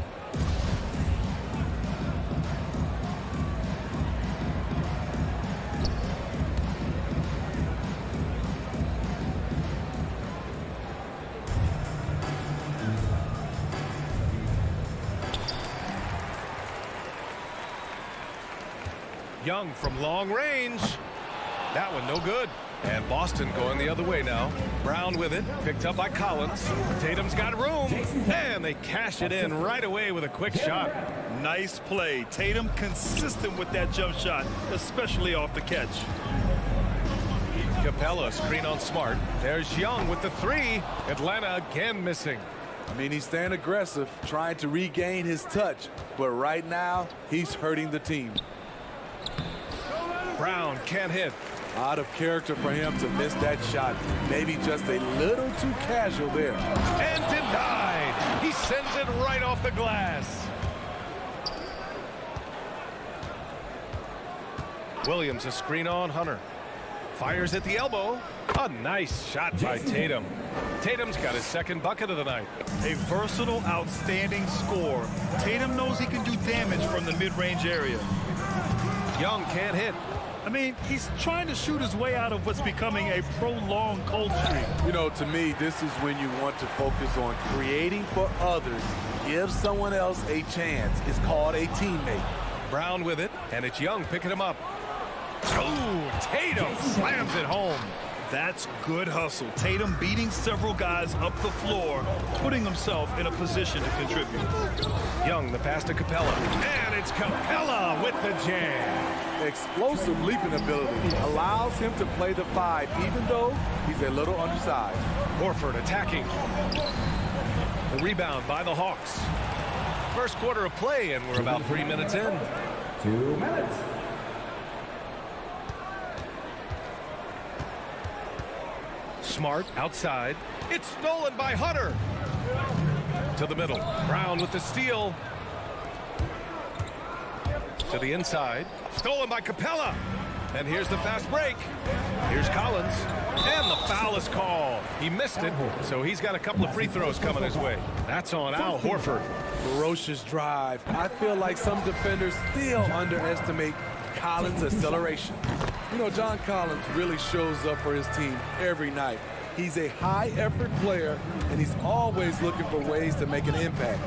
Young from long range. That one no good. And Boston going the other way now. Brown with it, picked up by Collins. Tatum's got room, and they cash it in right away with a quick shot. Nice play. Tatum consistent with that jump shot, especially off the catch. Capella screen on Smart. There's Young with the three. Atlanta again missing. I mean, he's staying aggressive, trying to regain his touch. But right now, he's hurting the team. Brown can't hit. Out of character for him to miss that shot. Maybe just a little too casual there. And denied. He sends it right off the glass. Williams a screen on Hunter. Fires at the elbow. A nice shot by Tatum. Tatum's got his second bucket of the night. A versatile, outstanding scorer. Tatum knows he can do damage from the mid-range area. Young can't hit. I mean, he's trying to shoot his way out of what's becoming a prolonged cold streak. You know, to me, this is when you want to focus on creating for others. Give someone else a chance. It's called a teammate. Brown with it, and it's Young picking him up. Oh, Tatum slams it home. That's good hustle. Tatum beating several guys up the floor, putting himself in a position to contribute. Young, the pass to Capella. And it's Capella with the jam. Explosive leaping ability allows him to play the five, even though he's a little undersized. Horford attacking. The rebound by the Hawks. First quarter of play, and we're about 3 minutes in. 2 minutes. Smart outside. It's stolen by Hunter. To the middle. Brown with the steal. To the inside. Stolen by Capella. And here's the fast break. Here's Collins. And the foul is called. He missed it, so he's got a couple of free throws coming his way. That's on Al Horford. Ferocious drive. I feel like some defenders still underestimate Collins' acceleration. You know, John Collins really shows up for his team every night. He's a high-effort player, and he's always looking for ways to make an impact.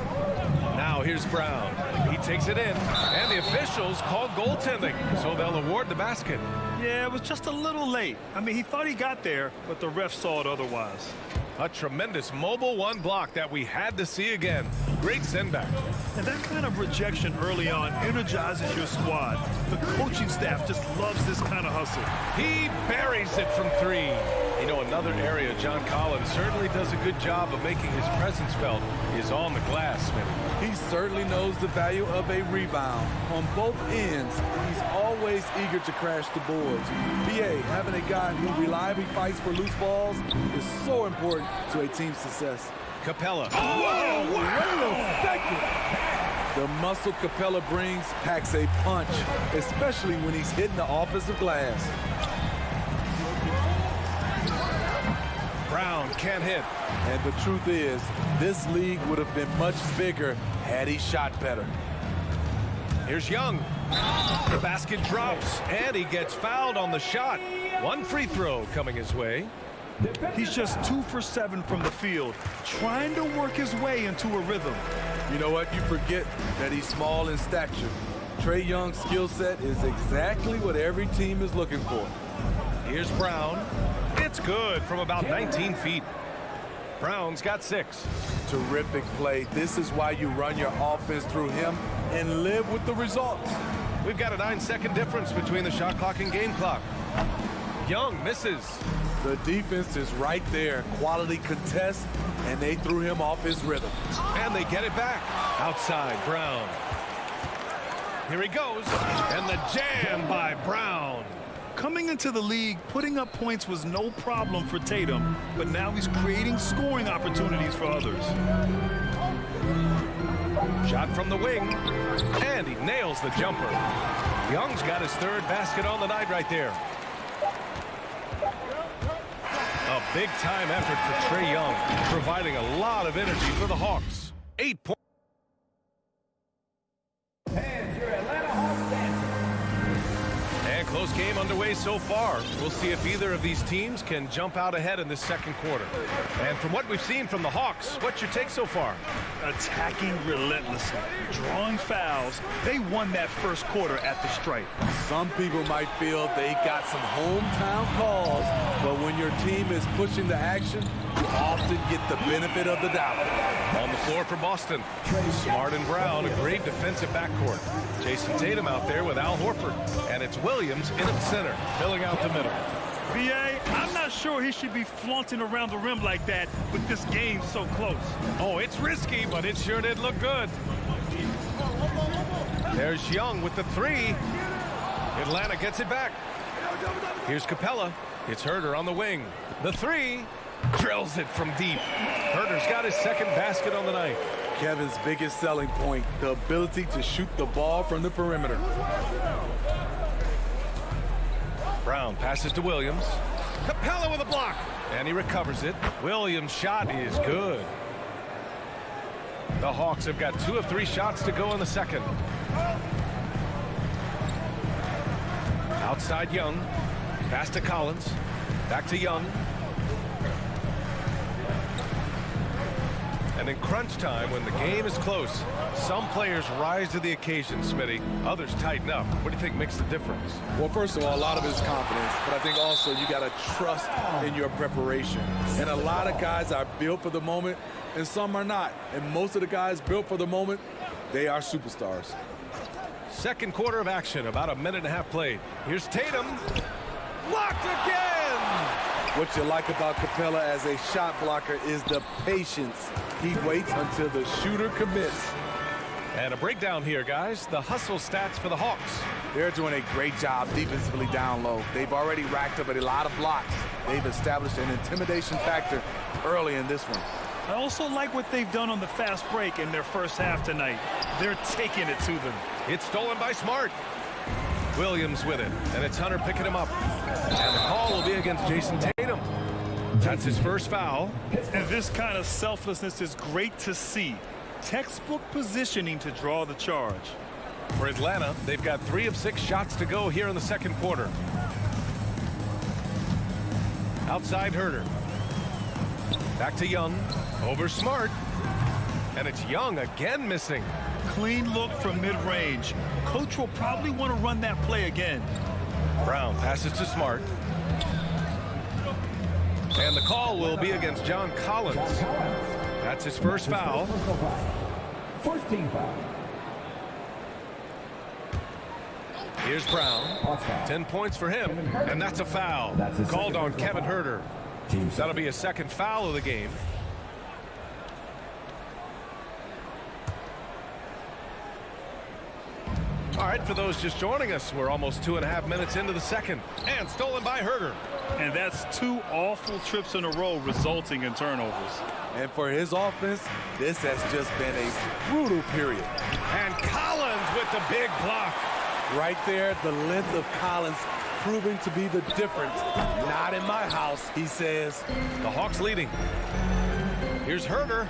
Now here's Brown. He takes it in, and the officials call goaltending, so they'll award the basket. Yeah, it was just a little late. I mean, he thought he got there, but the ref saw it otherwise. A tremendous mobile one block that we had to see again. Great send back. And that kind of rejection early on energizes your squad. The coaching staff just loves this kind of hustle. He buries it from three. You know, another area John Collins certainly does a good job of making his presence felt is on the glass, Smitty. He certainly knows the value of a rebound. On both ends, he's always eager to crash the boards. BA, having a guy who reliably fights for loose balls is so important to a team's success. Capella. Whoa, wait a second. The muscle Capella brings packs a punch, especially when he's hitting the offensive glass. Brown can't hit. And the truth is, this league would have been much bigger had he shot better. Here's Young. The basket drops, and he gets fouled on the shot. One free throw coming his way. He's just 2 for 7 from the field, trying to work his way into a rhythm. You know what? You forget that he's small in stature. Trae Young's skill set is exactly what every team is looking for. Here's Brown. It's good from about 19 feet. Brown's got 6. Terrific play. This is why you run your offense through him and live with the results. We've got a 9-second difference between the shot clock and game clock. Young misses. The defense is right there. Quality contest, and they threw him off his rhythm. And they get it back. Outside, Brown. Here he goes. And the jam by Brown. Coming into the league, putting up points was no problem for Tatum, but now he's creating scoring opportunities for others. Shot from the wing, and he nails the jumper. Young's got his 3rd basket on the night right there. A big-time effort for Trae Young, providing a lot of energy for the Hawks. 8 points. Close game underway so far. We'll see if either of these teams can jump out ahead in this second quarter. And from what we've seen from the Hawks, what's your take so far? Attacking relentlessly, drawing fouls. They won that first quarter at the stripe. Some people might feel they got some hometown calls, but when your team is pushing the action, you often get the benefit of the doubt. On the floor for Boston, Smart and Brown, a great defensive backcourt. Jason Tatum out there with Al Horford. And it's Williams in at center, filling out the middle. BA, I'm not sure he should be flaunting around the rim like that with this game so close. Oh, it's risky, but it sure did look good. There's Young with the 3. Atlanta gets it back. Here's Capella. It's Herter on the wing. The 3. Drills it from deep. Herter's got his 2nd basket on the night. Kevin's biggest selling point, the ability to shoot the ball from the perimeter. Brown passes to Williams. Capella with a block. And he recovers it. Williams' shot is good. The Hawks have got 2 of 3 shots to go in the second. Outside Young. Pass to Collins. Back to Young. And in crunch time, when the game is close, some players rise to the occasion, Smitty. Others tighten up. What do you think makes the difference? Well, first of all, a lot of it is confidence, but I think also you got to trust in your preparation. And a lot of guys are built for the moment, and some are not. And most of the guys built for the moment, they are superstars. Second quarter of action, about a minute and a half played. Here's Tatum. Blocked again! What you like about Capella as a shot blocker is the patience. He waits until the shooter commits. And a breakdown here, guys. The hustle stats for the Hawks. They're doing a great job defensively down low. They've already racked up a lot of blocks. They've established an intimidation factor early in this one. I also like what they've done on the fast break in their first half tonight. They're taking it to them. It's stolen by Smart. Williams with it, and it's Hunter picking him up. And the call will be against Jason Tatum. That's his first foul. And this kind of selflessness is great to see. Textbook positioning to draw the charge. For Atlanta, they've got 3 of 6 shots to go here in the second quarter. Outside Herter. Back to Young. Over Smart. And it's Young again missing. Clean look from mid-range. Coach will probably want to run that play again. Brown passes to Smart. And the call will be against John Collins. That's his first foul. First team foul. Here's Brown. 10 points for him, and that's a foul. Called on Kevin Herter. That'll be a second foul of the game. All right, for those just joining us, we're almost 2.5 minutes into the second. And stolen by Herder. And that's 2 awful trips in a row resulting in turnovers. And for his offense, this has just been a brutal period. And Collins with the big block. Right there, the length of Collins proving to be the difference. Not in my house, he says. The Hawks leading. Here's Herder.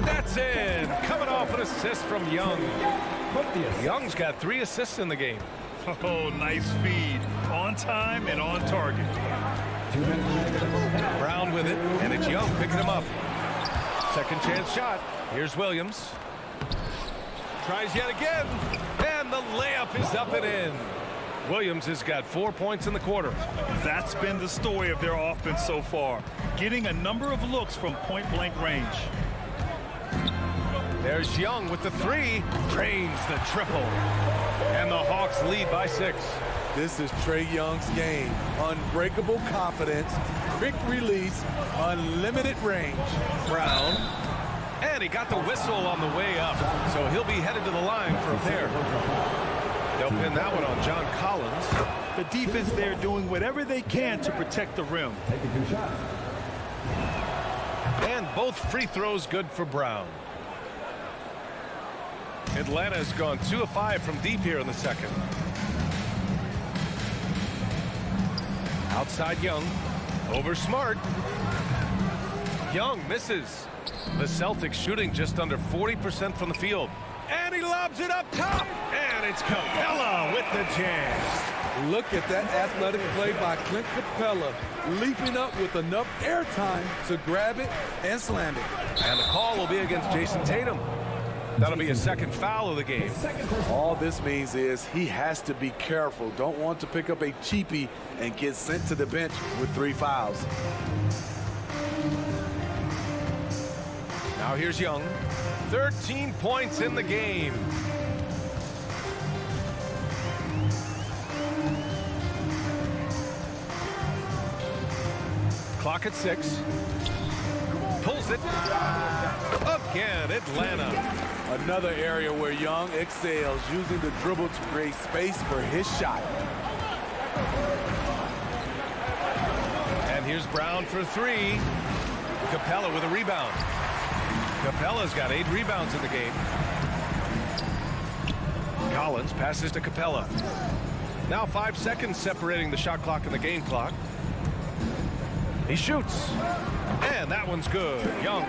That's in. Coming off an assist from Young. Young's got 3 assists in the game. Oh, nice feed. On time and on target. Brown with it, and it's Young picking him up. Second chance shot. Here's Williams. Tries yet again, and the layup is up and in. Williams has got 4 points in the quarter. That's been the story of their offense so far, getting a number of looks from point-blank range. There's Young with the 3, drains the triple, and the Hawks lead by 6. This is Trae Young's game. Unbreakable confidence, quick release, unlimited range. Brown, and he got the whistle on the way up, so he'll be headed to the line for a pair. They'll pin that one on John Collins. The defense there doing whatever they can to protect the rim. And both free throws good for Brown. Atlanta's gone 2 of 5 from deep here in the second. Outside Young. Over Smart. Young misses. The Celtics shooting just under 40% from the field. And he lobs it up top. And it's Capella with the jam. Look at that athletic play by Clint Capella, leaping up with enough airtime to grab it and slam it. And the call will be against Jason Tatum. That'll be a second foul of the game. All this means is he has to be careful. Don't want to pick up a cheapie and get sent to the bench with 3 fouls. Now here's Young. 13 points in the game. Clock at 6. Pulls it. Again, Atlanta. Another area where Young excels, using the dribble to create space for his shot. And here's Brown for 3. Capella with a rebound. Capella's got 8 rebounds in the game. Collins passes to Capella. Now 5 seconds separating the shot clock and the game clock. He shoots. And that one's good. Young.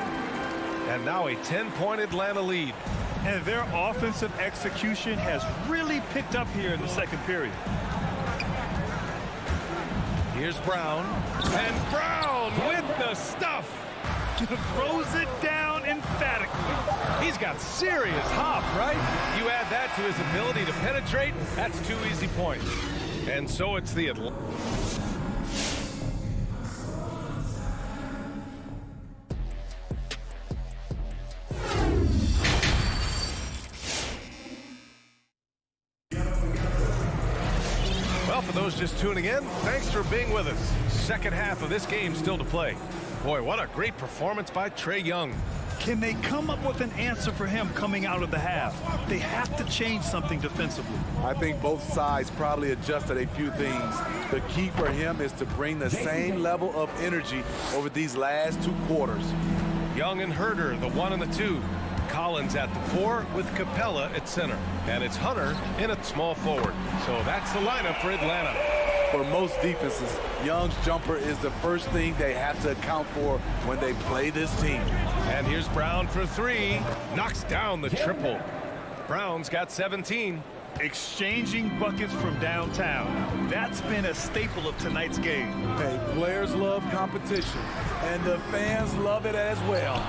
And now a 10-point Atlanta lead. And their offensive execution has really picked up here in the second period. Here's Brown. And Brown with the stuff. Throws it down emphatically. He's got serious hop, right? You add that to his ability to penetrate, that's 2 easy points. And so it's the Atlanta. Well, for those just tuning in, thanks for being with us. Second half of this game still to play. Boy, what a great performance by Trae Young. Can they come up with an answer for him coming out of the half? They have to change something defensively. I think both sides probably adjusted a few things. The key for him is to bring the same level of energy over these last 2 quarters. Young and Herder, the 1 and the 2. Collins at the 4 with Capella at center. And it's Hunter in at small forward. So that's the lineup for Atlanta. For most defenses, Young's jumper is the first thing they have to account for when they play this team. And here's Brown for 3. Knocks down the triple. Brown's got 17. Exchanging buckets from downtown. That's been a staple of tonight's game. Hey, players love competition, and the fans love it as well.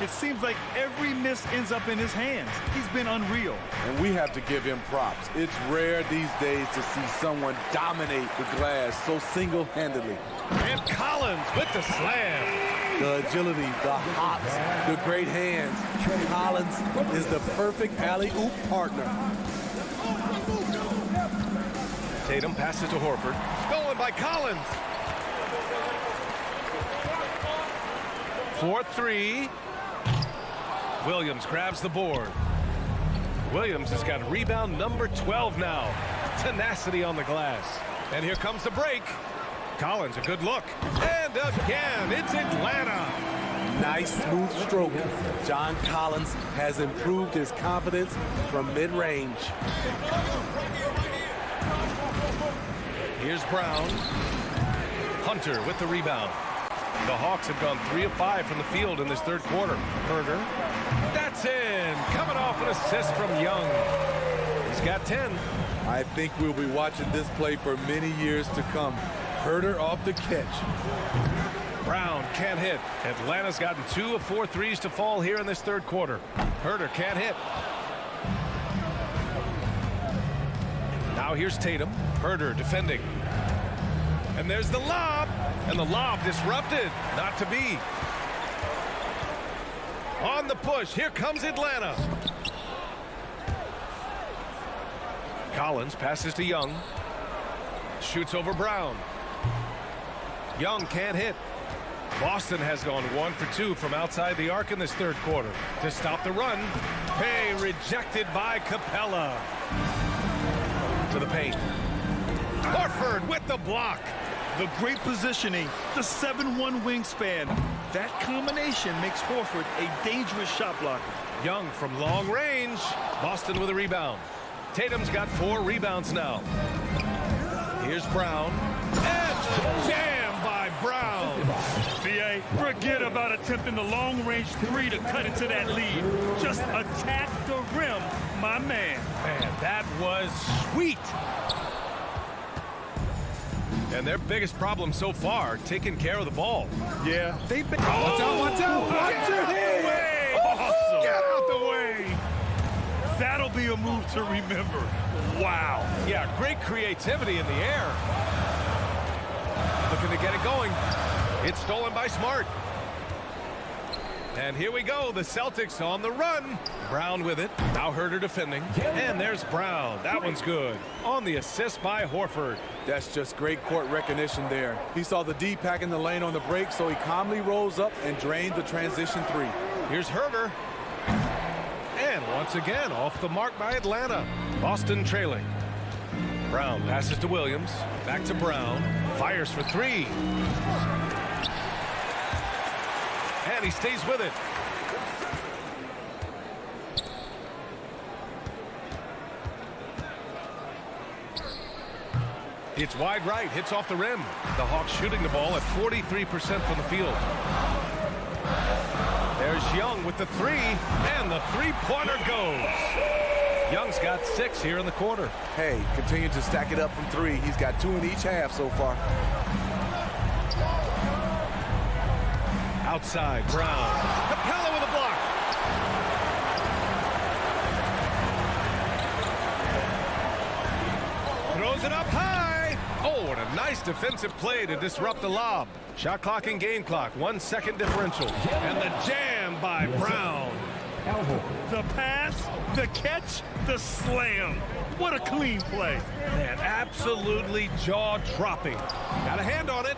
It seems like every miss ends up in his hands. He's been unreal. And we have to give him props. It's rare these days to see someone dominate the glass so single-handedly. And Collins with the slam. The agility, the hops, the great hands. Collins is the perfect alley-oop partner. Tatum passes to Horford. Stolen by Collins. 4-3. Williams grabs the board. Williams has got rebound number 12 now. Tenacity on the glass. And here comes the break. Collins, a good look. And again, it's Atlanta. Nice smooth stroke. John Collins has improved his confidence from mid-range. Here's Brown. Hunter with the rebound. The Hawks have gone 3 of 5 from the field in this third quarter. Herder. That's in. Coming off an assist from Young. He's got 10. I think we'll be watching this play for many years to come. Herder off the catch. Brown can't hit. Atlanta's gotten 2 of 4 threes to fall here in this third quarter. Herder can't hit. Now here's Tatum. Herder defending. And there's the lob. And the lob disrupted. Not to be. On the push. Here comes Atlanta. Collins passes to Young. Shoots over Brown. Young can't hit. Boston has gone 1 for 2 from outside the arc in this third quarter. To stop the run. Hey, rejected by Capella. To the paint. Horford with the block. The great positioning, the 7'1" wingspan. That combination makes Horford a dangerous shot blocker. Young from long range. Boston with a rebound. Tatum's got 4 rebounds now. Here's Brown. And the jam by Brown. B.A., forget about attempting the long-range 3 to cut into that lead. Just attack the rim, my man. Man, that was sweet. And their biggest problem so far, taking care of the ball. Yeah, they've been... Watch out, watch out, watch your head. Awesome. Get out the way. That'll be a move to remember. Wow. Yeah, great creativity in the air. Looking to get it going. It's stolen by Smart. And here we go, the Celtics on the run. Brown with it. Now Herder defending. And there's Brown. That one's good. On the assist by Horford. That's just great court recognition there. He saw the D pack in the lane on the break, so he calmly rose up and drained the transition 3. Here's Herder. And once again, off the mark by Atlanta. Boston trailing. Brown passes to Williams. Back to Brown. Fires for 3. And he stays with it. It's wide right, hits off the rim. The Hawks shooting the ball at 43% from the field. There's Young with the 3, and the three-pointer goes. Young's got 6 here in the quarter. Hey, continue to stack it up from 3. He's got 2 in each half so far. Outside, Brown. Capella with a block. Throws it up high. Oh, and a nice defensive play to disrupt the lob. Shot clock and game clock. 1 second differential. And the jam by Brown. The pass, the catch, the slam. What a clean play. Man, absolutely jaw-dropping. Got a hand on it.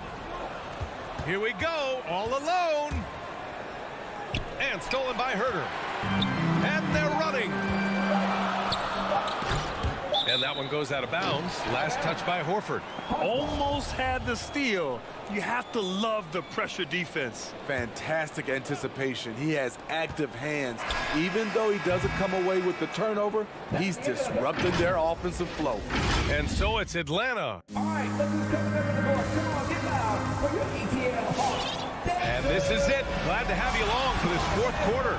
Here we go, all alone. And stolen by Herder. And they're running. And that one goes out of bounds. Last touch by Horford. Almost had the steal. You have to love the pressure defense. Fantastic anticipation. He has active hands. Even though he doesn't come away with the turnover, he's disrupted their offensive flow. And so it's Atlanta. All right, let's just come to the board. Come on, get loud for your ETL Hawks. And this is it. Glad to have you along for this fourth quarter.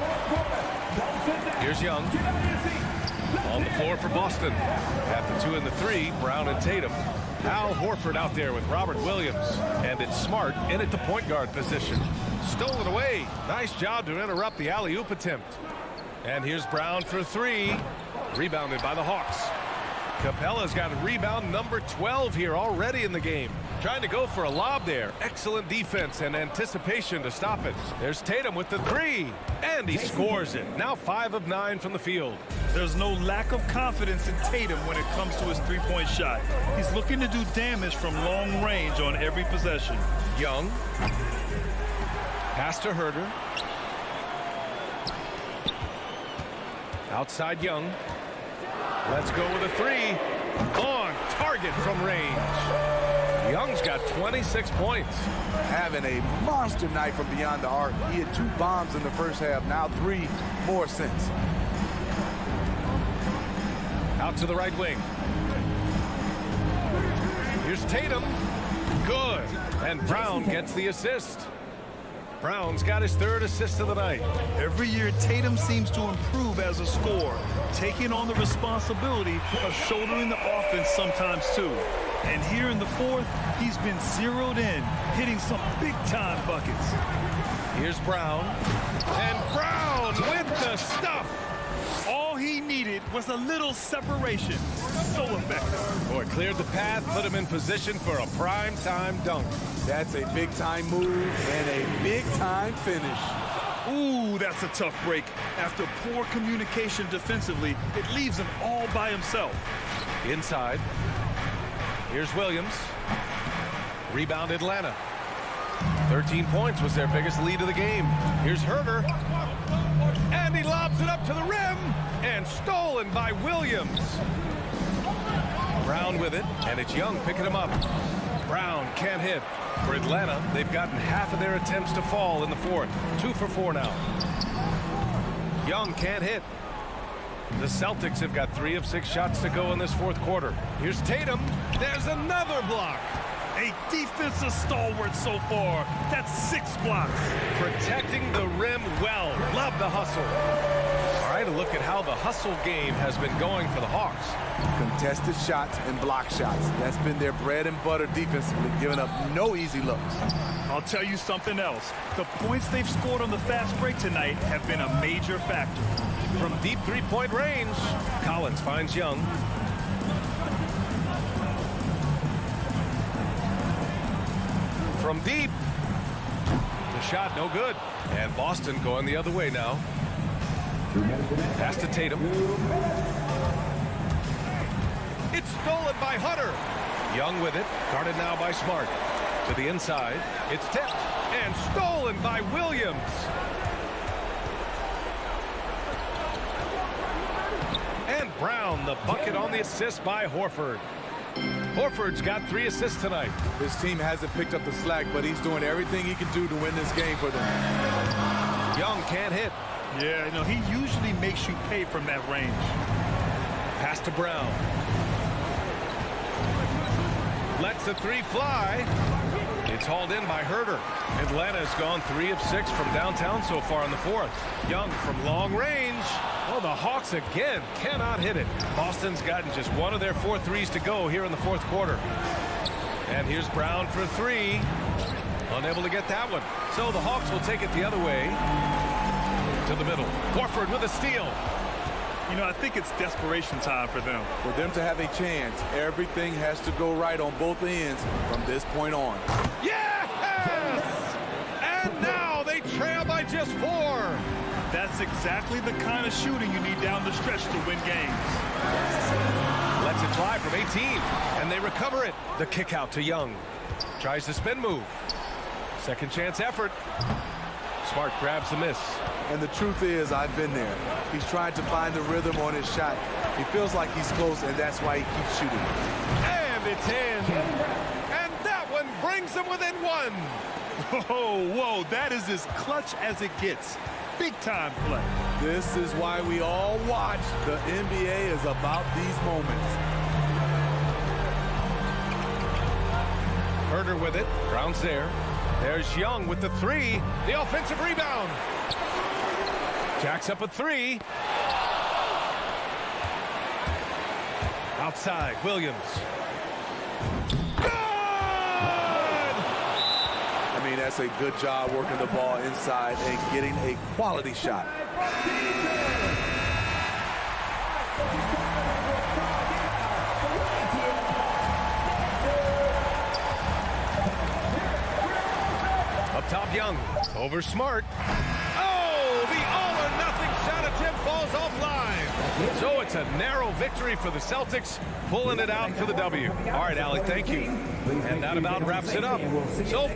Here's Young. On the floor for Boston. At the 2 and the 3, Brown and Tatum. Al Horford out there with Robert Williams. And it's Smart in at the point guard position. Stolen away. Nice job to interrupt the alley-oop attempt. And here's Brown for 3. Rebounded by the Hawks. Capella's got rebound number 12 here already in the game. Trying to go for a lob there. Excellent defense and anticipation to stop it. There's Tatum with the 3. And he scores it. Now 5 of 9 from the field. There's no lack of confidence in Tatum when it comes to his three-point shot. He's looking to do damage from long range on every possession. Young. Pass to Herder. Outside Young. Let's go with a three. On target from range. Young's got 26 points. Having a monster night from beyond the arc. He had 2 bombs in the first half, now 3 more since. Out to the right wing. Here's Tatum. Good. And Brown gets the assist. Brown's got his 3rd assist of the night. Every year, Tatum seems to improve as a scorer, taking on the responsibility of shouldering the offense sometimes too. And here in the 4th, he's been zeroed in, hitting some big-time buckets. Here's Brown. And Brown with the stuff. All he needed was a little separation. So effective. Boy, cleared the path, put him in position for a prime-time dunk. That's a big-time move and a big-time finish. Ooh, that's a tough break. After poor communication defensively, it leaves him all by himself. Inside. Here's Williams. Rebound Atlanta. 13 points was their biggest lead of the game. Here's Herder. And he lobs it up to the rim. And stolen by Williams. Brown with it. And it's Young picking him up. Brown can't hit. For Atlanta, they've gotten half of their attempts to fall in the 4th. 2 for 4 now. Young can't hit. The Celtics have got 3 of 6 shots to go in this 4th quarter. Here's Tatum. There's another block. A defensive stalwart so far. That's 6 blocks. Protecting the rim well. Love the hustle. All right, a look at how the hustle game has been going for the Hawks. Contested shots and block shots. That's been their bread and butter defensively, giving up no easy looks. I'll tell you something else. The points they've scored on the fast break tonight have been a major factor. From deep 3-point range, Collins finds Young. From deep. The shot no good. And Boston going the other way now. Pass to Tatum. It's stolen by Hunter. Young with it. Guarded now by Smart. To the inside. It's tipped. And stolen by Williams. And Brown, the bucket on the assist by Horford. Horford's got 3 assists tonight. His team hasn't picked up the slack, but he's doing everything he can do to win this game for them. Young can't hit. Yeah, you know, he usually makes you pay from that range. Pass to Brown. Lets the 3 fly. It's hauled in by Herder. Atlanta's gone 3 of 6 from downtown so far in the 4th. Young from long range. Oh, the Hawks again cannot hit it. Boston's gotten just 1 of their 4 threes to go here in the 4th quarter. And here's Brown for 3. Unable to get that one. So the Hawks will take it the other way. To the middle. Horford with a steal. You know, I think it's desperation time for them. For them to have a chance, everything has to go right on both ends from this point on. Yes! And now they trail by just 4. That's exactly the kind of shooting you need down the stretch to win games. Lets it fly from 18, and they recover it. The kick out to Young. Tries the spin move. Second chance effort. Smart grabs the miss. And the truth is, I've been there. He's trying to find the rhythm on his shot. He feels like he's close, and that's why he keeps shooting. And it's in. And that one brings them within 1. Whoa, that is as clutch as it gets. Big time play. This is why we all watch. The NBA is about these moments. Herder with it. Brown's there. There's Young with the 3. The offensive rebound. Jacks up a 3. Outside, Williams. Good! I mean, that's a good job working the ball inside and getting a quality shot. Up top, Young. Over Smart. Oh, the all-or-nothing shot attempt falls offline. So it's a narrow victory for the Celtics, pulling it out for the W. All right, Allie, thank you. And that about wraps it up. So